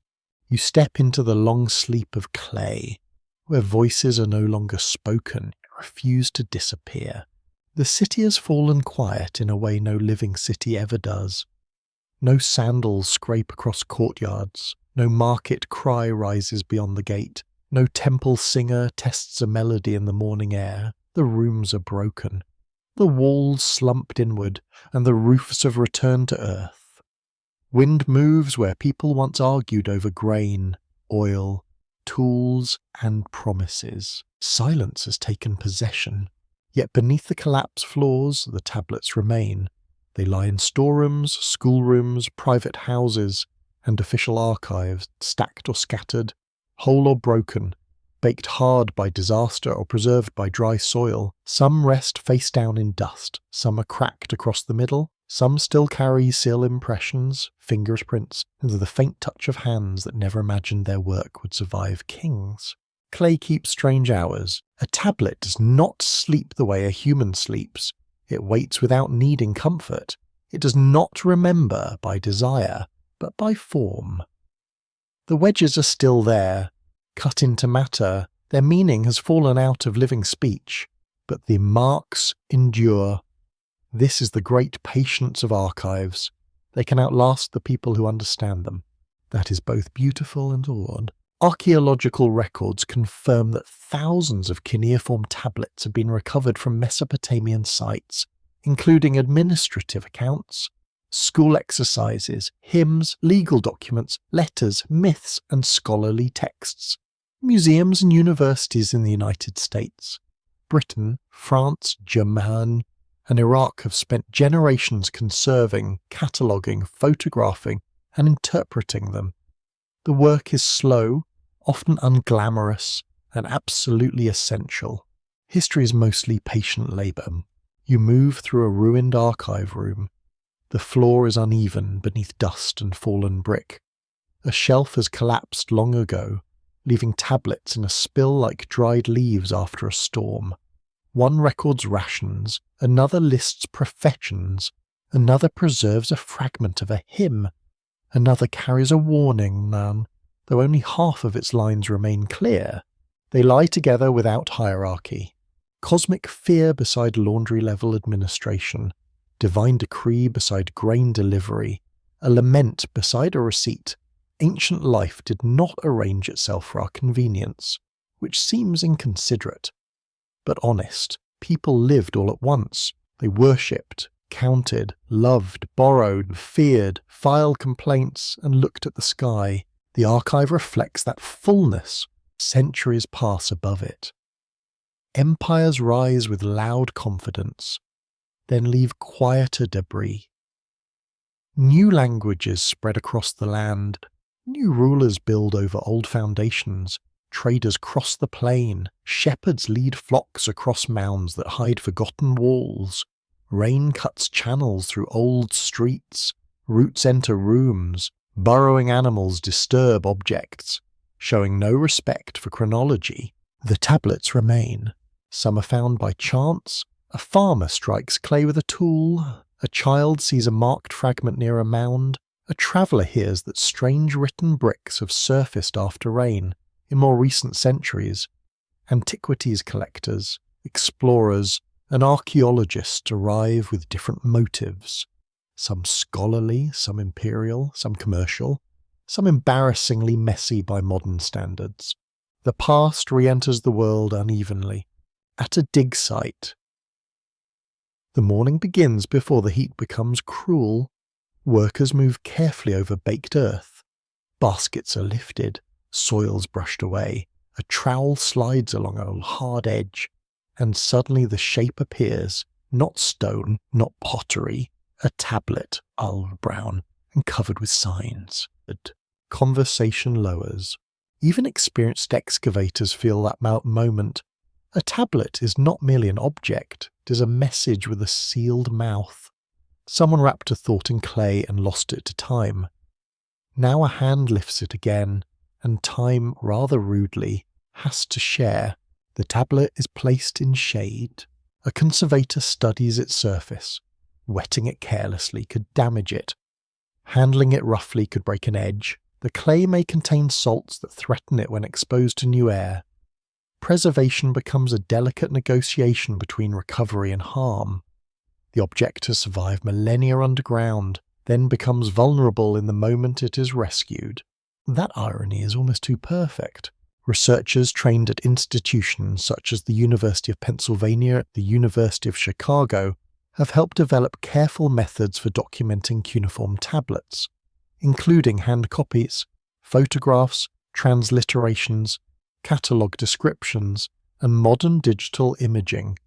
You step into the long sleep of clay, where voices are no longer spoken and refuse to disappear. The city has fallen quiet in a way no living city ever does. No sandals scrape across courtyards, no market cry rises beyond the gate, no temple singer tests a melody in the morning air. The rooms are broken. The walls slumped inward, and the roofs have returned to earth. Wind moves where people once argued over grain, oil, tools, and promises. Silence has taken possession. Yet beneath the collapsed floors, the tablets remain. They lie in storerooms, schoolrooms, private houses, and official archives, stacked or scattered, whole or broken, baked hard by disaster or preserved by dry soil. Some rest face down in dust, some are cracked across the middle, some still carry seal impressions, fingerprints, and the faint touch of hands that never imagined their work would survive kings. Clay keeps strange hours. A tablet does not sleep the way a human sleeps. It waits without needing comfort. It does not remember by desire, but by form. The wedges are still there, cut into matter. Their meaning has fallen out of living speech, but the marks endure. This is the great patience of archives. They can outlast the people who understand them. That is both beautiful and odd. Archaeological records confirm that thousands of cuneiform tablets have been recovered from Mesopotamian sites, including administrative accounts, school exercises, hymns, legal documents, letters, myths, and scholarly texts. Museums and universities in the United States, Britain, France, Germany, and Iraq have spent generations conserving, cataloguing, photographing, and interpreting them. The work is slow, often unglamorous, and absolutely essential. History is mostly patient labour. You move through a ruined archive room. The floor is uneven beneath dust and fallen brick. A shelf has collapsed long ago, leaving tablets in a spill like dried leaves after a storm. One records rations, another lists professions, another preserves a fragment of a hymn, another carries a warning, though only half of its lines remain clear. They lie together without hierarchy. Cosmic fear beside laundry-level administration, divine decree beside grain delivery, a lament beside a receipt. Ancient life did not arrange itself for our convenience, which seems inconsiderate. But honest, people lived all at once. They worshipped, counted, loved, borrowed, feared, filed complaints, and looked at the sky. The archive reflects that fullness. Centuries pass above it. Empires rise with loud confidence, then leave quieter debris. New languages spread across the land. New rulers build over old foundations. Traders cross the plain. Shepherds lead flocks across mounds that hide forgotten walls. Rain cuts channels through old streets. Roots enter rooms. Burrowing animals disturb objects, showing no respect for chronology. The tablets remain. Some are found by chance. A farmer strikes clay with a tool. A child sees a marked fragment near a mound. A traveller hears that strange written bricks have surfaced after rain in more recent centuries. Antiquities collectors, explorers, and archaeologists arrive with different motives. Some scholarly, some imperial, some commercial, some embarrassingly messy by modern standards. The past re-enters the world unevenly, at a dig site. The morning begins before the heat becomes cruel. Workers move carefully over baked earth. Baskets are lifted, soil's brushed away, a trowel slides along a hard edge, and suddenly the shape appears, not stone, not pottery, a tablet, olive brown, and covered with signs. Conversation lowers. Even experienced excavators feel that moment. A tablet is not merely an object, it is a message with a sealed mouth. Someone wrapped a thought in clay and lost it to time. Now a hand lifts it again, and time, rather rudely, has to share. The tablet is placed in shade. A conservator studies its surface. Wetting it carelessly could damage it. Handling it roughly could break an edge. The clay may contain salts that threaten it when exposed to new air. Preservation becomes a delicate negotiation between recovery and harm. The object has survived millennia underground, then becomes vulnerable in the moment it is rescued. That irony is almost too perfect. Researchers trained at institutions such as the University of Pennsylvania and the University of Chicago have helped develop careful methods for documenting cuneiform tablets, including hand copies, photographs, transliterations, catalogue descriptions, and modern digital imaging.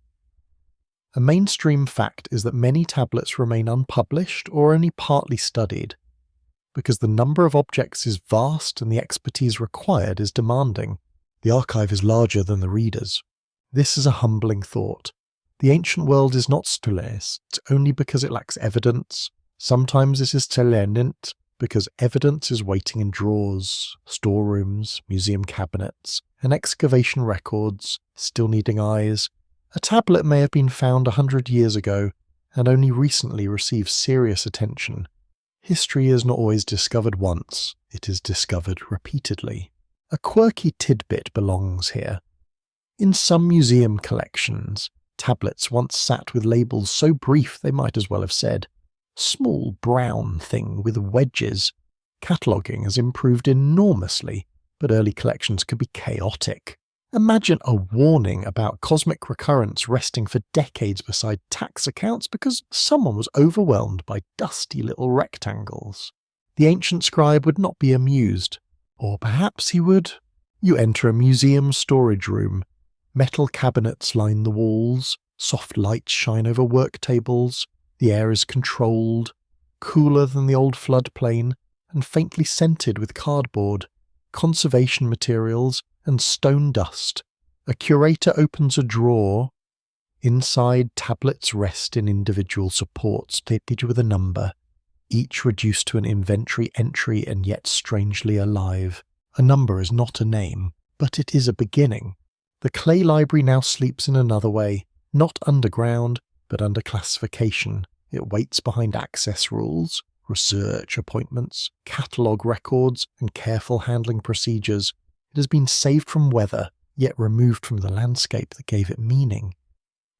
A mainstream fact is that many tablets remain unpublished or only partly studied, because the number of objects is vast and the expertise required is demanding. The archive is larger than the readers. This is a humbling thought. The ancient world is not stulest only because it lacks evidence. Sometimes it is telendent because evidence is waiting in drawers, storerooms, museum cabinets, and excavation records, still needing eyes. A tablet may have been found 100 years ago and only recently received serious attention. History is not always discovered once, it is discovered repeatedly. A quirky tidbit belongs here. In some museum collections, tablets once sat with labels so brief they might as well have said, "Small brown thing with wedges." Cataloguing has improved enormously, but early collections could be chaotic. Imagine a warning about cosmic recurrence resting for decades beside tax accounts because someone was overwhelmed by dusty little rectangles. The ancient scribe would not be amused. Or perhaps he would. You enter a museum storage room. Metal cabinets line the walls, soft lights shine over work tables, the air is controlled, cooler than the old floodplain, and faintly scented with cardboard, conservation materials, and stone dust. A curator opens a drawer. Inside, tablets rest in individual supports, each with a number, each reduced to an inventory entry and yet strangely alive. A number is not a name, but it is a beginning. The clay library now sleeps in another way, not underground, but under classification. It waits behind access rules, research appointments, catalogue records, and careful handling procedures. It has been saved from weather, yet removed from the landscape that gave it meaning.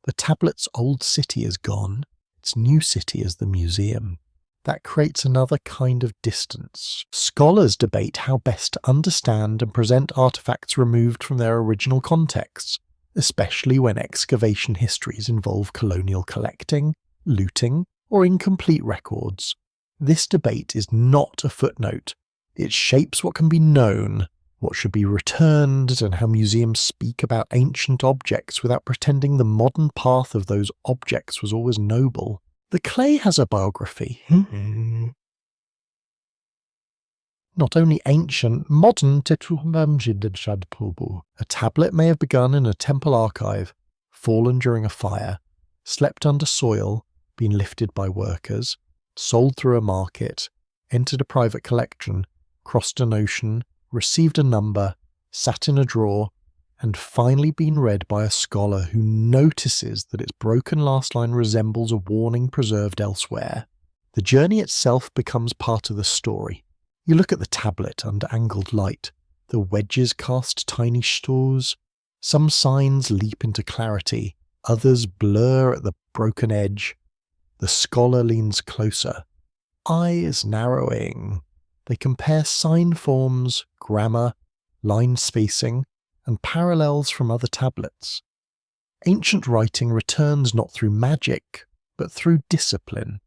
The tablet's old city is gone, its new city is the museum. That creates another kind of distance. Scholars debate how best to understand and present artifacts removed from their original contexts, especially when excavation histories involve colonial collecting, looting, or incomplete records. This debate is not a footnote. It shapes what can be known, what should be returned, and how museums speak about ancient objects without pretending the modern path of those objects was always noble. The clay has a biography. Not only ancient, modern. A tablet may have begun in a temple archive, fallen during a fire, slept under soil, been lifted by workers, sold through a market, entered a private collection, crossed an ocean, received a number, sat in a drawer, and finally been read by a scholar who notices that its broken last line resembles a warning preserved elsewhere. The journey itself becomes part of the story. You look at the tablet under angled light. The wedges cast tiny straws. Some signs leap into clarity, others blur at the broken edge. The scholar leans closer. Eyes narrowing. They compare sign forms, grammar, line spacing, and parallels from other tablets. Ancient writing returns not through magic, but through discipline.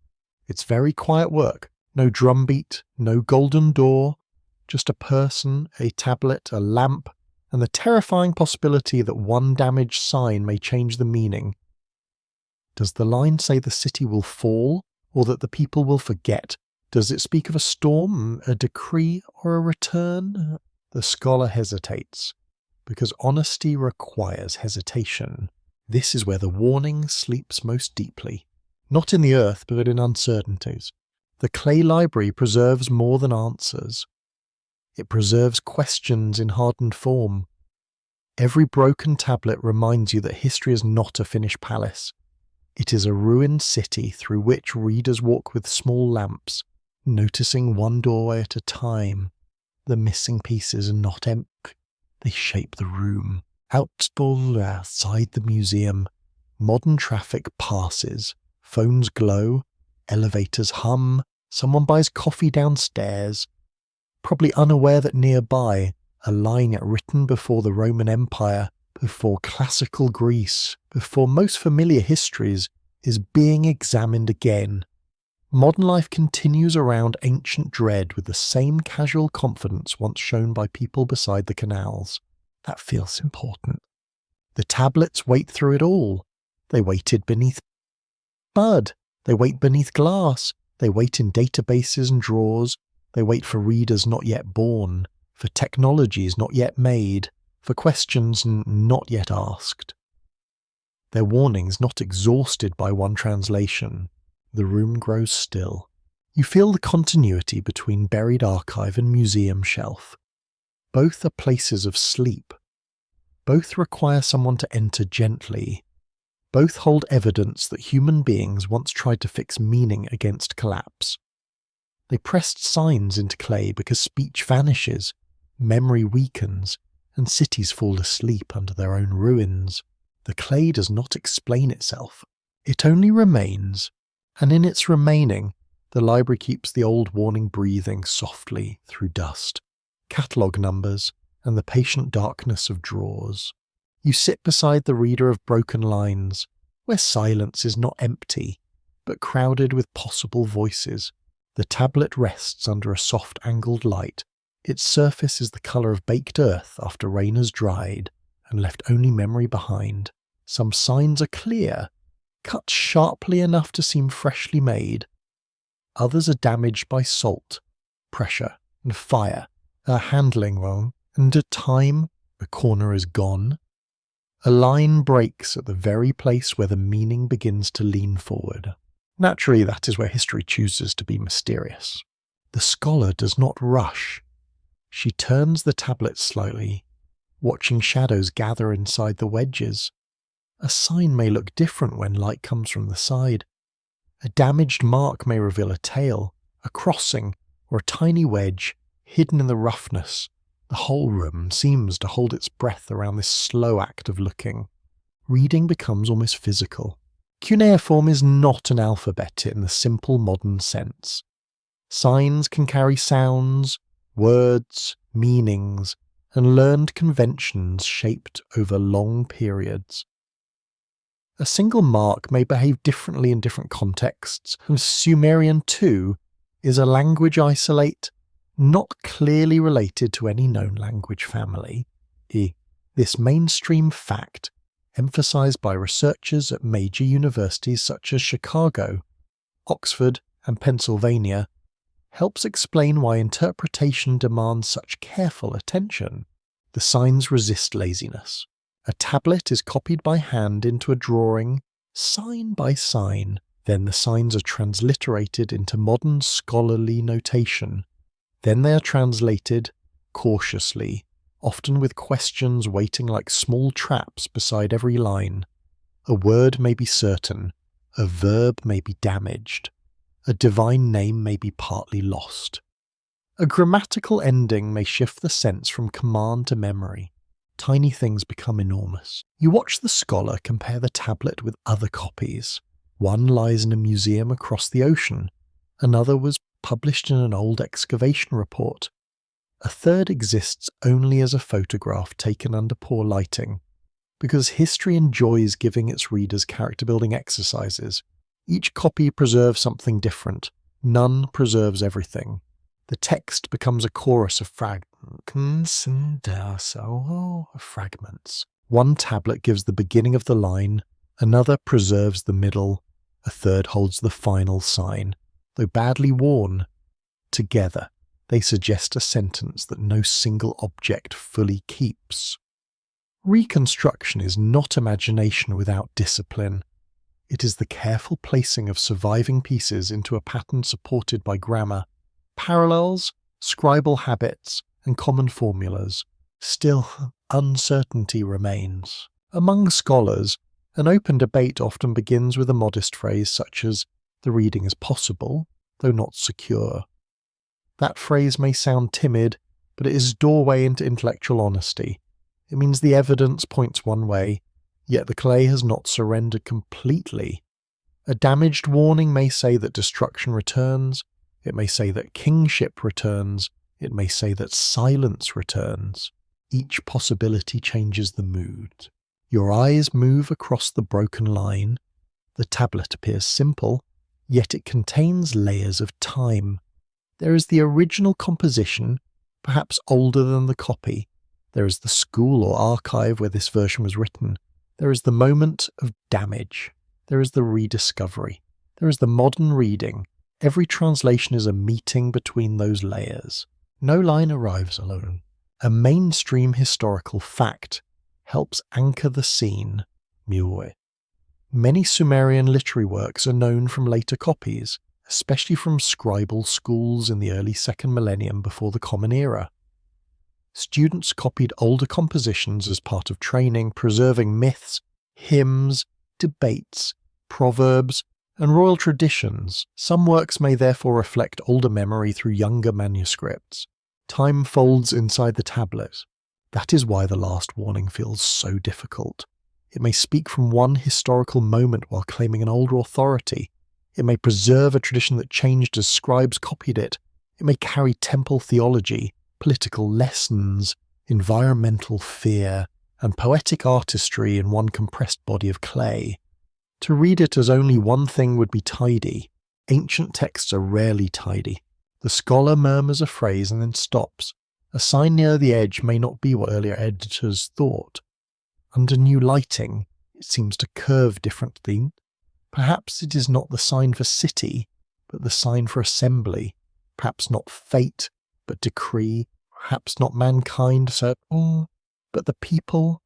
It's very quiet work. No drumbeat, no golden door, just a person, a tablet, a lamp, and the terrifying possibility that one damaged sign may change the meaning. Does the line say the city will fall, or that the people will forget? Does it speak of a storm, a decree, or a return? The scholar hesitates, because honesty requires hesitation. This is where the warning sleeps most deeply. Not in the earth, but in uncertainties. The clay library preserves more than answers. It preserves questions in hardened form. Every broken tablet reminds you that history is not a finished palace. It is a ruined city through which readers walk with small lamps, noticing one doorway at a time. The missing pieces are not empty. They shape the room. Outside the museum, modern traffic passes. Phones glow. Elevators hum. Someone buys coffee downstairs, probably unaware that nearby, a line written before the Roman Empire, before classical Greece, before most familiar histories, is being examined again. Modern life continues around ancient dread with the same casual confidence once shown by people beside the canals. That feels important. The tablets wait through it all. They waited beneath mud. They wait beneath glass. They wait in databases and drawers. They wait for readers not yet born, for technologies not yet made, for questions not yet asked. Their warnings not exhausted by one translation. The room grows still. You feel the continuity between buried archive and museum shelf. Both are places of sleep. Both require someone to enter gently. Both hold evidence that human beings once tried to fix meaning against collapse. They pressed signs into clay because speech vanishes, memory weakens, and cities fall asleep under their own ruins. The clay does not explain itself. It only remains, and in its remaining, the library keeps the old warning breathing softly through dust, catalogue numbers, and the patient darkness of drawers. You sit beside the reader of broken lines, where silence is not empty, but crowded with possible voices. The tablet rests under a soft angled light. Its surface is the colour of baked earth after rain has dried and left only memory behind. Some signs are clear, cut sharply enough to seem freshly made. Others are damaged by salt, pressure, and fire, a handling wrong, and at time a corner is gone. A line breaks at the very place where the meaning begins to lean forward. Naturally, that is where history chooses to be mysterious. The scholar does not rush. She turns the tablet slowly, watching shadows gather inside the wedges. A sign may look different when light comes from the side. A damaged mark may reveal a tail, a crossing, or a tiny wedge hidden in the roughness. The whole room seems to hold its breath around this slow act of looking. Reading becomes almost physical. Cuneiform is not an alphabet in the simple modern sense. Signs can carry sounds, words, meanings, and learned conventions shaped over long periods. A single mark may behave differently in different contexts, and Sumerian too is a language isolate, not clearly related to any known language family. This mainstream fact, emphasized by researchers at major universities such as Chicago, Oxford, and Pennsylvania, helps explain why interpretation demands such careful attention. The signs resist laziness. A tablet is copied by hand into a drawing, sign by sign. Then the signs are transliterated into modern scholarly notation. Then they are translated, cautiously, often with questions waiting like small traps beside every line. A word may be certain, a verb may be damaged, a divine name may be partly lost. A grammatical ending may shift the sense from command to memory. Tiny things become enormous. You watch the scholar compare the tablet with other copies. One lies in a museum across the ocean. Another was published in an old excavation report. A third exists only as a photograph taken under poor lighting. Because history enjoys giving its readers character-building exercises, each copy preserves something different. None preserves everything. The text becomes a chorus of fragments. One tablet gives the beginning of the line, another preserves the middle, a third holds the final sign. Though badly worn, together they suggest a sentence that no single object fully keeps. Reconstruction is not imagination without discipline. It is the careful placing of surviving pieces into a pattern supported by grammar, parallels, scribal habits, and common formulas. Still, uncertainty remains. Among scholars, an open debate often begins with a modest phrase such as, "The reading is possible, though not secure." That phrase may sound timid, but it is a doorway into intellectual honesty. It means the evidence points one way, yet the clay has not surrendered completely. A damaged warning may say that destruction returns, it may say that kingship returns, It may say that silence returns. Each possibility changes the mood. Your eyes move across the broken line. The tablet appears simple, yet it contains layers of time. There is the original composition, perhaps older than the copy. There is the school or archive where this version was written. There is the moment of damage. There is the rediscovery. There is the modern reading. Every translation is a meeting between those layers. No line arrives alone. A mainstream historical fact helps anchor the scene. Miwe. Many Sumerian literary works are known from later copies, especially from scribal schools in the early second millennium before the Common Era. Students copied older compositions as part of training, preserving myths, hymns, debates, proverbs, and royal traditions. Some works may therefore reflect older memory through younger manuscripts. Time folds inside the tablet. That is why the last warning feels so difficult. It may speak from one historical moment while claiming an older authority. It may preserve a tradition that changed as scribes copied it. It may carry temple theology, political lessons, environmental fear, and poetic artistry in one compressed body of clay. To read it as only one thing would be tidy. Ancient texts are rarely tidy. The scholar murmurs a phrase and then stops. A sign near the edge may not be what earlier editors thought. Under new lighting, it seems to curve differently. Perhaps it is not the sign for city, but the sign for assembly. Perhaps not fate, but decree. Perhaps not mankind, but the people.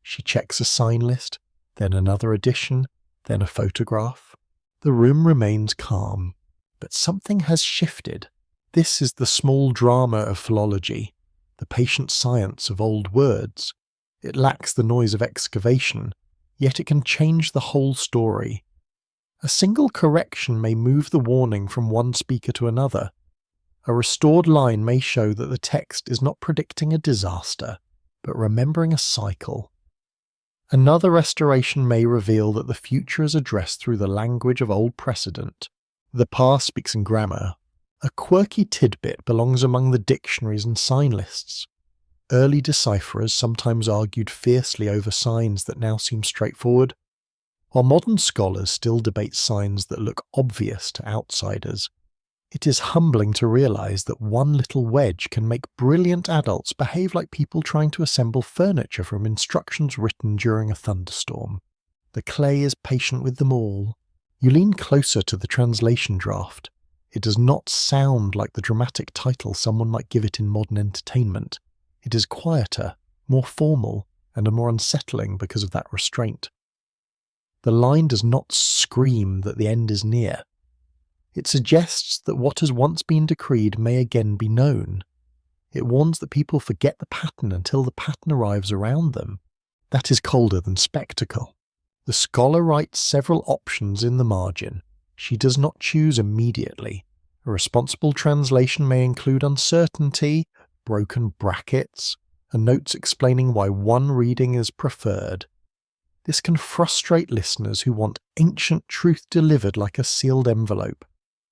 She checks a sign list, then another edition, then a photograph. The room remains calm, but something has shifted. This is the small drama of philology, the patient science of old words. It lacks the noise of excavation, yet it can change the whole story. A single correction may move the warning from one speaker to another. A restored line may show that the text is not predicting a disaster, but remembering a cycle. Another restoration may reveal that the future is addressed through the language of old precedent. The past speaks in grammar. A quirky tidbit belongs among the dictionaries and sign lists. Early decipherers sometimes argued fiercely over signs that now seem straightforward, while modern scholars still debate signs that look obvious to outsiders. It is humbling to realize that one little wedge can make brilliant adults behave like people trying to assemble furniture from instructions written during a thunderstorm. The clay is patient with them all. You lean closer to the translation draft. It does not sound like the dramatic title someone might give it in modern entertainment. It is quieter, more formal, and more unsettling because of that restraint. The line does not scream that the end is near. It suggests that what has once been decreed may again be known. It warns that people forget the pattern until the pattern arrives around them. That is colder than spectacle. The scholar writes several options in the margin. She does not choose immediately. A responsible translation may include uncertainty, broken brackets, and notes explaining why one reading is preferred. This can frustrate listeners who want ancient truth delivered like a sealed envelope.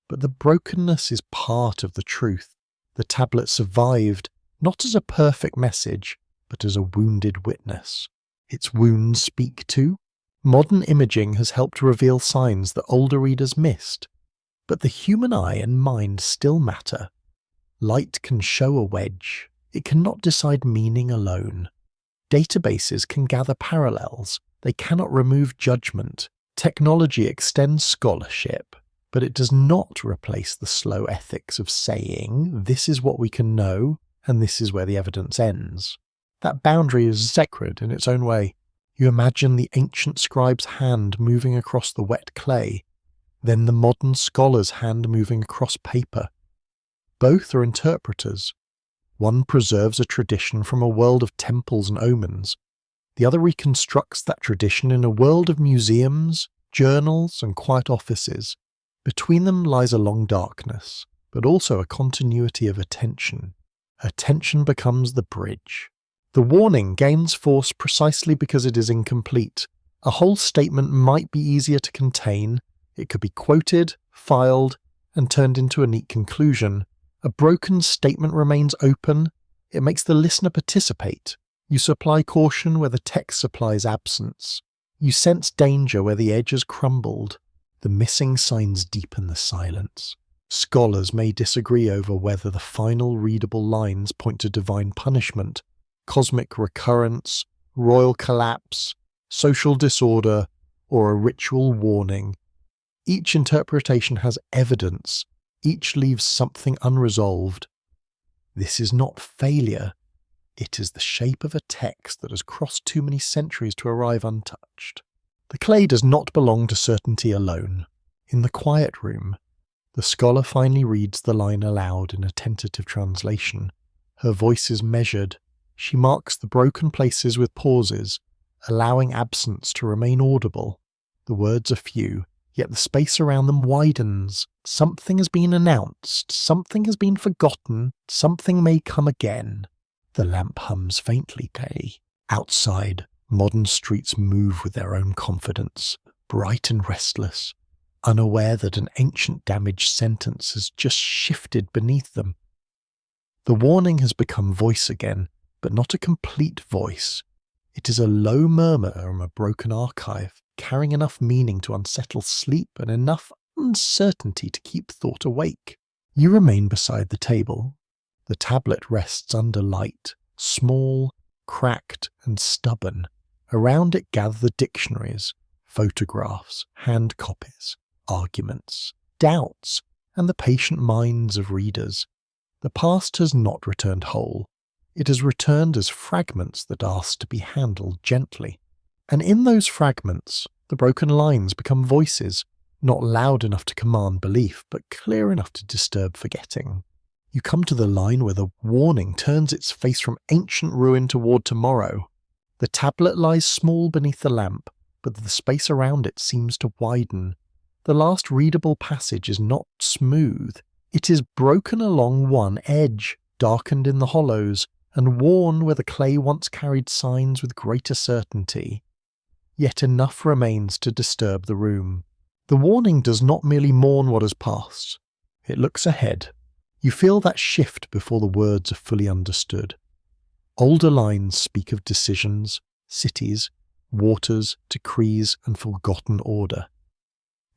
But the brokenness is part of the truth. The tablet survived, not as a perfect message, but as a wounded witness. Its wounds speak too. Modern imaging has helped reveal signs that older readers missed. But the human eye and mind still matter. Light can show a wedge. It cannot decide meaning alone. Databases can gather parallels. They cannot remove judgment. Technology extends scholarship, but it does not replace the slow ethics of saying, this is what we can know, and this is where the evidence ends. That boundary is sacred in its own way. You imagine the ancient scribe's hand moving across the wet clay, then the modern scholar's hand moving across paper. Both are interpreters. One preserves a tradition from a world of temples and omens. The other reconstructs that tradition in a world of museums, journals, and quiet offices. Between them lies a long darkness, but also a continuity of attention. Attention becomes the bridge. The warning gains force precisely because it is incomplete. A whole statement might be easier to contain. It could be quoted, filed, and turned into a neat conclusion. A broken statement remains open. It makes the listener participate. You supply caution where the text supplies absence. You sense danger where the edge has crumbled. The missing signs deepen the silence. Scholars may disagree over whether the final readable lines point to divine punishment, cosmic recurrence, royal collapse, social disorder, or a ritual warning. Each interpretation has evidence. Each leaves something unresolved. This is not failure. It is the shape of a text that has crossed too many centuries to arrive untouched. The clay does not belong to certainty alone. In the quiet room, the scholar finally reads the line aloud in a tentative translation. Her voice is measured. She marks the broken places with pauses, allowing absence to remain audible. The words are few, yet the space around them widens. Something has been announced, something has been forgotten, something may come again. The lamp hums faintly, Kay. Outside, modern streets move with their own confidence, bright and restless, unaware that an ancient damaged sentence has just shifted beneath them. The warning has become voice again, but not a complete voice. It is a low murmur from a broken archive, carrying enough meaning to unsettle sleep and enough uncertainty to keep thought awake. You remain beside the table. The tablet rests under light, small, cracked, and stubborn. Around it gather the dictionaries, photographs, hand copies, arguments, doubts, and the patient minds of readers. The past has not returned whole. It has returned as fragments that ask to be handled gently. And in those fragments, the broken lines become voices, not loud enough to command belief, but clear enough to disturb forgetting. You come to the line where the warning turns its face from ancient ruin toward tomorrow. The tablet lies small beneath the lamp, but the space around it seems to widen. The last readable passage is not smooth. It is broken along one edge, darkened in the hollows, and worn where the clay once carried signs with greater certainty. Yet enough remains to disturb the room. The warning does not merely mourn what has passed. It looks ahead. You feel that shift before the words are fully understood. Older lines speak of decisions, cities, waters, decrees, and forgotten order.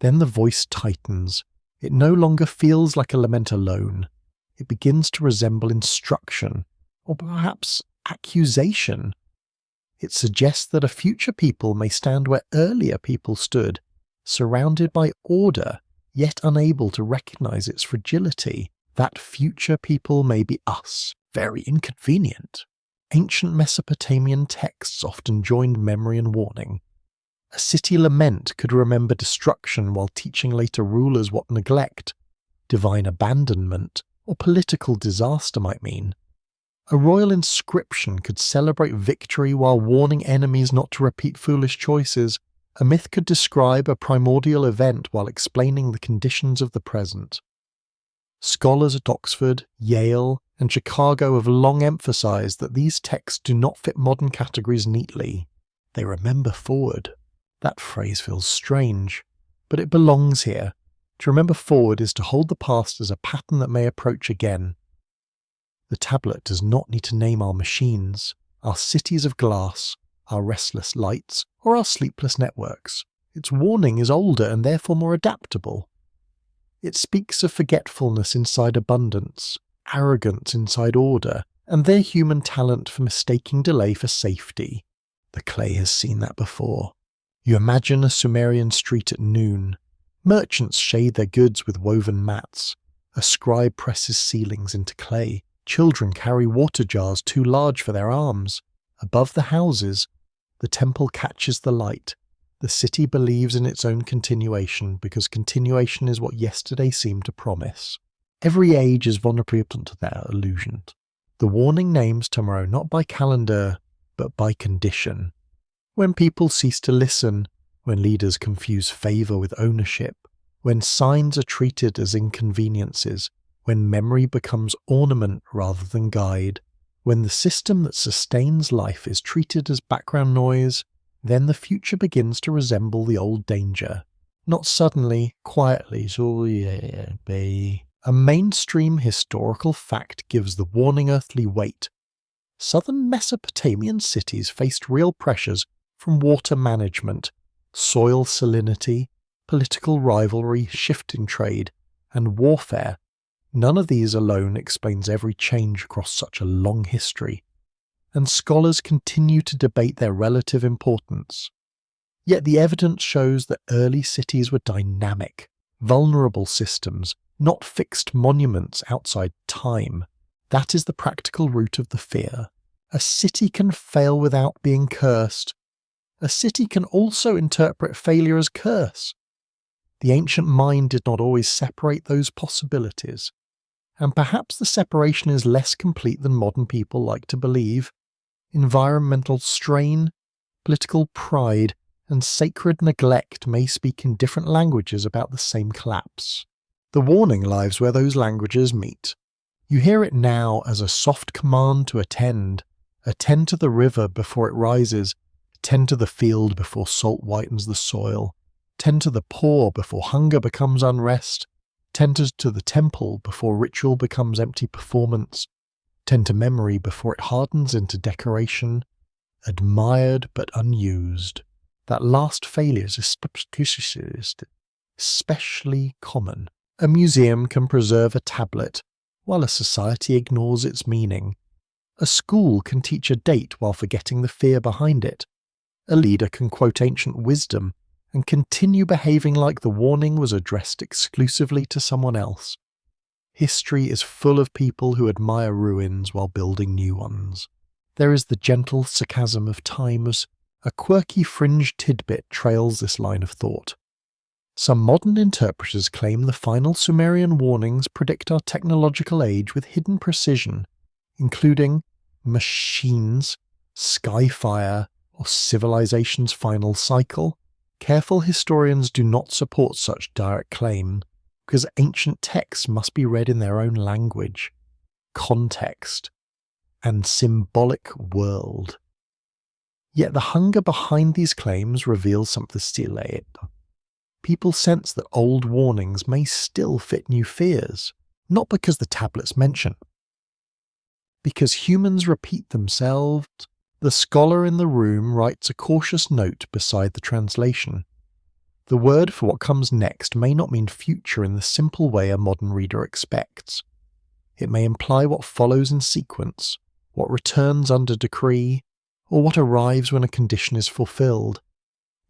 Then the voice tightens. It no longer feels like a lament alone. It begins to resemble instruction, or perhaps accusation. It suggests that a future people may stand where earlier people stood, surrounded by order, yet unable to recognize its fragility. That future people may be us. Very inconvenient. Ancient Mesopotamian texts often joined memory and warning. A city lament could remember destruction while teaching later rulers what neglect, divine abandonment, or political disaster might mean. A royal inscription could celebrate victory while warning enemies not to repeat foolish choices. A myth could describe a primordial event while explaining the conditions of the present. Scholars at Oxford, Yale, and Chicago have long emphasized that these texts do not fit modern categories neatly. They remember forward. That phrase feels strange, but it belongs here. To remember forward is to hold the past as a pattern that may approach again. The tablet does not need to name our machines, our cities of glass, our restless lights, or our sleepless networks. Its warning is older and therefore more adaptable. It speaks of forgetfulness inside abundance, arrogance inside order, and their human talent for mistaking delay for safety. The clay has seen that before. You imagine a Sumerian street at noon. Merchants shade their goods with woven mats. A scribe presses ceilings into clay. Children carry water jars too large for their arms. Above the houses, the temple catches the light. The city believes in its own continuation because continuation is what yesterday seemed to promise. Every age is vulnerable to that illusion. The warning names tomorrow not by calendar, but by condition. When people cease to listen, when leaders confuse favour with ownership, when signs are treated as inconveniences, when memory becomes ornament rather than guide, when the system that sustains life is treated as background noise, then the future begins to resemble the old danger. Not suddenly, quietly, A mainstream historical fact gives the warning earthly weight. Southern Mesopotamian cities faced real pressures from water management, soil salinity, political rivalry, shift in trade, and warfare. None of these alone explains every change across such a long history, and scholars continue to debate their relative importance. Yet the evidence shows that early cities were dynamic, vulnerable systems, not fixed monuments outside time. That is the practical root of the fear. A city can fail without being cursed. A city can also interpret failure as curse. The ancient mind did not always separate those possibilities, and perhaps the separation is less complete than modern people like to believe. Environmental strain, political pride, and sacred neglect may speak in different languages about the same collapse. The warning lies where those languages meet. You hear it now as a soft command to attend to the river before it rises, tend to the field before salt whitens the soil, tend to the poor before hunger becomes unrest, tend to the temple before ritual becomes empty performance, tend to memory before it hardens into decoration, admired but unused. That last failure is especially common. A museum can preserve a tablet, while a society ignores its meaning. A school can teach a date while forgetting the fear behind it. A leader can quote ancient wisdom and continue behaving like the warning was addressed exclusively to someone else. History is full of people who admire ruins while building new ones. There is the gentle sarcasm of time as a quirky fringe tidbit trails this line of thought. Some modern interpreters claim the final Sumerian warnings predict our technological age with hidden precision, including machines, skyfire, or civilization's final cycle. Careful historians do not support such direct claim, because ancient texts must be read in their own language, context, and symbolic world. Yet the hunger behind these claims reveals something still. People sense that old warnings may still fit new fears, not because the tablets mention, because humans repeat themselves. The scholar in the room writes a cautious note beside the translation. The word for what comes next may not mean future in the simple way a modern reader expects. It may imply what follows in sequence, what returns under decree, or what arrives when a condition is fulfilled.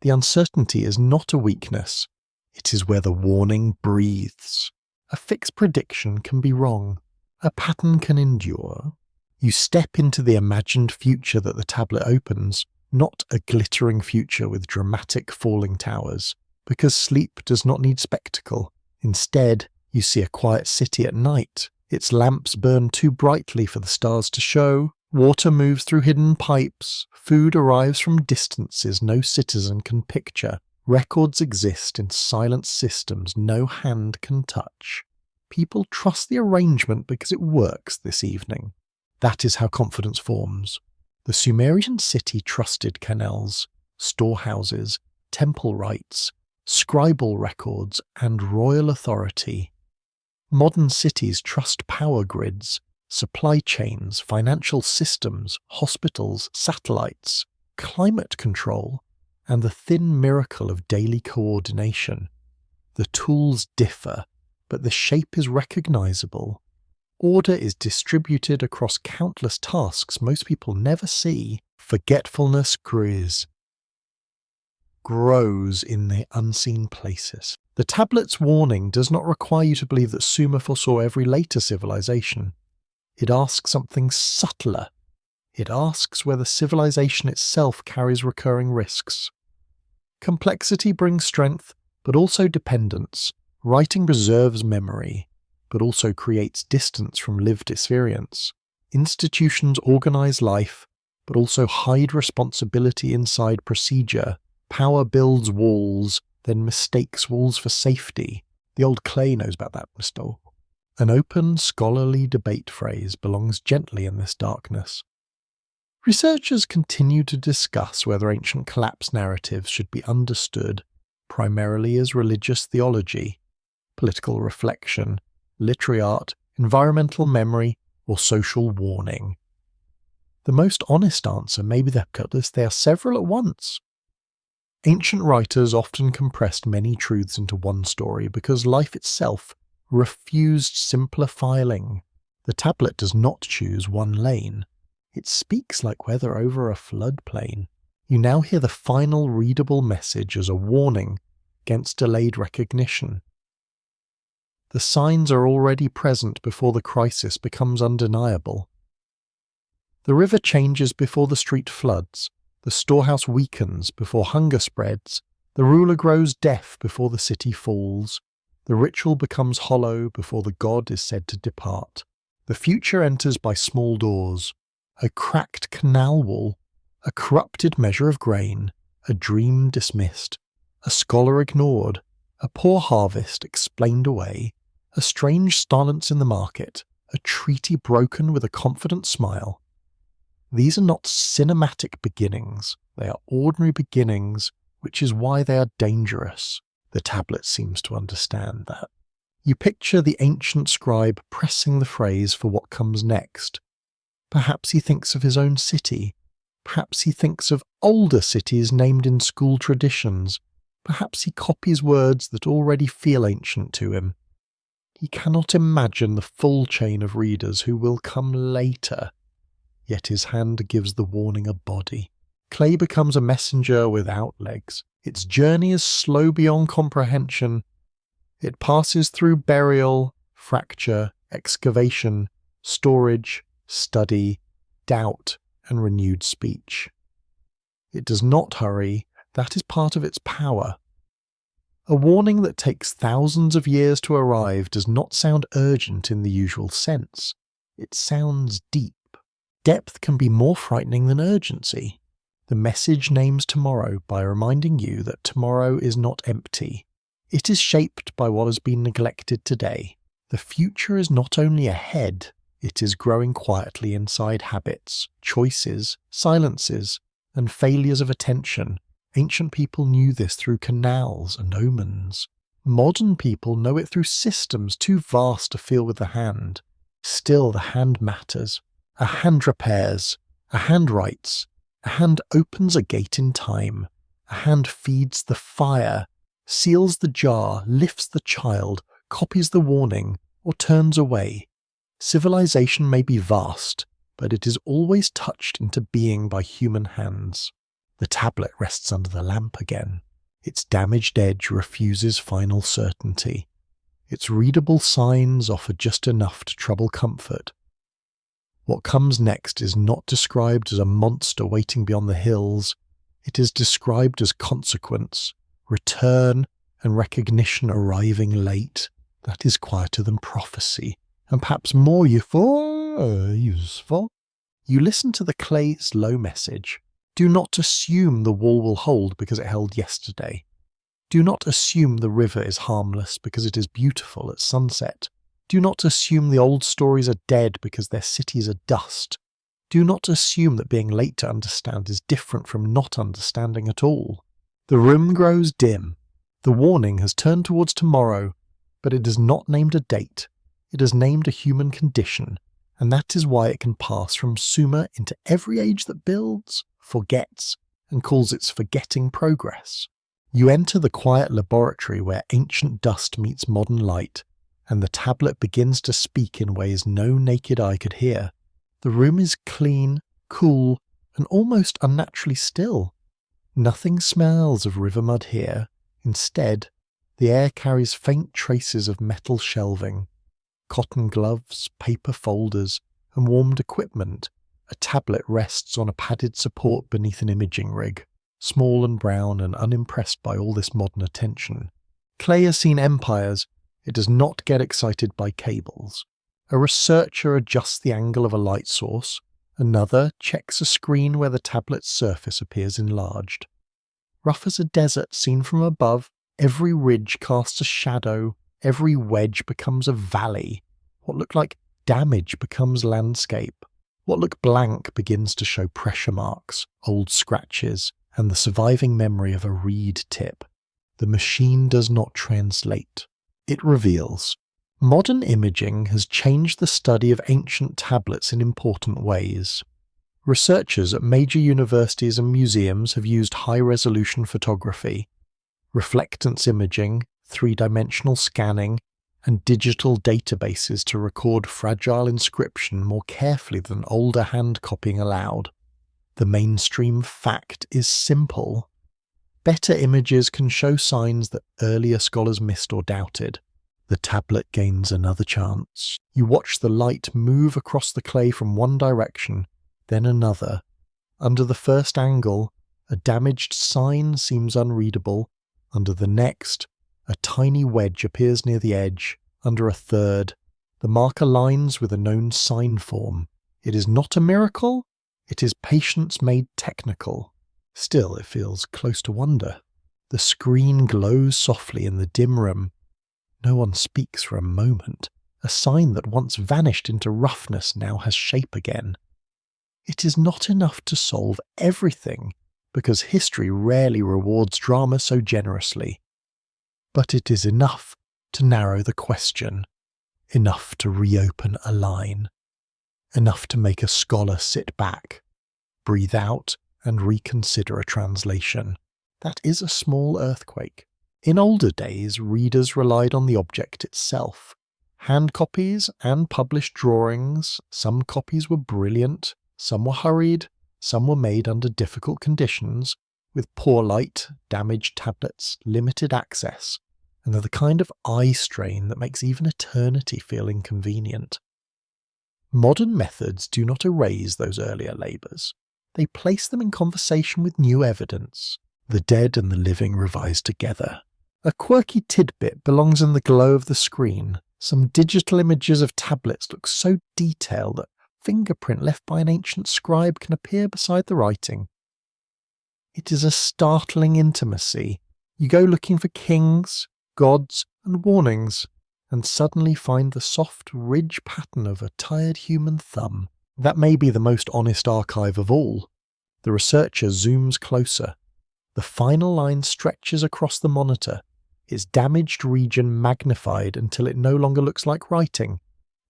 The uncertainty is not a weakness. It is where the warning breathes. A fixed prediction can be wrong. A pattern can endure. You step into the imagined future that the tablet opens, not a glittering future with dramatic falling towers, because sleep does not need spectacle. Instead, you see a quiet city at night. Its lamps burn too brightly for the stars to show. Water moves through hidden pipes. Food arrives from distances no citizen can picture. Records exist in silent systems no hand can touch. People trust the arrangement because it works this evening. That is how confidence forms. The Sumerian city trusted canals, storehouses, temple rites, scribal records, and royal authority. Modern cities trust power grids, supply chains, financial systems, hospitals, satellites, climate control, and the thin miracle of daily coordination. The tools differ, but the shape is recognizable. Order is distributed across countless tasks most people never see. Forgetfulness grows in the unseen places. The tablet's warning does not require you to believe that Sumer foresaw every later civilization. It asks something subtler. It asks whether civilization itself carries recurring risks. Complexity brings strength, but also dependence. Writing preserves memory, but also creates distance from lived experience. Institutions organize life, but also hide responsibility inside procedure. Power builds walls, then mistakes walls for safety. The old Clay knows about that, Mr. An open, scholarly debate phrase belongs gently in this darkness. Researchers continue to discuss whether ancient collapse narratives should be understood primarily as religious theology, political reflection, literary art, environmental memory, or social warning? The most honest answer may be that they are several at once. Ancient writers often compressed many truths into one story because life itself refused simplifying. The tablet does not choose one lane. It speaks like weather over a floodplain. You now hear the final readable message as a warning against delayed recognition. The signs are already present before the crisis becomes undeniable. The river changes before the street floods. The storehouse weakens before hunger spreads. The ruler grows deaf before the city falls. The ritual becomes hollow before the god is said to depart. The future enters by small doors. A cracked canal wall, a corrupted measure of grain, a dream dismissed, a scholar ignored, a poor harvest explained away, a strange silence in the market, a treaty broken with a confident smile. These are not cinematic beginnings, they are ordinary beginnings, which is why they are dangerous. The tablet seems to understand that. You picture the ancient scribe pressing the phrase for what comes next. Perhaps he thinks of his own city. Perhaps he thinks of older cities named in school traditions. Perhaps he copies words that already feel ancient to him. He cannot imagine the full chain of readers who will come later. Yet his hand gives the warning a body. Clay becomes a messenger without legs. Its journey is slow beyond comprehension. It passes through burial, fracture, excavation, storage, study, doubt, and renewed speech. It does not hurry. That is part of its power. A warning that takes thousands of years to arrive does not sound urgent in the usual sense. It sounds deep. Depth can be more frightening than urgency. The message names tomorrow by reminding you that tomorrow is not empty. It is shaped by what has been neglected today. The future is not only ahead, it is growing quietly inside habits, choices, silences, and failures of attention. Ancient people knew this through canals and omens. Modern people know it through systems too vast to feel with the hand. Still, the hand matters. A hand repairs, a hand writes, a hand opens a gate in time, a hand feeds the fire, seals the jar, lifts the child, copies the warning, or turns away. Civilization may be vast, but it is always touched into being by human hands. The tablet rests under the lamp again. Its damaged edge refuses final certainty. Its readable signs offer just enough to trouble comfort. What comes next is not described as a monster waiting beyond the hills. It is described as consequence, return, and recognition arriving late. That is quieter than prophecy, and perhaps more useful. You listen to the clay's low message. Do not assume the wall will hold because it held yesterday. Do not assume the river is harmless because it is beautiful at sunset. Do not assume the old stories are dead because their cities are dust. Do not assume that being late to understand is different from not understanding at all. The room grows dim. The warning has turned towards tomorrow, but it has not named a date. It has named a human condition, and that is why it can pass from Sumer into every age that builds, forgets, and calls its forgetting progress. You enter the quiet laboratory where ancient dust meets modern light, and the tablet begins to speak in ways no naked eye could hear. The room is clean, cool, and almost unnaturally still. Nothing smells of river mud here. Instead, the air carries faint traces of metal shelving, cotton gloves, paper folders, and warmed equipment. A tablet rests on a padded support beneath an imaging rig, small and brown and unimpressed by all this modern attention. Clay has seen empires. It does not get excited by cables. A researcher adjusts the angle of a light source. Another checks a screen where the tablet's surface appears enlarged. Rough as a desert seen from above, every ridge casts a shadow, every wedge becomes a valley. What looked like damage becomes landscape. What looked blank begins to show pressure marks, old scratches, and the surviving memory of a reed tip. The machine does not translate. It reveals. Modern imaging has changed the study of ancient tablets in important ways. Researchers at major universities and museums have used high-resolution photography, reflectance imaging, three-dimensional scanning, and digital databases to record fragile inscription more carefully than older hand copying allowed. The mainstream fact is simple. Better images can show signs that earlier scholars missed or doubted. The tablet gains another chance. You watch the light move across the clay from one direction, then another. Under the first angle, a damaged sign seems unreadable. Under the next, a tiny wedge appears near the edge. Under a third, the mark aligns with a known sign form. It is not a miracle, it is patience made technical. Still, it feels close to wonder. The screen glows softly in the dim room. No one speaks for a moment. A sign that once vanished into roughness now has shape again. It is not enough to solve everything, because history rarely rewards drama so generously. But it is enough to narrow the question, enough to reopen a line, enough to make a scholar sit back, breathe out, and reconsider a translation. That is a small earthquake. In older days, readers relied on the object itself. Hand copies and published drawings, some copies were brilliant, some were hurried, some were made under difficult conditions, with poor light, damaged tablets, limited access, and they're the kind of eye strain that makes even eternity feel inconvenient. Modern methods do not erase those earlier labours. They place them in conversation with new evidence. The dead and the living revise together. A quirky tidbit belongs in the glow of the screen. Some digital images of tablets look so detailed that a fingerprint left by an ancient scribe can appear beside the writing. It is a startling intimacy. You go looking for kings, gods, and warnings, and suddenly find the soft ridge pattern of a tired human thumb. That may be the most honest archive of all. The researcher zooms closer. The final line stretches across the monitor, its damaged region magnified until it no longer looks like writing,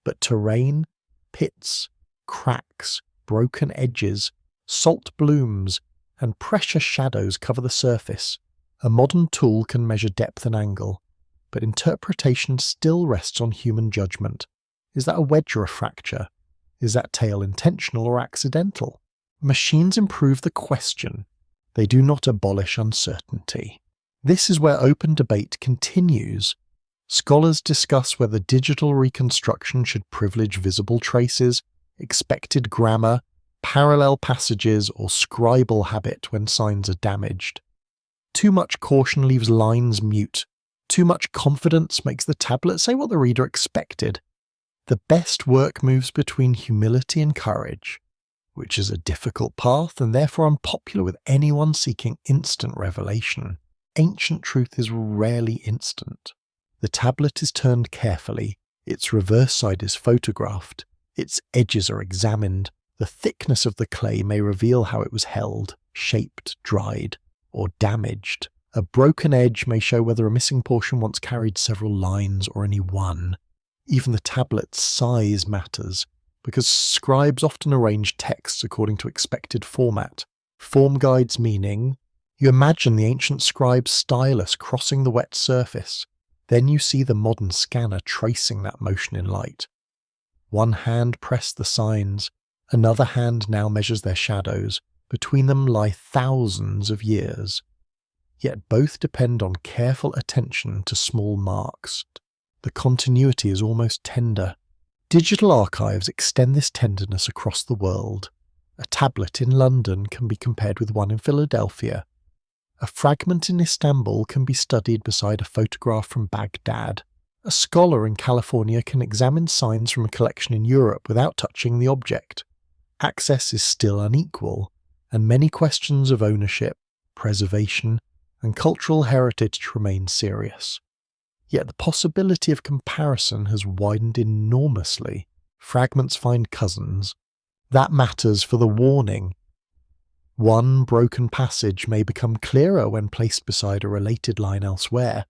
but terrain, pits, cracks, broken edges, salt blooms, and precious shadows cover the surface. A modern tool can measure depth and angle, but interpretation still rests on human judgment. Is that a wedge or a fracture? Is that tail intentional or accidental? Machines improve the question. They do not abolish uncertainty. This is where open debate continues. Scholars discuss whether digital reconstruction should privilege visible traces, expected grammar, parallel passages, or scribal habit when signs are damaged. Too much caution leaves lines mute. Too much confidence makes the tablet say what the reader expected. The best work moves between humility and courage, which is a difficult path and therefore unpopular with anyone seeking instant revelation. Ancient truth is rarely instant. The tablet is turned carefully, its reverse side is photographed, its edges are examined. The thickness of the clay may reveal how it was held, shaped, dried, or damaged. A broken edge may show whether a missing portion once carried several lines or any one. Even the tablet's size matters, because scribes often arrange texts according to expected format. Form guides meaning. You imagine the ancient scribe's stylus crossing the wet surface. Then you see the modern scanner tracing that motion in light. One hand pressed the signs, another hand now measures their shadows. Between them lie thousands of years. Yet both depend on careful attention to small marks. The continuity is almost tender. Digital archives extend this tenderness across the world. A tablet in London can be compared with one in Philadelphia. A fragment in Istanbul can be studied beside a photograph from Baghdad. A scholar in California can examine signs from a collection in Europe without touching the object. Access is still unequal, and many questions of ownership, preservation, and cultural heritage remain serious. Yet the possibility of comparison has widened enormously. Fragments find cousins. That matters for the warning. One broken passage may become clearer when placed beside a related line elsewhere.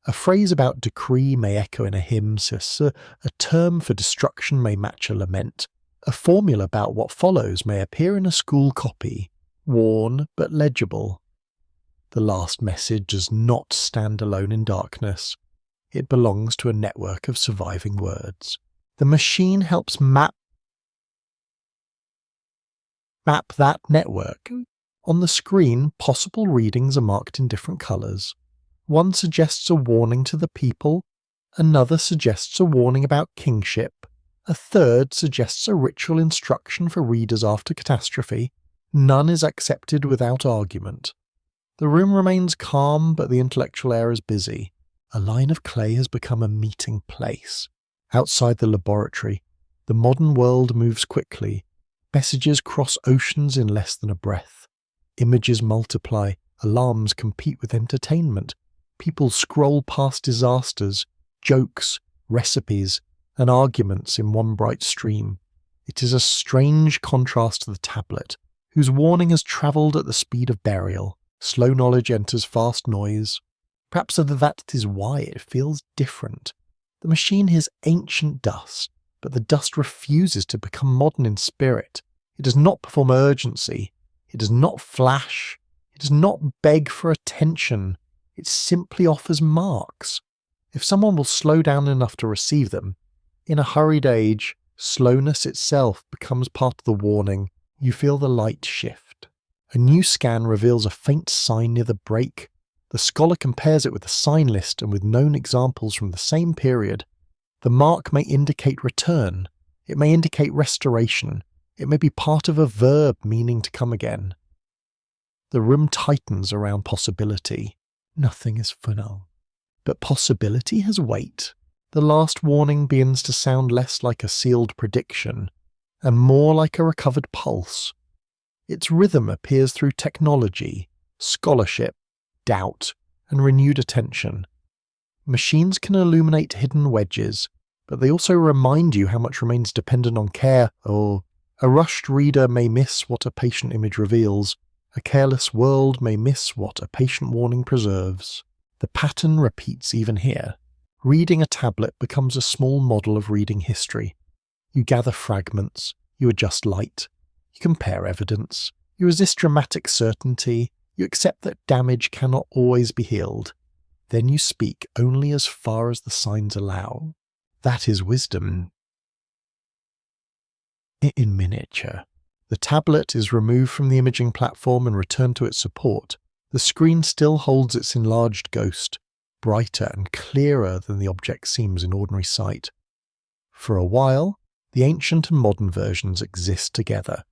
A phrase about decree may echo in a hymn, a term for destruction may match a lament, a formula about what follows may appear in a school copy, worn but legible. The last message does not stand alone in darkness. It belongs to a network of surviving words. The machine helps map that network. On the screen, possible readings are marked in different colours. One suggests a warning to the people, another suggests a warning about kingship, a third suggests a ritual instruction for readers after catastrophe. None is accepted without argument. The room remains calm, but the intellectual air is busy. A line of clay has become a meeting place. Outside the laboratory, the modern world moves quickly. Messages cross oceans in less than a breath. Images multiply, alarms compete with entertainment. People scroll past disasters, jokes, recipes, and arguments in one bright stream. It is a strange contrast to the tablet, whose warning has travelled at the speed of burial. Slow knowledge enters fast noise. Perhaps that is why it feels different. The machine is ancient dust, but the dust refuses to become modern in spirit. It does not perform urgency. It does not flash. It does not beg for attention. It simply offers marks. If someone will slow down enough to receive them, in a hurried age, slowness itself becomes part of the warning. You feel the light shift. A new scan reveals a faint sign near the break. The scholar compares it with the sign list and with known examples from the same period. The mark may indicate return. It may indicate restoration. It may be part of a verb meaning to come again. The room tightens around possibility. Nothing is final. But possibility has weight. The last warning begins to sound less like a sealed prediction and more like a recovered pulse. Its rhythm appears through technology, scholarship, doubt, and renewed attention. Machines can illuminate hidden wedges, but they also remind you how much remains dependent on care, or a rushed reader may miss what a patient image reveals. A careless world may miss what a patient warning preserves. The pattern repeats even here. Reading a tablet becomes a small model of reading history. You gather fragments, you adjust light, you compare evidence, you resist dramatic certainty, you accept that damage cannot always be healed. Then you speak only as far as the signs allow. That is wisdom in miniature. The tablet is removed from the imaging platform and returned to its support. The screen still holds its enlarged ghost, brighter and clearer than the object seems in ordinary sight. For a while, the ancient and modern versions exist together.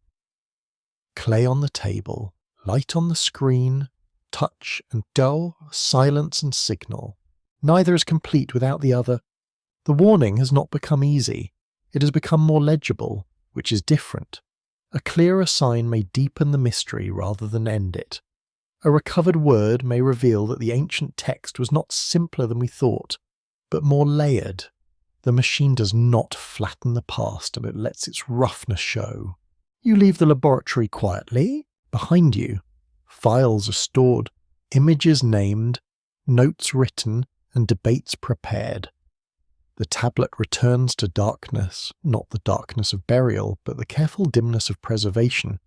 Clay on the table, light on the screen, touch and dull, silence and signal. Neither is complete without the other. The warning has not become easy. It has become more legible, which is different. A clearer sign may deepen the mystery rather than end it. A recovered word may reveal that the ancient text was not simpler than we thought, but more layered. The machine does not flatten the past, and it lets its roughness show. You leave the laboratory quietly. Behind you, files are stored, images named, notes written, and debates prepared. The tablet returns to darkness, not the darkness of burial, but the careful dimness of preservation.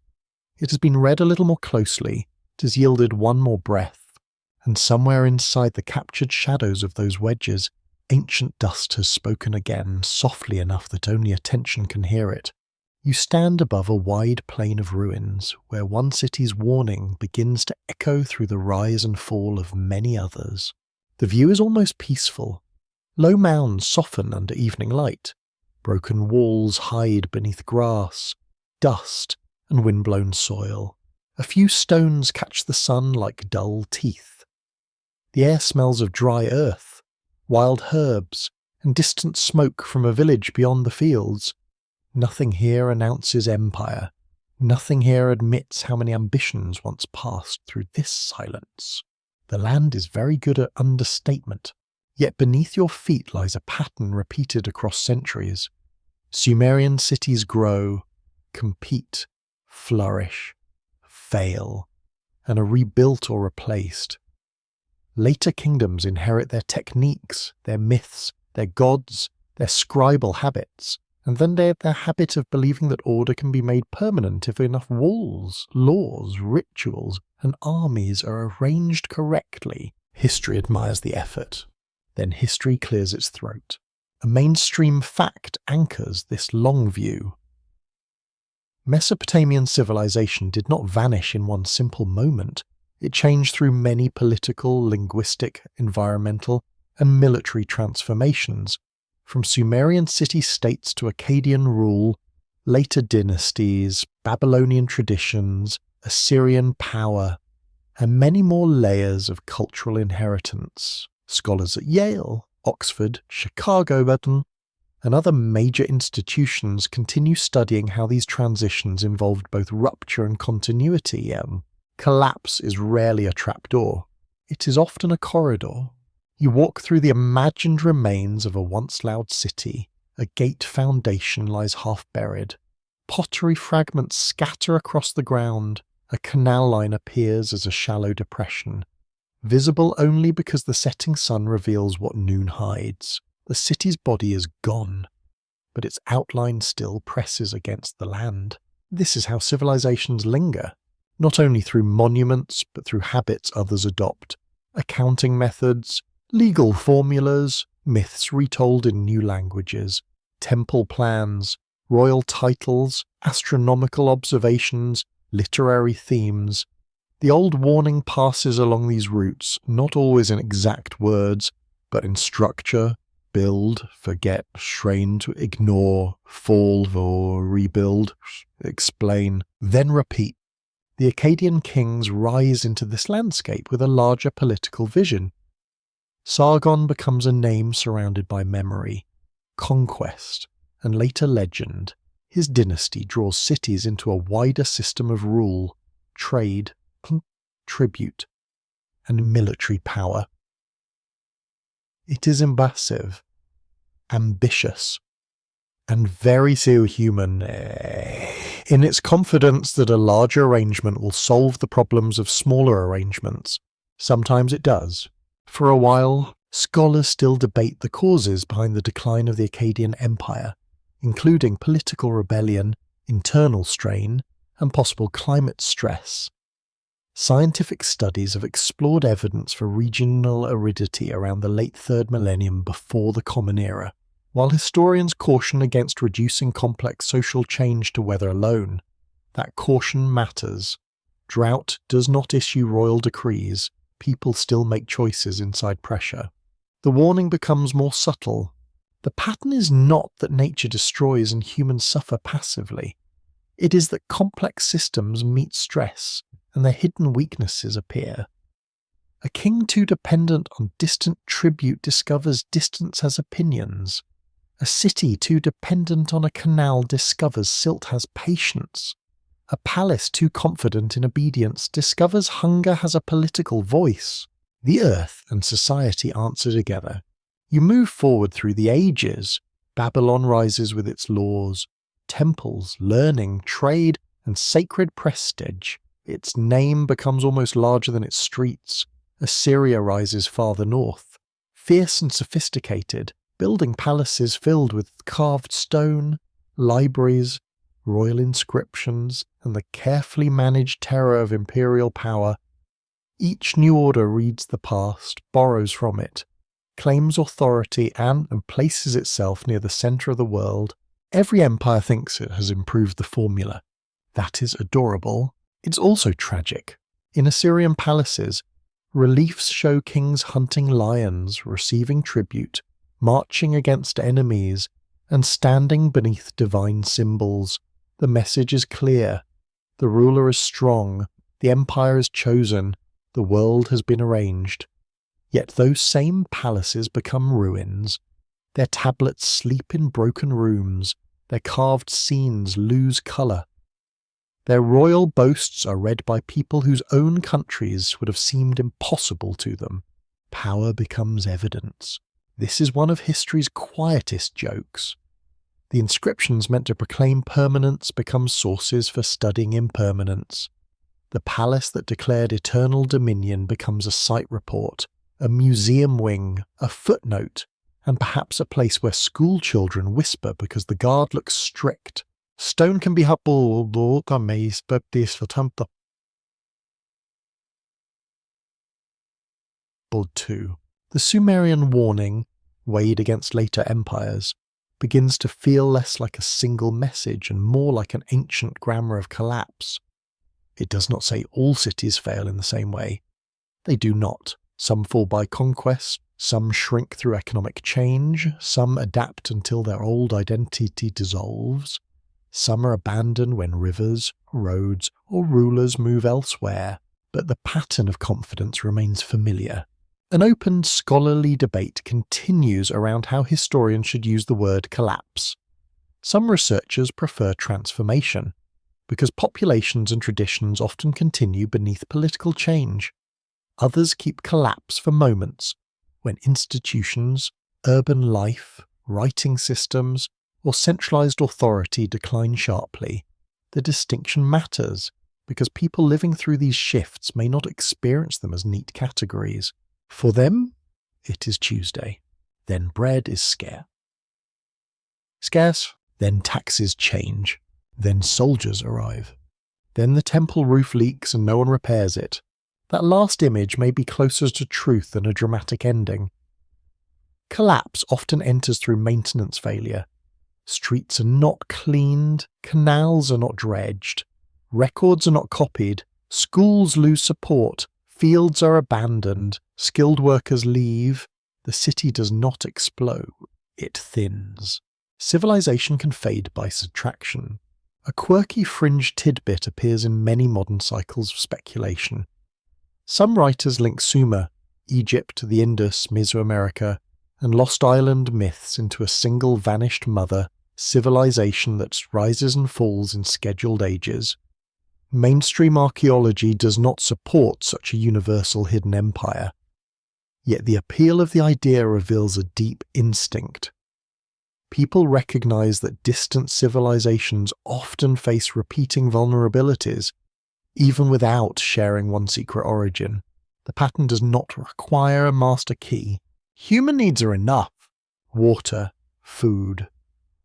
It has been read a little more closely, it has yielded one more breath, and somewhere inside the captured shadows of those wedges, ancient dust has spoken again, softly enough that only attention can hear it. You stand above a wide plain of ruins, where one city's warning begins to echo through the rise and fall of many others. The view is almost peaceful. Low mounds soften under evening light. Broken walls hide beneath grass, dust, and wind-blown soil. A few stones catch the sun like dull teeth. The air smells of dry earth, wild herbs, and distant smoke from a village beyond the fields. Nothing here announces empire. Nothing here admits how many ambitions once passed through this silence. The land is very good at understatement. Yet beneath your feet lies a pattern repeated across centuries. Sumerian cities grow, compete, flourish, fail, and are rebuilt or replaced. Later kingdoms inherit their techniques, their myths, their gods, their scribal habits, and then their habit of believing that order can be made permanent if enough walls, laws, rituals, and armies are arranged correctly. History admires the effort. Then history clears its throat. A mainstream fact anchors this long view. Mesopotamian civilization did not vanish in one simple moment. It changed through many political, linguistic, environmental, and military transformations, from Sumerian city-states to Akkadian rule, later dynasties, Babylonian traditions, Assyrian power, and many more layers of cultural inheritance. Scholars at Yale, Oxford, Chicago, and other major institutions continue studying how these transitions involved both rupture and continuity. Collapse is rarely a trapdoor. It is often a corridor. You walk through the imagined remains of a once loud city. A gate foundation lies half buried. Pottery fragments scatter across the ground. A canal line appears as a shallow depression, visible only because the setting sun reveals what noon hides. The city's body is gone, but its outline still presses against the land. This is how civilizations linger, not only through monuments, but through habits others adopt. Accounting methods, legal formulas, myths retold in new languages, temple plans, royal titles, astronomical observations, literary themes. The old warning passes along these routes, not always in exact words, but in structure: build, forget, strain to ignore, fall or rebuild, explain, then repeat. The Akkadian kings rise into this landscape with a larger political vision. Sargon becomes a name surrounded by memory, conquest, and later legend. His dynasty draws cities into a wider system of rule, trade, tribute, and military power. It is invasive, ambitious, and very human in its confidence that a larger arrangement will solve the problems of smaller arrangements. Sometimes it does. For a while, scholars still debate the causes behind the decline of the Akkadian Empire, including political rebellion, internal strain, and possible climate stress. Scientific studies have explored evidence for regional aridity around the late 3rd millennium before the Common Era. While historians caution against reducing complex social change to weather alone, that caution matters. Drought does not issue royal decrees. People still make choices inside pressure. The warning becomes more subtle. The pattern is not that nature destroys and humans suffer passively. It is that complex systems meet stress, and their hidden weaknesses appear. A king too dependent on distant tribute discovers distance has opinions. A city too dependent on a canal discovers silt has patience. A palace too confident in obedience discovers hunger has a political voice. The earth and society answer together. You move forward through the ages. Babylon rises with its laws, temples, learning, trade, and sacred prestige. Its name becomes almost larger than its streets. Assyria rises farther north, fierce and sophisticated, building palaces filled with carved stone, libraries, royal inscriptions, and the carefully managed terror of imperial power. Each new order reads the past, borrows from it, claims authority and places itself near the centre of the world. Every empire thinks it has improved the formula. That is adorable. It's also tragic. In Assyrian palaces, reliefs show kings hunting lions, receiving tribute, marching against enemies, and standing beneath divine symbols. The message is clear. The ruler is strong. The empire is chosen. The world has been arranged. Yet those same palaces become ruins. Their tablets sleep in broken rooms. Their carved scenes lose colour. Their royal boasts are read by people whose own countries would have seemed impossible to them. Power becomes evidence. This is one of history's quietest jokes. The inscriptions meant to proclaim permanence become sources for studying impermanence. The palace that declared eternal dominion becomes a site report, a museum wing, a footnote, and perhaps a place where school children whisper because the guard looks strict. Stone can be too. The Sumerian warning, weighed against later empires, begins to feel less like a single message and more like an ancient grammar of collapse. It does not say all cities fail in the same way. They do not. Some fall by conquest, some shrink through economic change, some adapt until their old identity dissolves, some are abandoned when rivers, roads, or rulers move elsewhere, but the pattern of confidence remains familiar. An open scholarly debate continues around how historians should use the word collapse. Some researchers prefer transformation, because populations and traditions often continue beneath political change. Others keep collapse for moments, when institutions, urban life, writing systems, or centralized authority decline sharply. The distinction matters, because people living through these shifts may not experience them as neat categories. For them, it is Tuesday. Then bread is scarce. Then taxes change. Then soldiers arrive. Then the temple roof leaks and no one repairs it. That last image may be closer to truth than a dramatic ending. Collapse often enters through maintenance failure. Streets are not cleaned, canals are not dredged, records are not copied, schools lose support, fields are abandoned, skilled workers leave. The city does not explode, it thins. Civilization can fade by subtraction. A quirky fringe tidbit appears in many modern cycles of speculation. Some writers link Sumer, Egypt, the Indus, Mesoamerica, and Lost Island myths into a single vanished mother, civilization that rises and falls in scheduled ages. Mainstream archaeology does not support such a universal hidden empire. Yet the appeal of the idea reveals a deep instinct. People recognize that distant civilizations often face repeating vulnerabilities, even without sharing one secret origin. The pattern does not require a master key. Human needs are enough: water, food,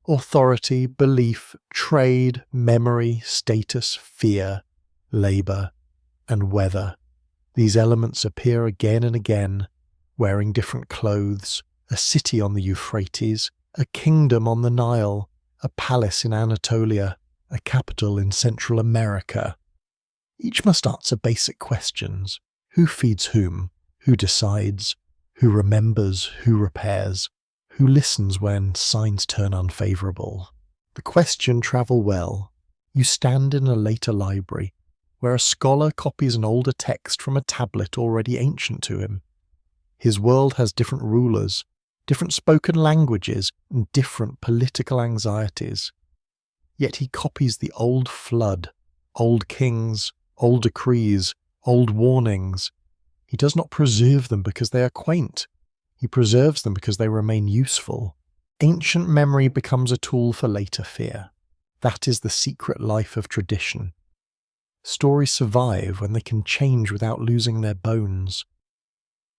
authority, belief, trade, memory, status, fear, labor, and weather. These elements appear again and again, wearing different clothes: a city on the Euphrates, a kingdom on the Nile, a palace in Anatolia, a capital in Central America. Each must answer basic questions: who feeds whom, who decides, who remembers, who repairs, who listens when signs turn unfavorable. The questions travel well. You stand in a later library, where a scholar copies an older text from a tablet already ancient to him. His world has different rulers, different spoken languages, and different political anxieties. Yet he copies the old flood, old kings, old decrees, old warnings. He does not preserve them because they are quaint. He preserves them because they remain useful. Ancient memory becomes a tool for later fear. That is the secret life of tradition. Stories survive when they can change without losing their bones.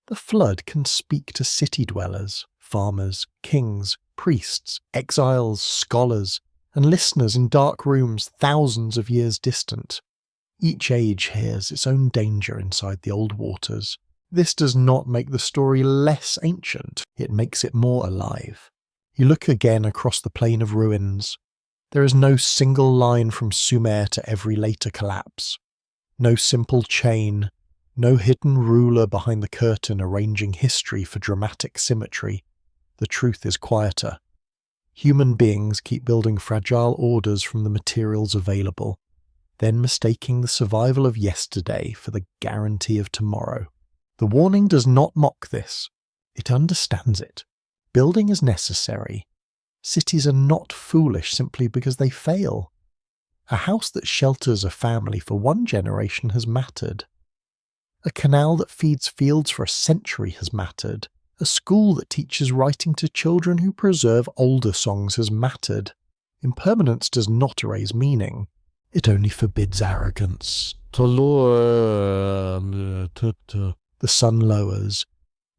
The flood can speak to city dwellers, farmers, kings, priests, exiles, scholars, and listeners in dark rooms thousands of years distant. Each age hears its own danger inside the old waters. This does not make the story less ancient, it makes it more alive. You look again across the plain of ruins. There is no single line from Sumer to every later collapse. No simple chain, no hidden ruler behind the curtain arranging history for dramatic symmetry. The truth is quieter. Human beings keep building fragile orders from the materials available, then mistaking the survival of yesterday for the guarantee of tomorrow. The warning does not mock this. It understands it. Building is necessary. Cities are not foolish simply because they fail. A house that shelters a family for one generation has mattered. A canal that feeds fields for a century has mattered. A school that teaches writing to children who preserve older songs has mattered. Impermanence does not erase meaning. It only forbids arrogance. The sun lowers.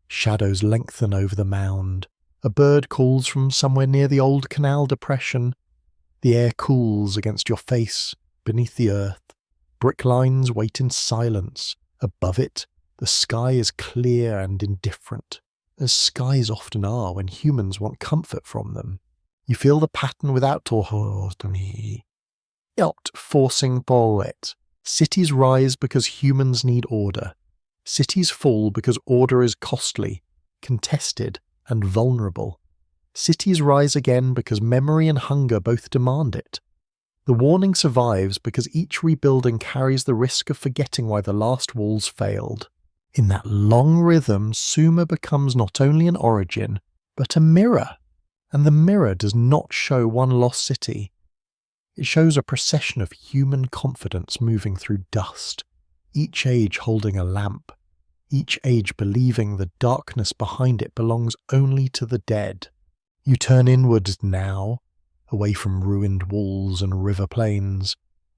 Shadows lengthen over the mound. A bird calls from somewhere near the old canal depression. The air cools against your face, beneath the earth. Brick lines wait in silence. Above it, the sky is clear and indifferent, as skies often are when humans want comfort from them. You feel the pattern without forcing poet. Cities rise because humans need order. Cities fall because order is costly, contested, and vulnerable. Cities rise again because memory and hunger both demand it. The warning survives because each rebuilding carries the risk of forgetting why the last walls failed. In that long rhythm, Sumer becomes not only an origin, but a mirror. And the mirror does not show one lost city. It shows a procession of human confidence moving through dust, each age holding a lamp, each age believing the darkness behind it belongs only to the dead. You turn inward now, away from ruined walls and river plains,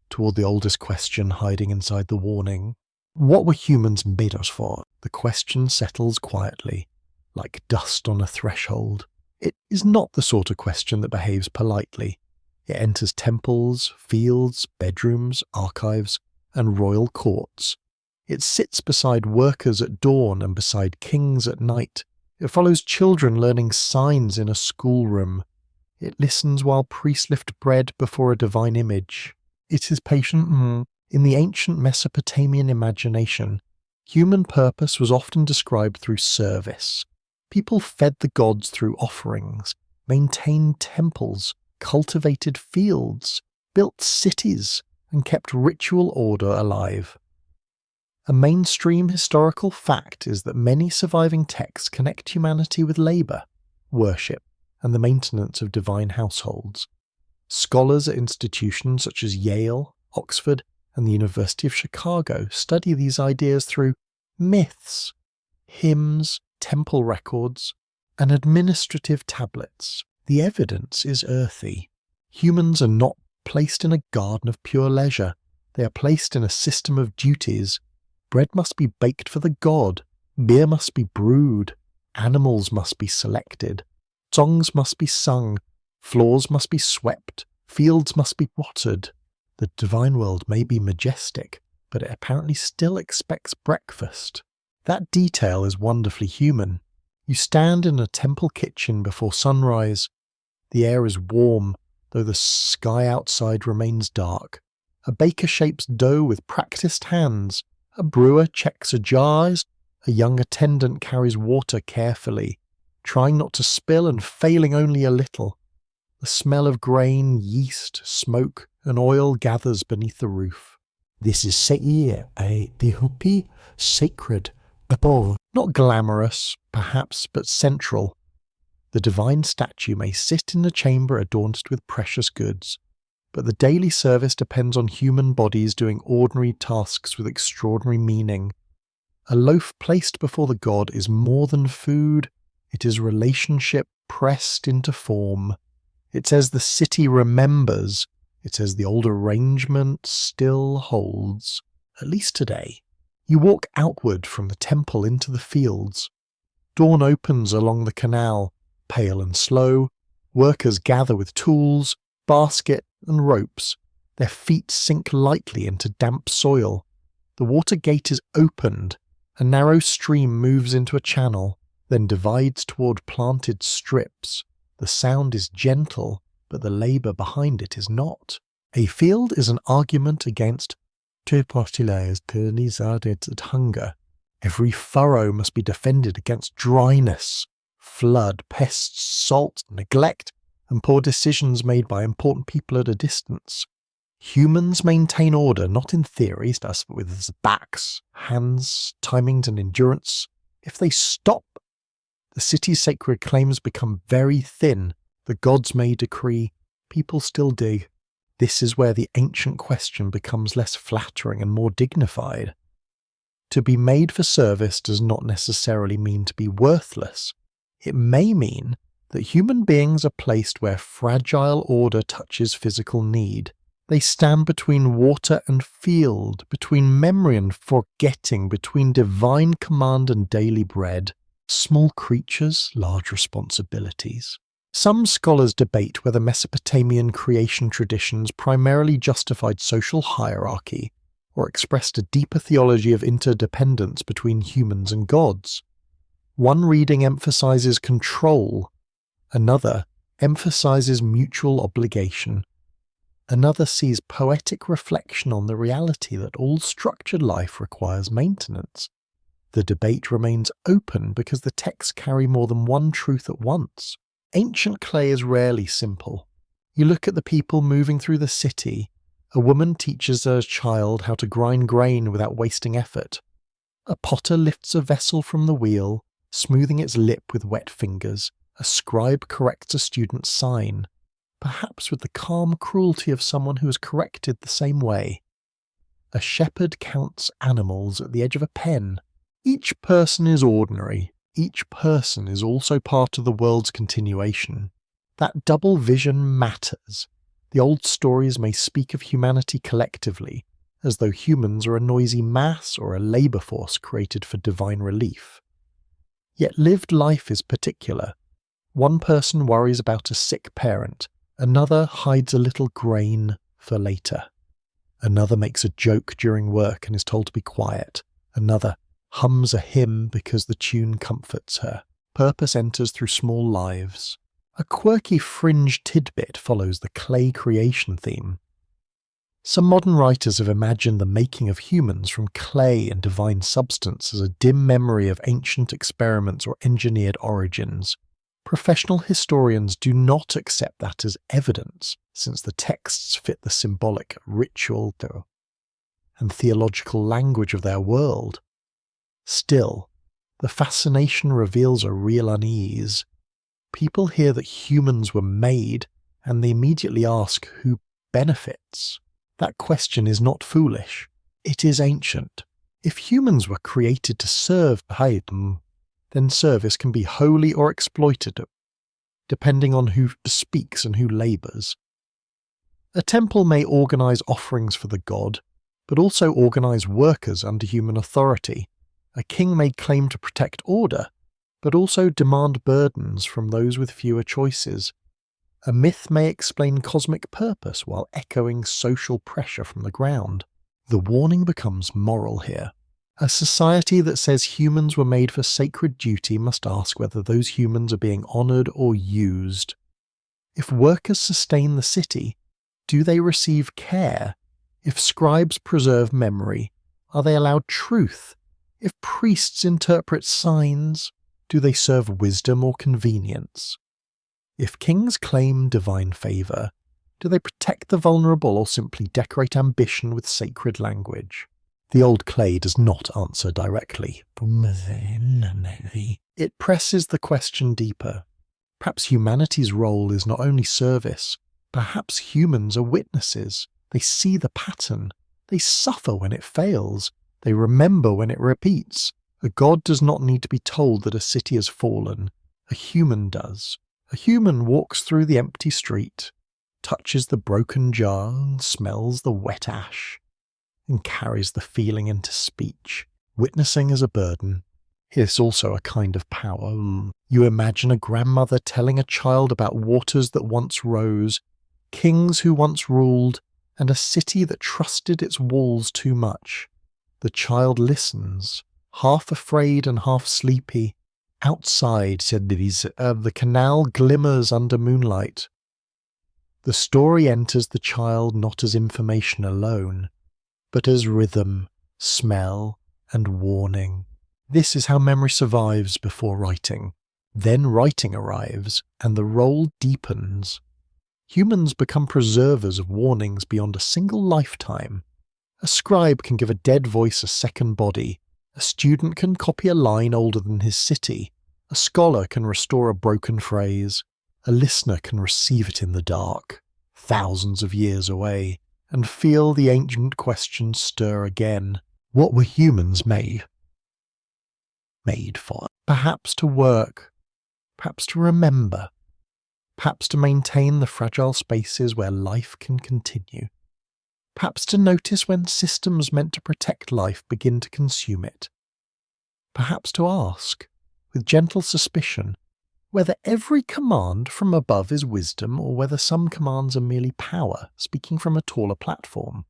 toward the oldest question hiding inside the warning. What were humans made us for? The question settles quietly, like dust on a threshold. It is not the sort of question that behaves politely. It enters temples, fields, bedrooms, archives, and royal courts. It sits beside workers at dawn and beside kings at night. It follows children learning signs in a schoolroom. It listens while priests lift bread before a divine image. It is patient. In the ancient Mesopotamian imagination, human purpose was often described through service. People fed the gods through offerings, maintained temples, cultivated fields, built cities, and kept ritual order alive. A mainstream historical fact is that many surviving texts connect humanity with labour, worship, and the maintenance of divine households. Scholars at institutions such as Yale, Oxford, and the University of Chicago study these ideas through myths, hymns, temple records, and administrative tablets. The evidence is earthy. Humans are not placed in a garden of pure leisure. They are placed in a system of duties. Bread must be baked for the god, beer must be brewed, animals must be selected, songs must be sung, floors must be swept, fields must be watered. The divine world may be majestic, but it apparently still expects breakfast. That detail is wonderfully human. You stand in a temple kitchen before sunrise. The air is warm, though the sky outside remains dark. A baker shapes dough with practiced hands. A brewer checks jars. A young attendant carries water carefully, trying not to spill and failing only a little. The smell of grain, yeast, smoke, and oil gathers beneath the roof. This is sacred, not glamorous, perhaps, but central. The divine statue may sit in a chamber adorned with precious goods, but the daily service depends on human bodies doing ordinary tasks with extraordinary meaning. A loaf placed before the god is more than food, it is relationship pressed into form. It says the city remembers, it says the old arrangement still holds, at least today. You walk outward from the temple into the fields. Dawn opens along the canal, pale and slow. Workers gather with tools, basket, and ropes. Their feet sink lightly into damp soil. The water gate is opened. A narrow stream moves into a channel, then divides toward planted strips. The sound is gentle, but the labour behind it is not. A field is an argument against hunger. Every furrow must be defended against dryness, flood, pests, salt, neglect, and poor decisions made by important people at a distance. Humans maintain order not in theories, but with backs, hands, timings, and endurance. If they stop, the city's sacred claims become very thin. The gods may decree, people still dig. This is where the ancient question becomes less flattering and more dignified. To be made for service does not necessarily mean to be worthless. It may mean that human beings are placed where fragile order touches physical need. They stand between water and field, between memory and forgetting, between divine command and daily bread. Small creatures, large responsibilities. Some scholars debate whether Mesopotamian creation traditions primarily justified social hierarchy or expressed a deeper theology of interdependence between humans and gods. One reading emphasizes control, another emphasizes mutual obligation. Another sees poetic reflection on the reality that all structured life requires maintenance. The debate remains open because the texts carry more than one truth at once. Ancient clay is rarely simple. You look at the people moving through the city. A woman teaches a child how to grind grain without wasting effort. A potter lifts a vessel from the wheel, smoothing its lip with wet fingers. A scribe corrects a student's sign, perhaps with the calm cruelty of someone who is corrected the same way. A shepherd counts animals at the edge of a pen. Each person is ordinary. Each person is also part of the world's continuation. That double vision matters. The old stories may speak of humanity collectively, as though humans are a noisy mass or a labour force created for divine relief. Yet lived life is particular. One person worries about a sick parent, another hides a little grain for later. Another makes a joke during work and is told to be quiet. Another hums a hymn because the tune comforts her. Purpose enters through small lives. A quirky fringe tidbit follows the clay creation theme. Some modern writers have imagined the making of humans from clay and divine substance as a dim memory of ancient experiments or engineered origins. Professional historians do not accept that as evidence, since the texts fit the symbolic, ritual, and theological language of their world. Still, the fascination reveals a real unease. People hear that humans were made, and they immediately ask who benefits. That question is not foolish. It is ancient. If humans were created to serve Haydn, then service can be holy or exploitative, depending on who speaks and who labours. A temple may organise offerings for the god, but also organise workers under human authority. A king may claim to protect order, but also demand burdens from those with fewer choices. A myth may explain cosmic purpose while echoing social pressure from the ground. The warning becomes moral here. A society that says humans were made for sacred duty must ask whether those humans are being honoured or used. If workers sustain the city, do they receive care? If scribes preserve memory, are they allowed truth? If priests interpret signs, do they serve wisdom or convenience? If kings claim divine favour, do they protect the vulnerable or simply decorate ambition with sacred language? The old clay does not answer directly. It presses the question deeper. Perhaps humanity's role is not only service, perhaps humans are witnesses. They see the pattern. They suffer when it fails. They remember when it repeats. A god does not need to be told that a city has fallen. A human does. A human walks through the empty street, touches the broken jar and smells the wet ash, and carries the feeling into speech. Witnessing is a burden. It's also a kind of power. You imagine a grandmother telling a child about waters that once rose, kings who once ruled, and a city that trusted its walls too much. The child listens, half afraid and half sleepy. Outside, said the canal glimmers under moonlight. The story enters the child not as information alone, but as rhythm, smell, and warning. This is how memory survives before writing. Then writing arrives, and the role deepens. Humans become preservers of warnings beyond a single lifetime. A scribe can give a dead voice a second body. A student can copy a line older than his city. A scholar can restore a broken phrase. A listener can receive it in the dark, thousands of years away, and feel the ancient question stir again. What were humans made for? Perhaps to work, perhaps to remember, perhaps to maintain the fragile spaces where life can continue. Perhaps to notice when systems meant to protect life begin to consume it. Perhaps to ask, with gentle suspicion, whether every command from above is wisdom or whether some commands are merely power speaking from a taller platform.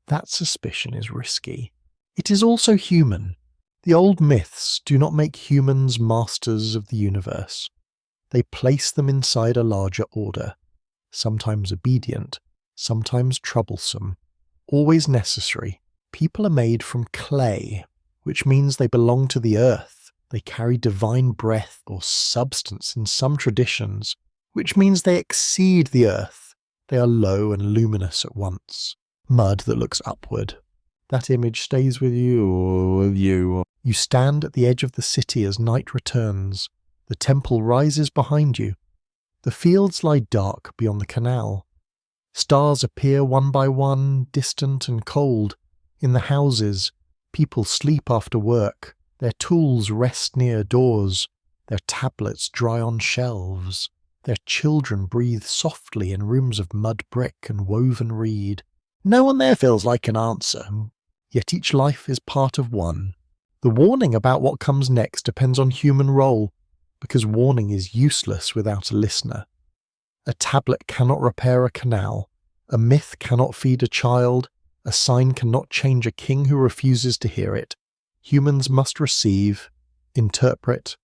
That suspicion is risky. It is also human. The old myths do not make humans masters of the universe. They place them inside a larger order, sometimes obedient, sometimes troublesome, always necessary. People are made from clay, which means they belong to the earth. They carry divine breath or substance in some traditions, which means they exceed the earth. They are low and luminous at once. Mud that looks upward. That image stays with you. You stand at the edge of the city as night returns. The temple rises behind you. The fields lie dark beyond the canal. Stars appear one by one, distant and cold. In the houses, people sleep after work. Their tools rest near doors. Their tablets dry on shelves. Their children breathe softly in rooms of mud brick and woven reed. No one there feels like an answer, yet each life is part of one. The warning about what comes next depends on human role, because warning is useless without a listener. A tablet cannot repair a canal, a myth cannot feed a child, a sign cannot change a king who refuses to hear it. Humans must receive, interpret,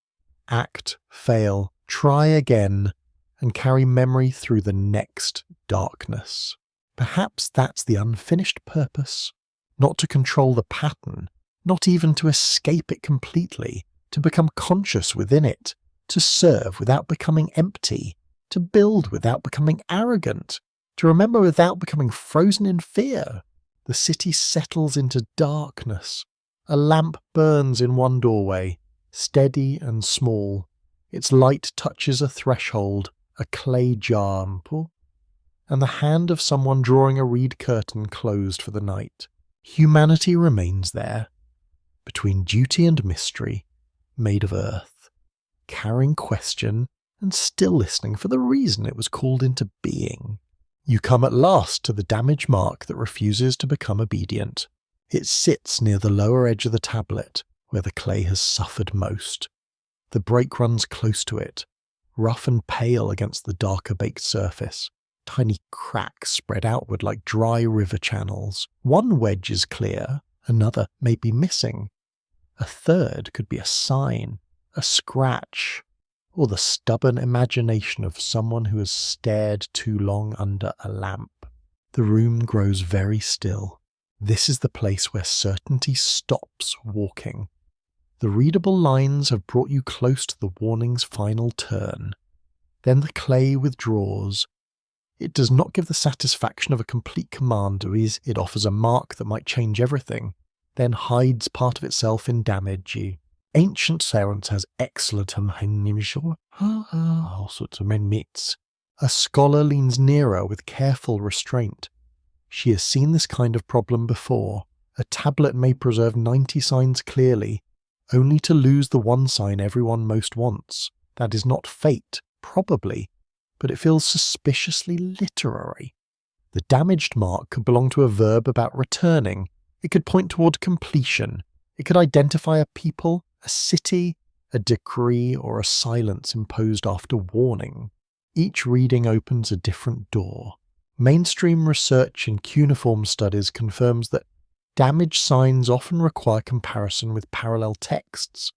act, fail, try again, and carry memory through the next darkness. Perhaps that's the unfinished purpose, not to control the pattern, not even to escape it completely, to become conscious within it, to serve without becoming empty, to build without becoming arrogant, to remember without becoming frozen in fear. The city settles into darkness. A lamp burns in one doorway, steady and small. Its light touches a threshold, a clay jar, and the hand of someone drawing a reed curtain closed for the night. Humanity remains there, between duty and mystery, made of earth, carrying question and still listening for the reason it was called into being. You come at last to the damage mark that refuses to become obedient. It sits near the lower edge of the tablet, where the clay has suffered most. The break runs close to it, rough and pale against the darker baked surface. Tiny cracks spread outward like dry river channels. One wedge is clear, another may be missing. A third could be a sign, a scratch, or the stubborn imagination of someone who has stared too long under a lamp. The room grows very still. This is the place where certainty stops walking. The readable lines have brought you close to the warning's final turn. Then the clay withdraws. It does not give the satisfaction of a complete command, it offers a mark that might change everything, then hides part of itself in damage. Ancient science has excellent all sorts of myths. A scholar leans nearer with careful restraint. She has seen this kind of problem before. A tablet may preserve 90 signs clearly, only to lose the one sign everyone most wants. That is not fate, probably, but it feels suspiciously literary. The damaged mark could belong to a verb about returning. It could point toward completion. It could identify a people, a city, a decree, or a silence imposed after warning. Each reading opens a different door. Mainstream research in cuneiform studies confirms that damaged signs often require comparison with parallel texts.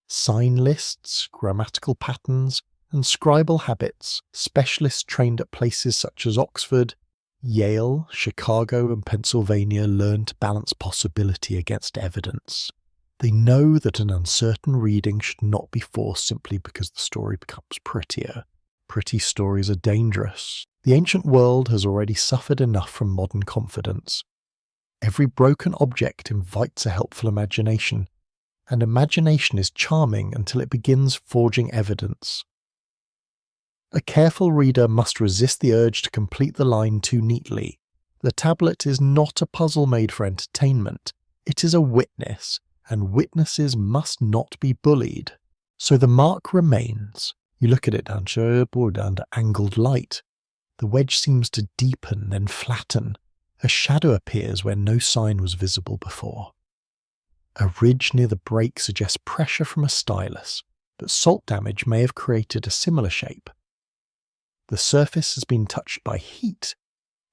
Sign lists, grammatical patterns, and scribal habits. Specialists trained at places such as Oxford, Yale, Chicago, and Pennsylvania learn to balance possibility against evidence. They know that an uncertain reading should not be forced simply because the story becomes prettier. Pretty stories are dangerous. The ancient world has already suffered enough from modern confidence. Every broken object invites a helpful imagination, and imagination is charming until it begins forging evidence. A careful reader must resist the urge to complete the line too neatly. The tablet is not a puzzle made for entertainment. It is a witness, and witnesses must not be bullied. So the mark remains. You look at it under angled light. The wedge seems to deepen, then flatten. A shadow appears where no sign was visible before. A ridge near the break suggests pressure from a stylus, but salt damage may have created a similar shape. The surface has been touched by heat,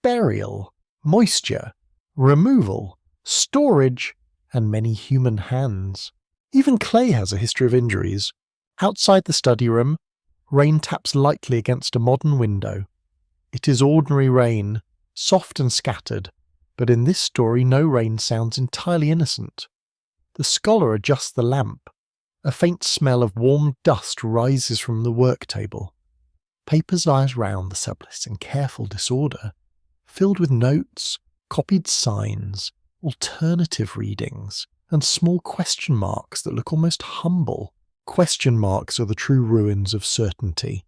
burial, moisture, removal, storage, and many human hands. Even clay has a history of injuries. Outside the study room, rain taps lightly against a modern window. It is ordinary rain, soft and scattered, but in this story no rain sounds entirely innocent. The scholar adjusts the lamp. A faint smell of warm dust rises from the work table. Papers lie round the sublist in careful disorder, filled with notes, copied signs, alternative readings, and small question marks that look almost humble. Question marks are the true ruins of certainty.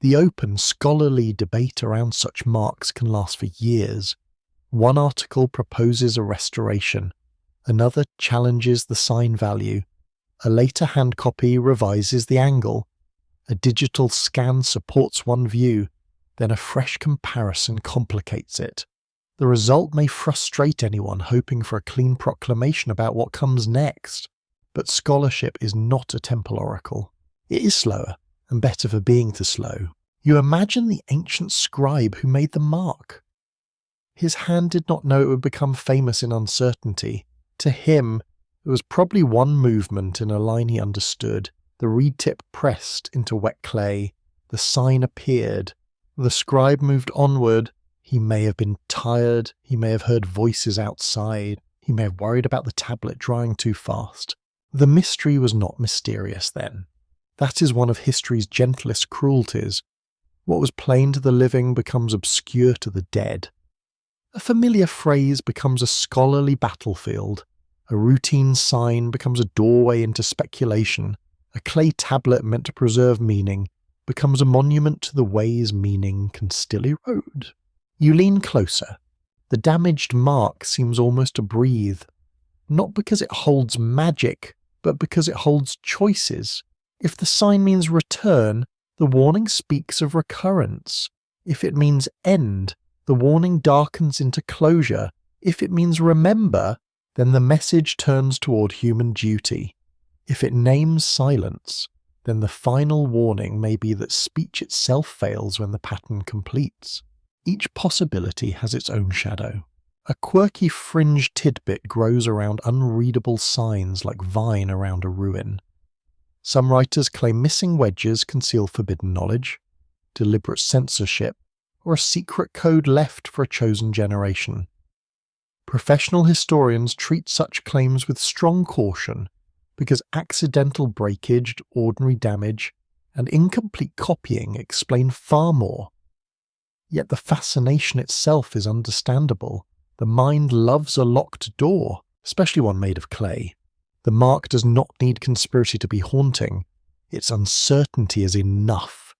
The open, scholarly debate around such marks can last for years. One article proposes a restoration, another challenges the sign value, a later hand copy revises the angle, a digital scan supports one view, then a fresh comparison complicates it. The result may frustrate anyone hoping for a clean proclamation about what comes next, but scholarship is not a temple oracle. It is slower, and better for being too slow. You imagine the ancient scribe who made the mark. His hand did not know it would become famous in uncertainty. To him, it was probably one movement in a line he understood. The reed tip pressed into wet clay. The sign appeared. The scribe moved onward. He may have been tired. He may have heard voices outside. He may have worried about the tablet drying too fast. The mystery was not mysterious then. That is one of history's gentlest cruelties. What was plain to the living becomes obscure to the dead. A familiar phrase becomes a scholarly battlefield. A routine sign becomes a doorway into speculation. A clay tablet meant to preserve meaning becomes a monument to the ways meaning can still erode. You lean closer. The damaged mark seems almost to breathe, not because it holds magic, but because it holds choices. If the sign means return, the warning speaks of recurrence. If it means end, the warning darkens into closure. If it means remember, then the message turns toward human duty. If it names silence, then the final warning may be that speech itself fails when the pattern completes. Each possibility has its own shadow. A quirky fringe tidbit grows around unreadable signs like vine around a ruin. Some writers claim missing wedges conceal forbidden knowledge, deliberate censorship, or a secret code left for a chosen generation. Professional historians treat such claims with strong caution because accidental breakage, ordinary damage, and incomplete copying explain far more. Yet the fascination itself is understandable. The mind loves a locked door, especially one made of clay. The mark does not need conspiracy to be haunting. Its uncertainty is enough.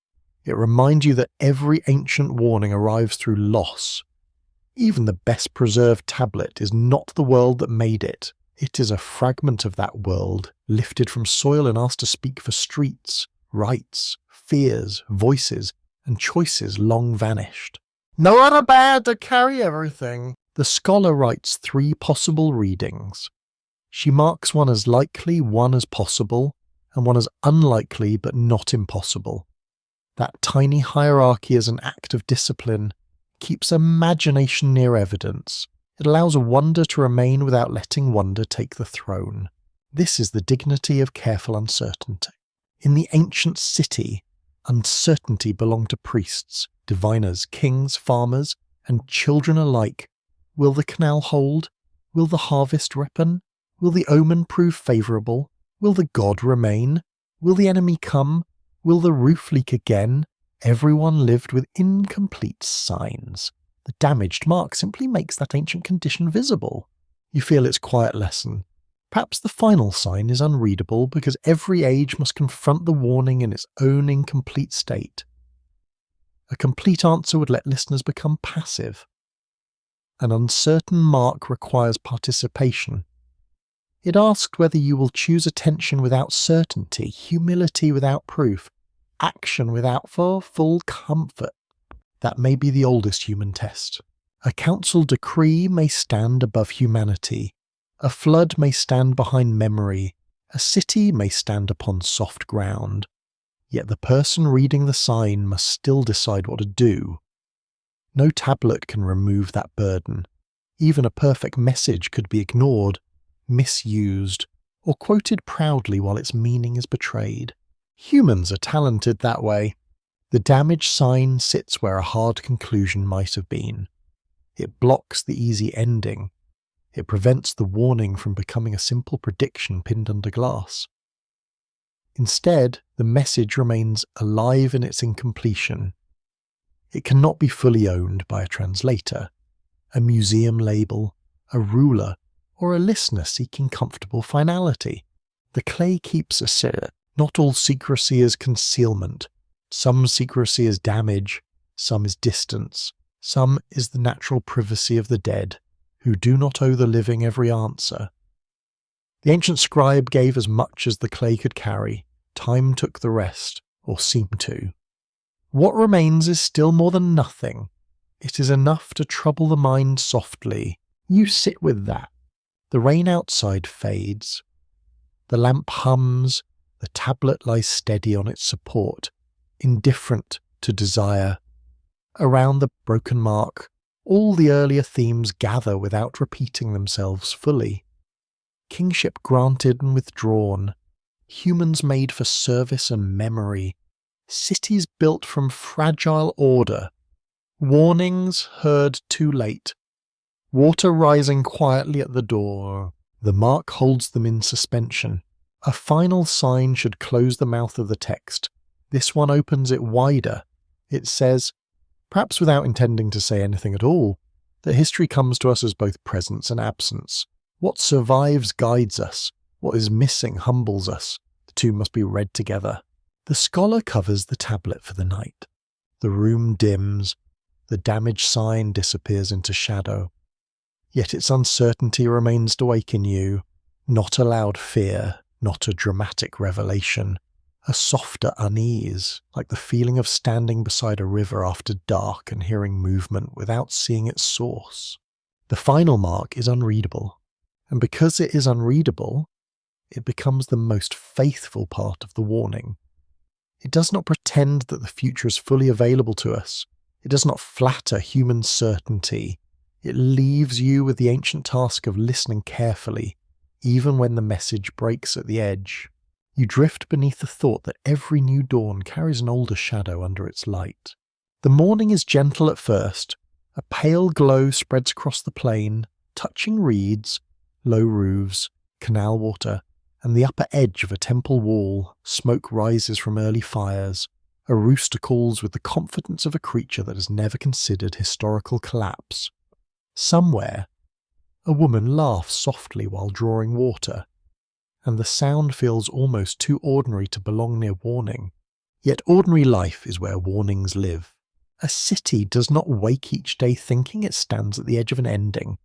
It reminds you that every ancient warning arrives through loss. Even the best preserved tablet is not the world that made it. It is a fragment of that world, lifted from soil and asked to speak for streets, rights, fears, voices, and choices long vanished. No one bad to carry everything. The scholar writes 3 possible readings. She marks one as likely, one as possible, and one as unlikely but not impossible. That tiny hierarchy is an act of discipline, keeps imagination near evidence. It allows wonder to remain without letting wonder take the throne. This is the dignity of careful uncertainty. In the ancient city, uncertainty belonged to priests, diviners, kings, farmers, and children alike. Will the canal hold? Will the harvest ripen? Will the omen prove favourable? Will the god remain? Will the enemy come? Will the roof leak again? Everyone lived with incomplete signs. The damaged mark simply makes that ancient condition visible. You feel its quiet lesson. Perhaps the final sign is unreadable because every age must confront the warning in its own incomplete state. A complete answer would let listeners become passive. An uncertain mark requires participation. It asked whether you will choose attention without certainty, humility without proof, action without full comfort. That may be the oldest human test. A council decree may stand above humanity. A flood may stand behind memory. A city may stand upon soft ground, yet the person reading the sign must still decide what to do. No tablet can remove that burden. Even a perfect message could be ignored, misused, or quoted proudly while its meaning is betrayed. Humans are talented that way. The damaged sign sits where a hard conclusion might have been. It blocks the easy ending. It prevents the warning from becoming a simple prediction pinned under glass. Instead, the message remains alive in its incompletion. It cannot be fully owned by a translator, a museum label, a ruler, or a listener seeking comfortable finality. The clay keeps a secret. Not all secrecy is concealment. Some secrecy is damage, some is distance, some is the natural privacy of the dead, who do not owe the living every answer. The ancient scribe gave as much as the clay could carry. Time took the rest, or seemed to. What remains is still more than nothing. It is enough to trouble the mind softly. You sit with that. The rain outside fades. The lamp hums. The tablet lies steady on its support, indifferent to desire. Around the broken mark, all the earlier themes gather without repeating themselves fully. Kingship granted and withdrawn. Humans made for service and memory. Cities built from fragile order. Warnings heard too late. Water rising quietly at the door. The mark holds them in suspension. A final sign should close the mouth of the text. This one opens it wider. It says, perhaps without intending to say anything at all, that history comes to us as both presence and absence. What survives guides us. What is missing humbles us. The two must be read together. The scholar covers the tablet for the night. The room dims. The damaged sign disappears into shadow. Yet its uncertainty remains to awaken you. Not a loud fear, not a dramatic revelation. A softer unease, like the feeling of standing beside a river after dark and hearing movement without seeing its source. The final mark is unreadable. And because it is unreadable, it becomes the most faithful part of the warning. It does not pretend that the future is fully available to us. It does not flatter human certainty. It leaves you with the ancient task of listening carefully, even when the message breaks at the edge. You drift beneath the thought that every new dawn carries an older shadow under its light. The morning is gentle at first. A pale glow spreads across the plain, touching reeds, low roofs, canal water, and the upper edge of a temple wall. Smoke rises from early fires. A rooster calls with the confidence of a creature that has never considered historical collapse. Somewhere, a woman laughs softly while drawing water, and the sound feels almost too ordinary to belong near warning. Yet ordinary life is where warnings live. A city does not wake each day thinking it stands at the edge of an ending.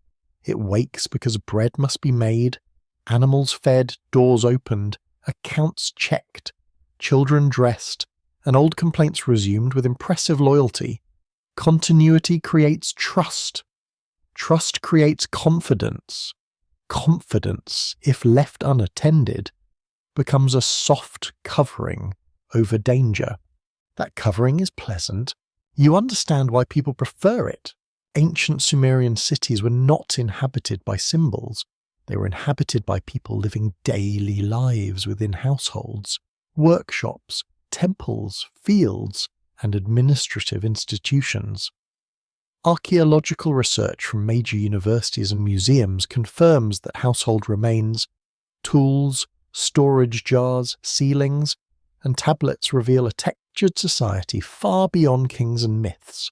It wakes because bread must be made, animals fed, doors opened, accounts checked, children dressed, and old complaints resumed with impressive loyalty. Continuity creates trust. Trust creates confidence. Confidence, if left unattended, becomes a soft covering over danger. That covering is pleasant. You understand why people prefer it. Ancient Sumerian cities were not inhabited by symbols. They were inhabited by people living daily lives within households, workshops, temples, fields, and administrative institutions. Archaeological research from major universities and museums confirms that household remains, tools, storage jars, ceilings, and tablets reveal a textured society far beyond kings and myths.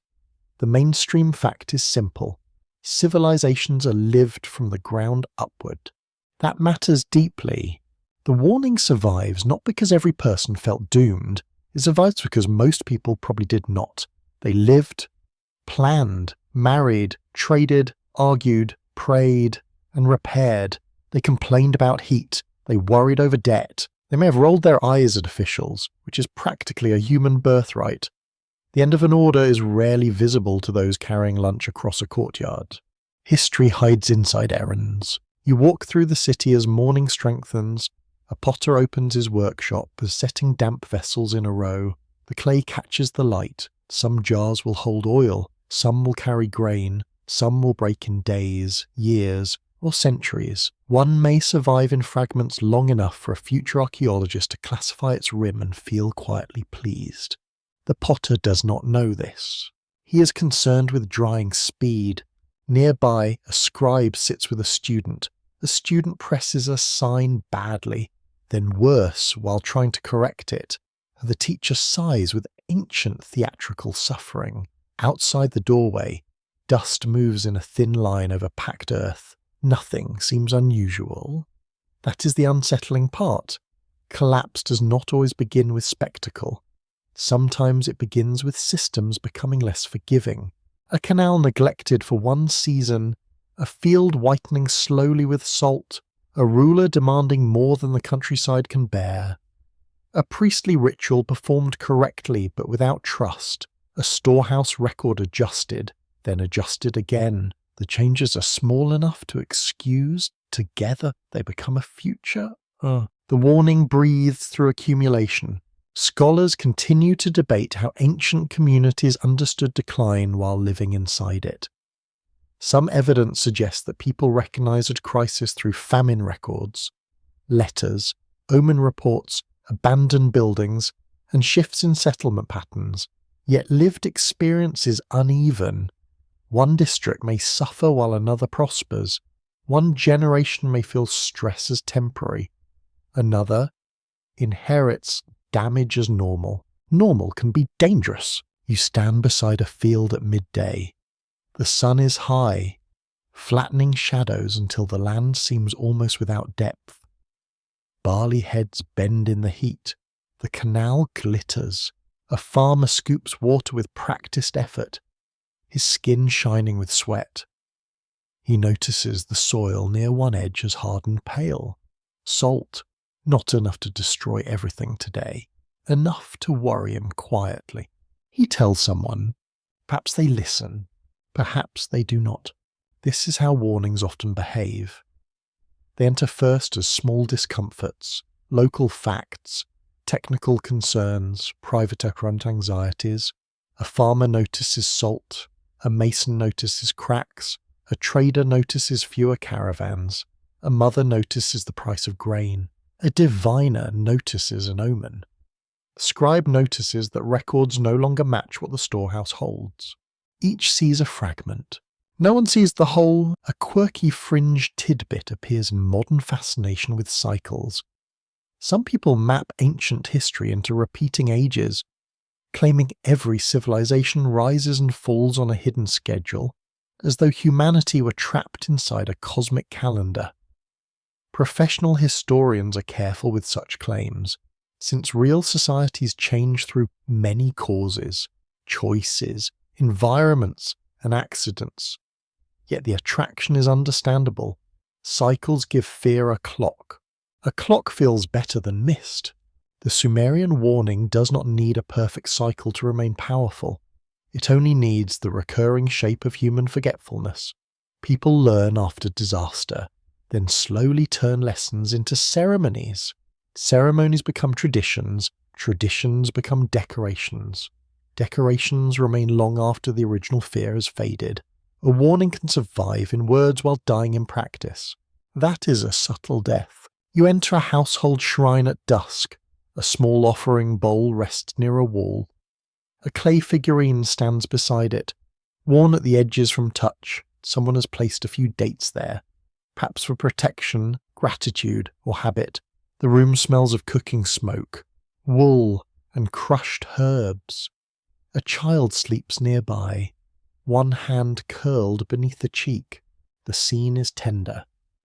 The mainstream fact is simple. Civilizations are lived from the ground upward. That matters deeply. The warning survives not because every person felt doomed. It survives because most people probably did not. They lived, planned, married, traded, argued, prayed, and repaired. They complained about heat. They worried over debt. They may have rolled their eyes at officials, which is practically a human birthright. The end of an order is rarely visible to those carrying lunch across a courtyard. History hides inside errands. You walk through the city as morning strengthens, A potter opens his workshop, as setting damp vessels in a row. The clay catches the light. Some jars will hold oil, some will carry grain, some will break in days, years, or centuries. One may survive in fragments long enough for a future archaeologist to classify its rim and feel quietly pleased. The potter does not know this. He is concerned with drying speed. Nearby, a scribe sits with a student. The student presses a sign badly, then worse while trying to correct it. The teacher sighs with ancient theatrical suffering. Outside the doorway, dust moves in a thin line over packed earth. Nothing seems unusual. That is the unsettling part. Collapse does not always begin with spectacle. Sometimes it begins with systems becoming less forgiving. A canal neglected for one season, a field whitening slowly with salt, a ruler demanding more than the countryside can bear. A priestly ritual performed correctly but without trust, a storehouse record adjusted, then adjusted again. The changes are small enough to excuse, together they become a future. The warning breathes through accumulation. Scholars continue to debate how ancient communities understood decline while living inside it. Some evidence suggests that people recognized crisis through famine records, letters, omen reports, abandoned buildings, and shifts in settlement patterns, yet lived experience is uneven. One district may suffer while another prospers. One generation may feel stress as temporary. Another inherits damage as normal. Normal can be dangerous. You stand beside a field at midday. The sun is high, flattening shadows until the land seems almost without depth. Barley heads bend in the heat. The canal glitters. A farmer scoops water with practiced effort, his skin shining with sweat. He notices the soil near one edge has hardened pale. Salt, not enough to destroy everything today, enough to worry him quietly. He tells someone. Perhaps they listen. Perhaps they do not. This is how warnings often behave. They enter first as small discomforts, local facts, technical concerns, private current anxieties. A farmer notices salt, a mason notices cracks, a trader notices fewer caravans, a mother notices the price of grain, a diviner notices an omen. The scribe notices that records no longer match what the storehouse holds. Each sees a fragment. No one sees the whole. A quirky fringe tidbit appears in modern fascination with cycles. Some people map ancient history into repeating ages, claiming every civilization rises and falls on a hidden schedule, as though humanity were trapped inside a cosmic calendar. Professional historians are careful with such claims, since real societies change through many causes, choices, environments, and accidents. Yet the attraction is understandable. Cycles give fear a clock. A clock feels better than mist. The Sumerian warning does not need a perfect cycle to remain powerful. It only needs the recurring shape of human forgetfulness. People learn after disaster, then slowly turn lessons into ceremonies. Ceremonies become traditions, traditions become decorations. Decorations remain long after the original fear has faded. A warning can survive in words while dying in practice. That is a subtle death. You enter a household shrine at dusk. A small offering bowl rests near a wall. A clay figurine stands beside it. Worn at the edges from touch, someone has placed a few dates there. Perhaps for protection, gratitude, or habit. The room smells of cooking smoke, wool, and crushed herbs. A child sleeps nearby, one hand curled beneath the cheek. The scene is tender.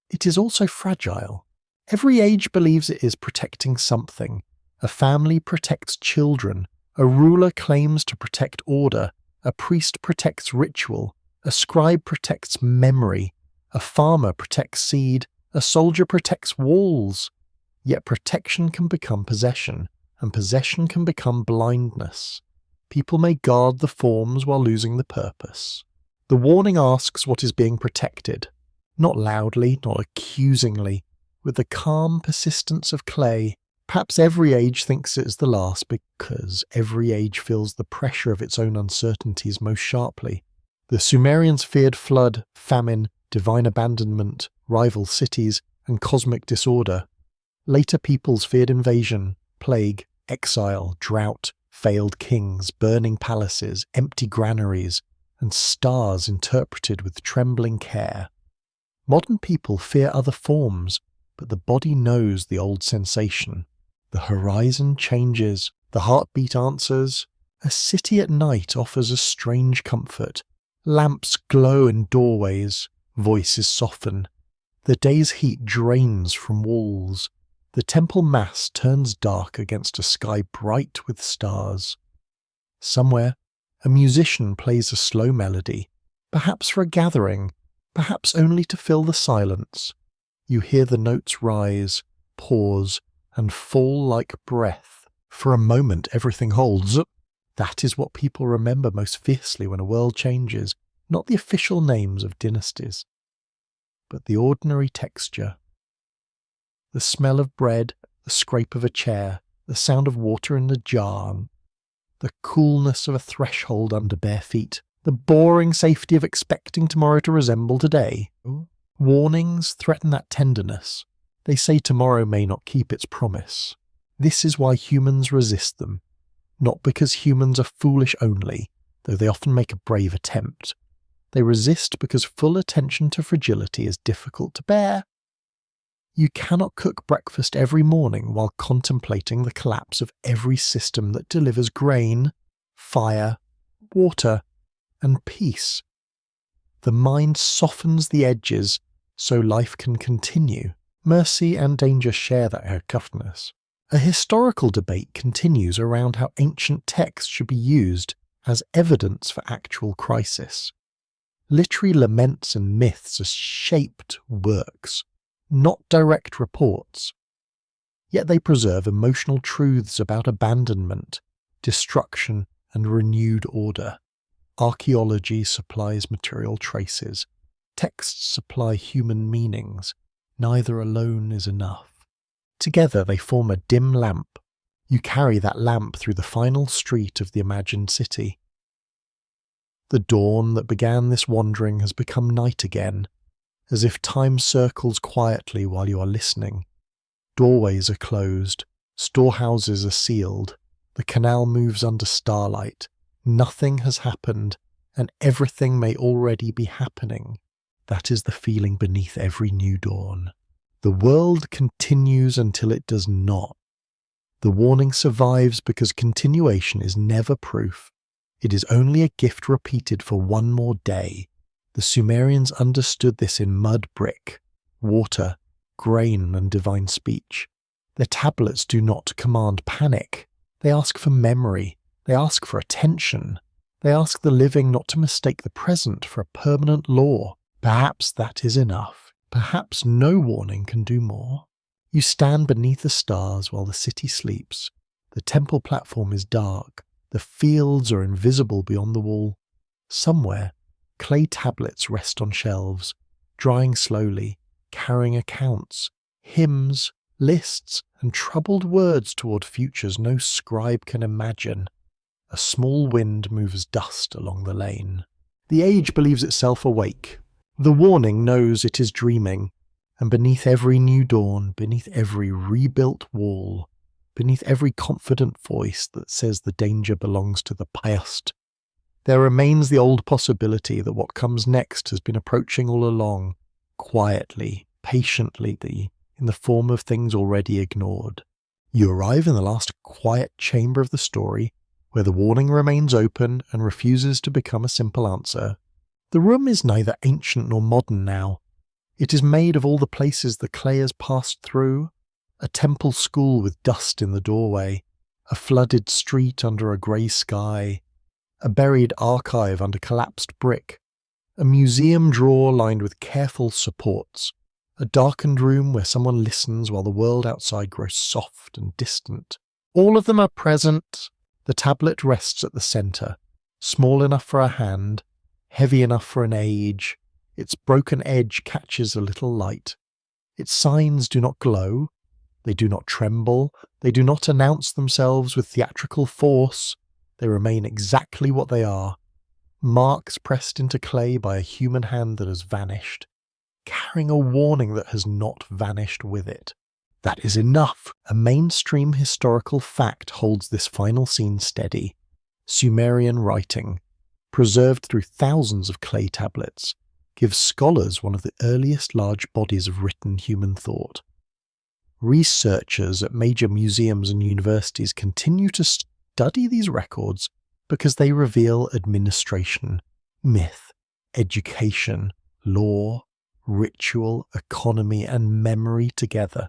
It is also fragile. Every age believes it is protecting something. A family protects children. A ruler claims to protect order. A priest protects ritual. A scribe protects memory. A farmer protects seed. A soldier protects walls. Yet protection can become possession, and possession can become blindness. People may guard the forms while losing the purpose. The warning asks what is being protected. Not loudly, not accusingly, with the calm persistence of clay. Perhaps every age thinks it is the last because every age feels the pressure of its own uncertainties most sharply. The Sumerians feared flood, famine, divine abandonment, rival cities, and cosmic disorder. Later peoples feared invasion, plague, exile, drought, failed kings, burning palaces, empty granaries, and stars interpreted with trembling care. Modern people fear other forms, but the body knows the old sensation. The horizon changes, the heartbeat answers. A city at night offers a strange comfort. Lamps glow in doorways, voices soften. The day's heat drains from walls. The temple mass turns dark against a sky bright with stars. Somewhere, a musician plays a slow melody, perhaps for a gathering, perhaps only to fill the silence. You hear the notes rise, pause, and fall like breath. For a moment everything holds. That is what people remember most fiercely when a world changes, not the official names of dynasties, but the ordinary texture. The smell of bread, the scrape of a chair, the sound of water in the jar, the coolness of a threshold under bare feet, the boring safety of expecting tomorrow to resemble today. Warnings threaten that tenderness. They say tomorrow may not keep its promise. This is why humans resist them. Not because humans are foolish only, though they often make a brave attempt. They resist because full attention to fragility is difficult to bear. You cannot cook breakfast every morning while contemplating the collapse of every system that delivers grain, fire, water, and peace. The mind softens the edges so life can continue. Mercy and danger share that toughness. A historical debate continues around how ancient texts should be used as evidence for actual crisis. Literary laments and myths are shaped works, not direct reports. Yet they preserve emotional truths about abandonment, destruction, and renewed order. Archaeology supplies material traces. Texts supply human meanings. Neither alone is enough. Together they form a dim lamp. You carry that lamp through the final street of the imagined city. The dawn that began this wandering has become night again, as if time circles quietly while you are listening. Doorways are closed, storehouses are sealed, the canal moves under starlight. Nothing has happened, and everything may already be happening. That is the feeling beneath every new dawn. The world continues until it does not. The warning survives because continuation is never proof. It is only a gift repeated for one more day. The Sumerians understood this in mud brick, water, grain, and divine speech. Their tablets do not command panic. They ask for memory. They ask for attention. They ask the living not to mistake the present for a permanent law. Perhaps that is enough. Perhaps no warning can do more. You stand beneath the stars while the city sleeps. The temple platform is dark. The fields are invisible beyond the wall. Somewhere, clay tablets rest on shelves, drying slowly, carrying accounts, hymns, lists, and troubled words toward futures no scribe can imagine. A small wind moves dust along the lane. The age believes itself awake. The warning knows it is dreaming, and beneath every new dawn, beneath every rebuilt wall, beneath every confident voice that says the danger belongs to the past, there remains the old possibility that what comes next has been approaching all along, quietly, patiently, in the form of things already ignored. You arrive in the last quiet chamber of the story, where the warning remains open and refuses to become a simple answer. The room is neither ancient nor modern now. It is made of all the places the clay has passed through: a temple school with dust in the doorway, a flooded street under a grey sky, a buried archive under collapsed brick, a museum drawer lined with careful supports, a darkened room where someone listens while the world outside grows soft and distant. All of them are present. The tablet rests at the centre, small enough for a hand, heavy enough for an age. Its broken edge catches a little light. Its signs do not glow, they do not tremble, they do not announce themselves with theatrical force, they remain exactly what they are, marks pressed into clay by a human hand that has vanished, carrying a warning that has not vanished with it. That is enough. A mainstream historical fact holds this final scene steady. Sumerian writing, preserved through thousands of clay tablets, gives scholars one of the earliest large bodies of written human thought. Researchers at major museums and universities continue to study these records because they reveal administration, myth, education, law, ritual, economy, and memory together.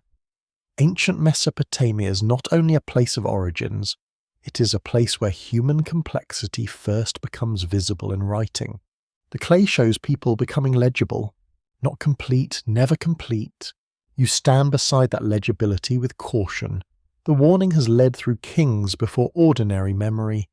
Ancient Mesopotamia is not only a place of origins, it is a place where human complexity first becomes visible in writing. The clay shows people becoming legible, not complete, never complete. You stand beside that legibility with caution. The warning has led through kings before ordinary memory.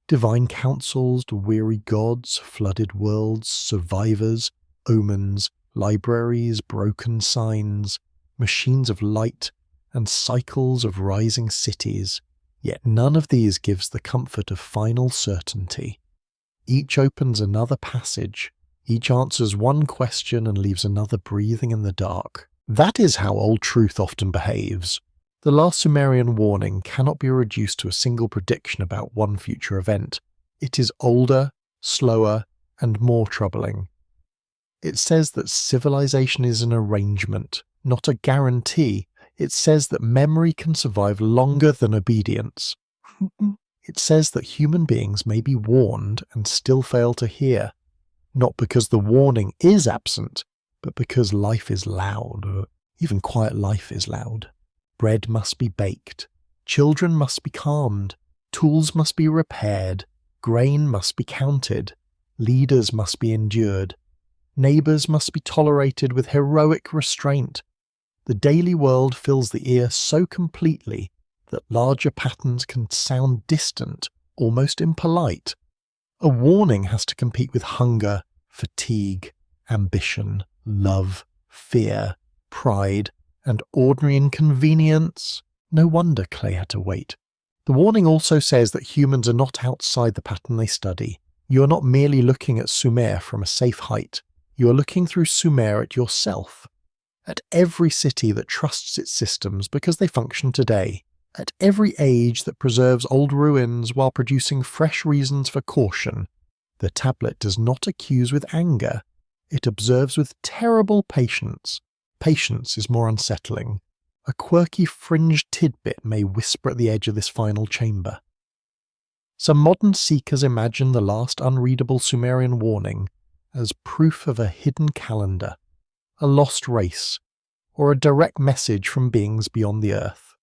Divine councils to weary gods, flooded worlds, survivors, omens, libraries, broken signs, machines of light, and cycles of rising cities. Yet none of these gives the comfort of final certainty. Each opens another passage, each answers one question and leaves another breathing in the dark. That is how old truth often behaves. The last Sumerian warning cannot be reduced to a single prediction about one future event. It is older, slower, and more troubling. It says that civilization is an arrangement, not a guarantee. It says that memory can survive longer than obedience. It says that human beings may be warned and still fail to hear, not because the warning is absent, but because life is loud, or even quiet life is loud. Bread must be baked, children must be calmed, tools must be repaired, grain must be counted, leaders must be endured, neighbours must be tolerated with heroic restraint. The daily world fills the ear so completely that larger patterns can sound distant, almost impolite. A warning has to compete with hunger, fatigue, ambition, love, fear, pride, and ordinary inconvenience. No wonder clay had to wait. The warning also says that humans are not outside the pattern they study. You are not merely looking at Sumer from a safe height. You are looking through Sumer at yourself. At every city that trusts its systems because they function today. At every age that preserves old ruins while producing fresh reasons for caution. The tablet does not accuse with anger. It observes with terrible patience. Patience is more unsettling. A quirky fringed tidbit may whisper at the edge of this final chamber. Some modern seekers imagine the last unreadable Sumerian warning as proof of a hidden calendar, a lost race, or a direct message from beings beyond the earth.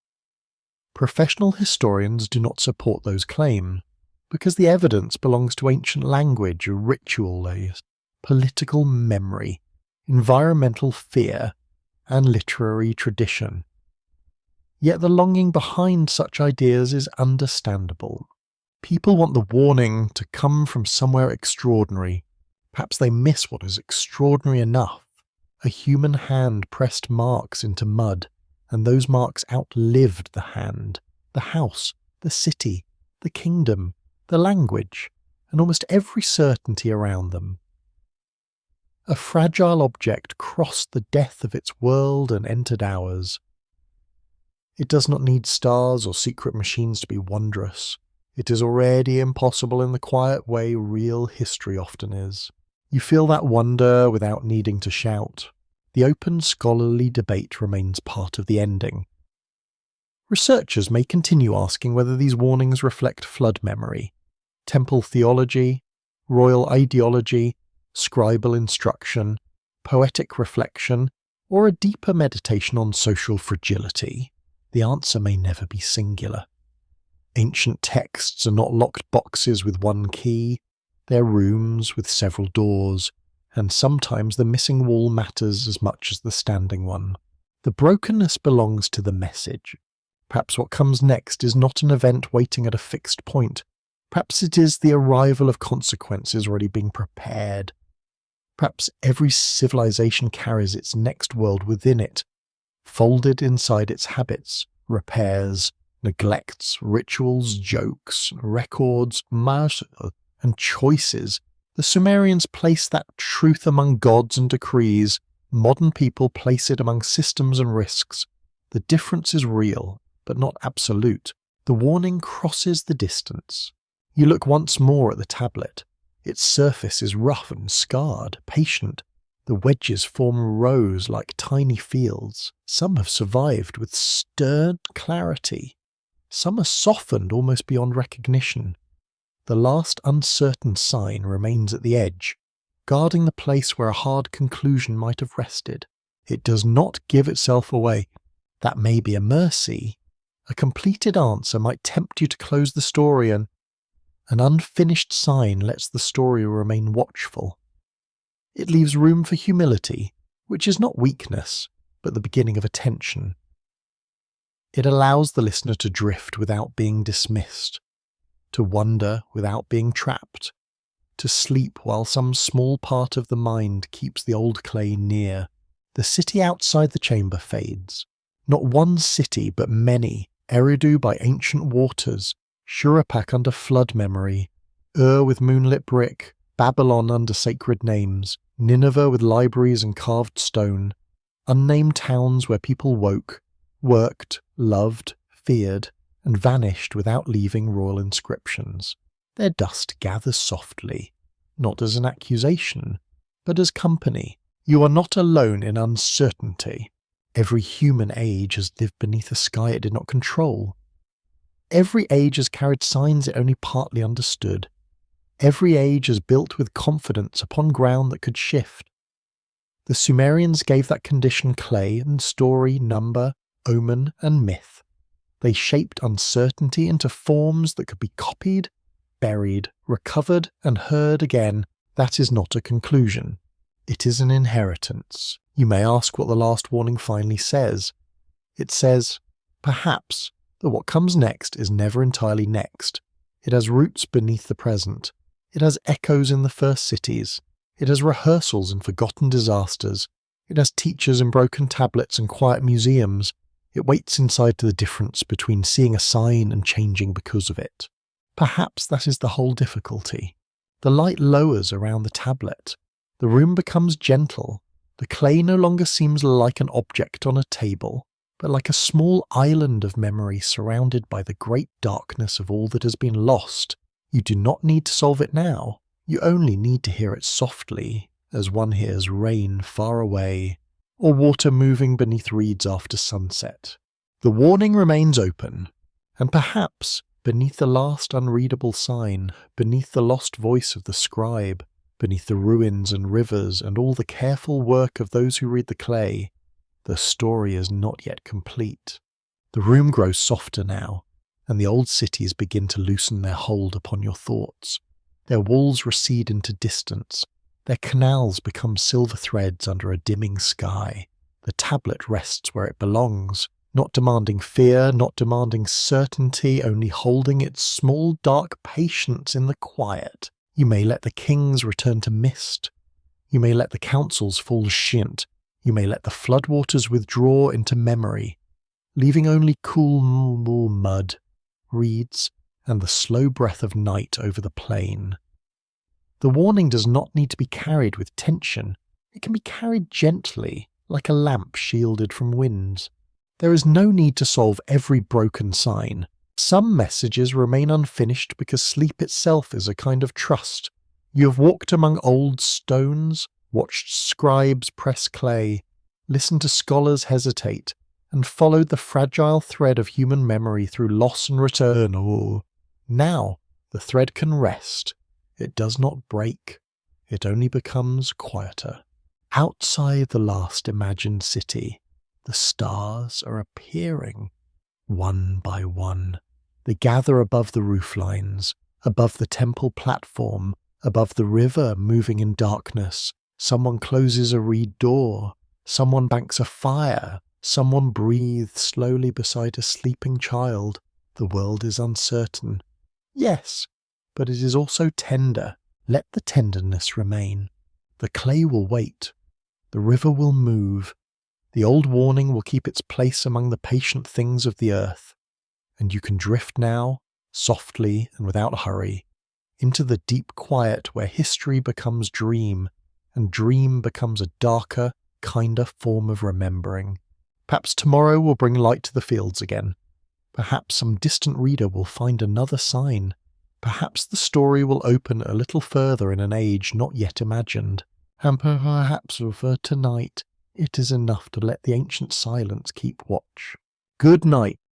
Professional historians do not support those claims, because the evidence belongs to ancient language, ritual, political memory, environmental fear, and literary tradition. Yet the longing behind such ideas is understandable. People want the warning to come from somewhere extraordinary. Perhaps they miss what is extraordinary enough. A human hand pressed marks into mud, and those marks outlived the hand, the house, the city, the kingdom, the language, and almost every certainty around them. A fragile object crossed the death of its world and entered ours. It does not need stars or secret machines to be wondrous. It is already impossible in the quiet way real history often is. You feel that wonder without needing to shout. The open scholarly debate remains part of the ending. Researchers may continue asking whether these warnings reflect flood memory, temple theology, royal ideology, scribal instruction, poetic reflection, or a deeper meditation on social fragility. The answer may never be singular. Ancient texts are not locked boxes with one key. They're rooms with several doors, and sometimes the missing wall matters as much as the standing one. The brokenness belongs to the message. Perhaps what comes next is not an event waiting at a fixed point. Perhaps it is the arrival of consequences already being prepared. Perhaps every civilization carries its next world within it, folded inside its habits, repairs, neglects, rituals, jokes, records, and choices. The Sumerians placed that truth among gods and decrees. Modern people place it among systems and risks. The difference is real, but not absolute. The warning crosses the distance. You look once more at the tablet. Its surface is rough and scarred, patient. The wedges form rows like tiny fields. Some have survived with stern clarity. Some are softened almost beyond recognition. The last uncertain sign remains at the edge, guarding the place where a hard conclusion might have rested. It does not give itself away. That may be a mercy. A completed answer might tempt you to close the story, and an unfinished sign lets the story remain watchful. It leaves room for humility, which is not weakness, but the beginning of attention. It allows the listener to drift without being dismissed, to wonder without being trapped, to sleep while some small part of the mind keeps the old clay near. The city outside the chamber fades. Not one city, but many, Eridu by ancient waters, Shurapak under flood memory, with moonlit brick, Babylon under sacred names, Nineveh with libraries and carved stone, unnamed towns where people woke, worked, loved, feared, and vanished without leaving royal inscriptions. Their dust gathers softly, not as an accusation, but as company. You are not alone in uncertainty. Every human age has lived beneath a sky it did not control. Every age has carried signs it only partly understood. Every age is built with confidence upon ground that could shift. The Sumerians gave that condition clay and story, number, omen, and myth. They shaped uncertainty into forms that could be copied, buried, recovered, and heard again. That is not a conclusion. It is an inheritance. You may ask what the last warning finally says. It says, perhaps, that what comes next is never entirely next. It has roots beneath the present. It has echoes in the first cities. It has rehearsals in forgotten disasters. It has teachers in broken tablets and quiet museums. It waits inside the difference between seeing a sign and changing because of it. Perhaps that is the whole difficulty. The light lowers around the tablet. The room becomes gentle. The clay no longer seems like an object on a table, but like a small island of memory surrounded by the great darkness of all that has been lost. You do not need to solve it now. You only need to hear it softly, as one hears rain far away, or water moving beneath reeds after sunset. The warning remains open, and perhaps, beneath the last unreadable sign, beneath the lost voice of the scribe, beneath the ruins and rivers and all the careful work of those who read the clay, the story is not yet complete. The room grows softer now, and the old cities begin to loosen their hold upon your thoughts. Their walls recede into distance. Their canals become silver threads under a dimming sky. The tablet rests where it belongs, not demanding fear, not demanding certainty, only holding its small dark patience in the quiet. You may let the kings return to mist. You may let the councils fall shint. You may let the floodwaters withdraw into memory, leaving only cool mud, reeds, and the slow breath of night over the plain. The warning does not need to be carried with tension. It can be carried gently, like a lamp shielded from winds. There is no need to solve every broken sign. Some messages remain unfinished because sleep itself is a kind of trust. You have walked among old stones, watched scribes press clay, listened to scholars hesitate, and followed the fragile thread of human memory through loss and return. Now the thread can rest. It does not break. It only becomes quieter. Outside the last imagined city, the stars are appearing, one by one. They gather above the roof lines, above the temple platform, above the river moving in darkness. Someone closes a reed door. Someone banks a fire. Someone breathes slowly beside a sleeping child. The world is uncertain. Yes, but it is also tender. Let the tenderness remain. The clay will wait. The river will move. The old warning will keep its place among the patient things of the earth, and you can drift now, softly and without hurry, into the deep quiet where history becomes dream, and dream becomes a darker, kinder form of remembering. Perhaps tomorrow will bring light to the fields again. Perhaps some distant reader will find another sign. Perhaps the story will open a little further in an age not yet imagined. And perhaps for tonight, it is enough to let the ancient silence keep watch. Good night.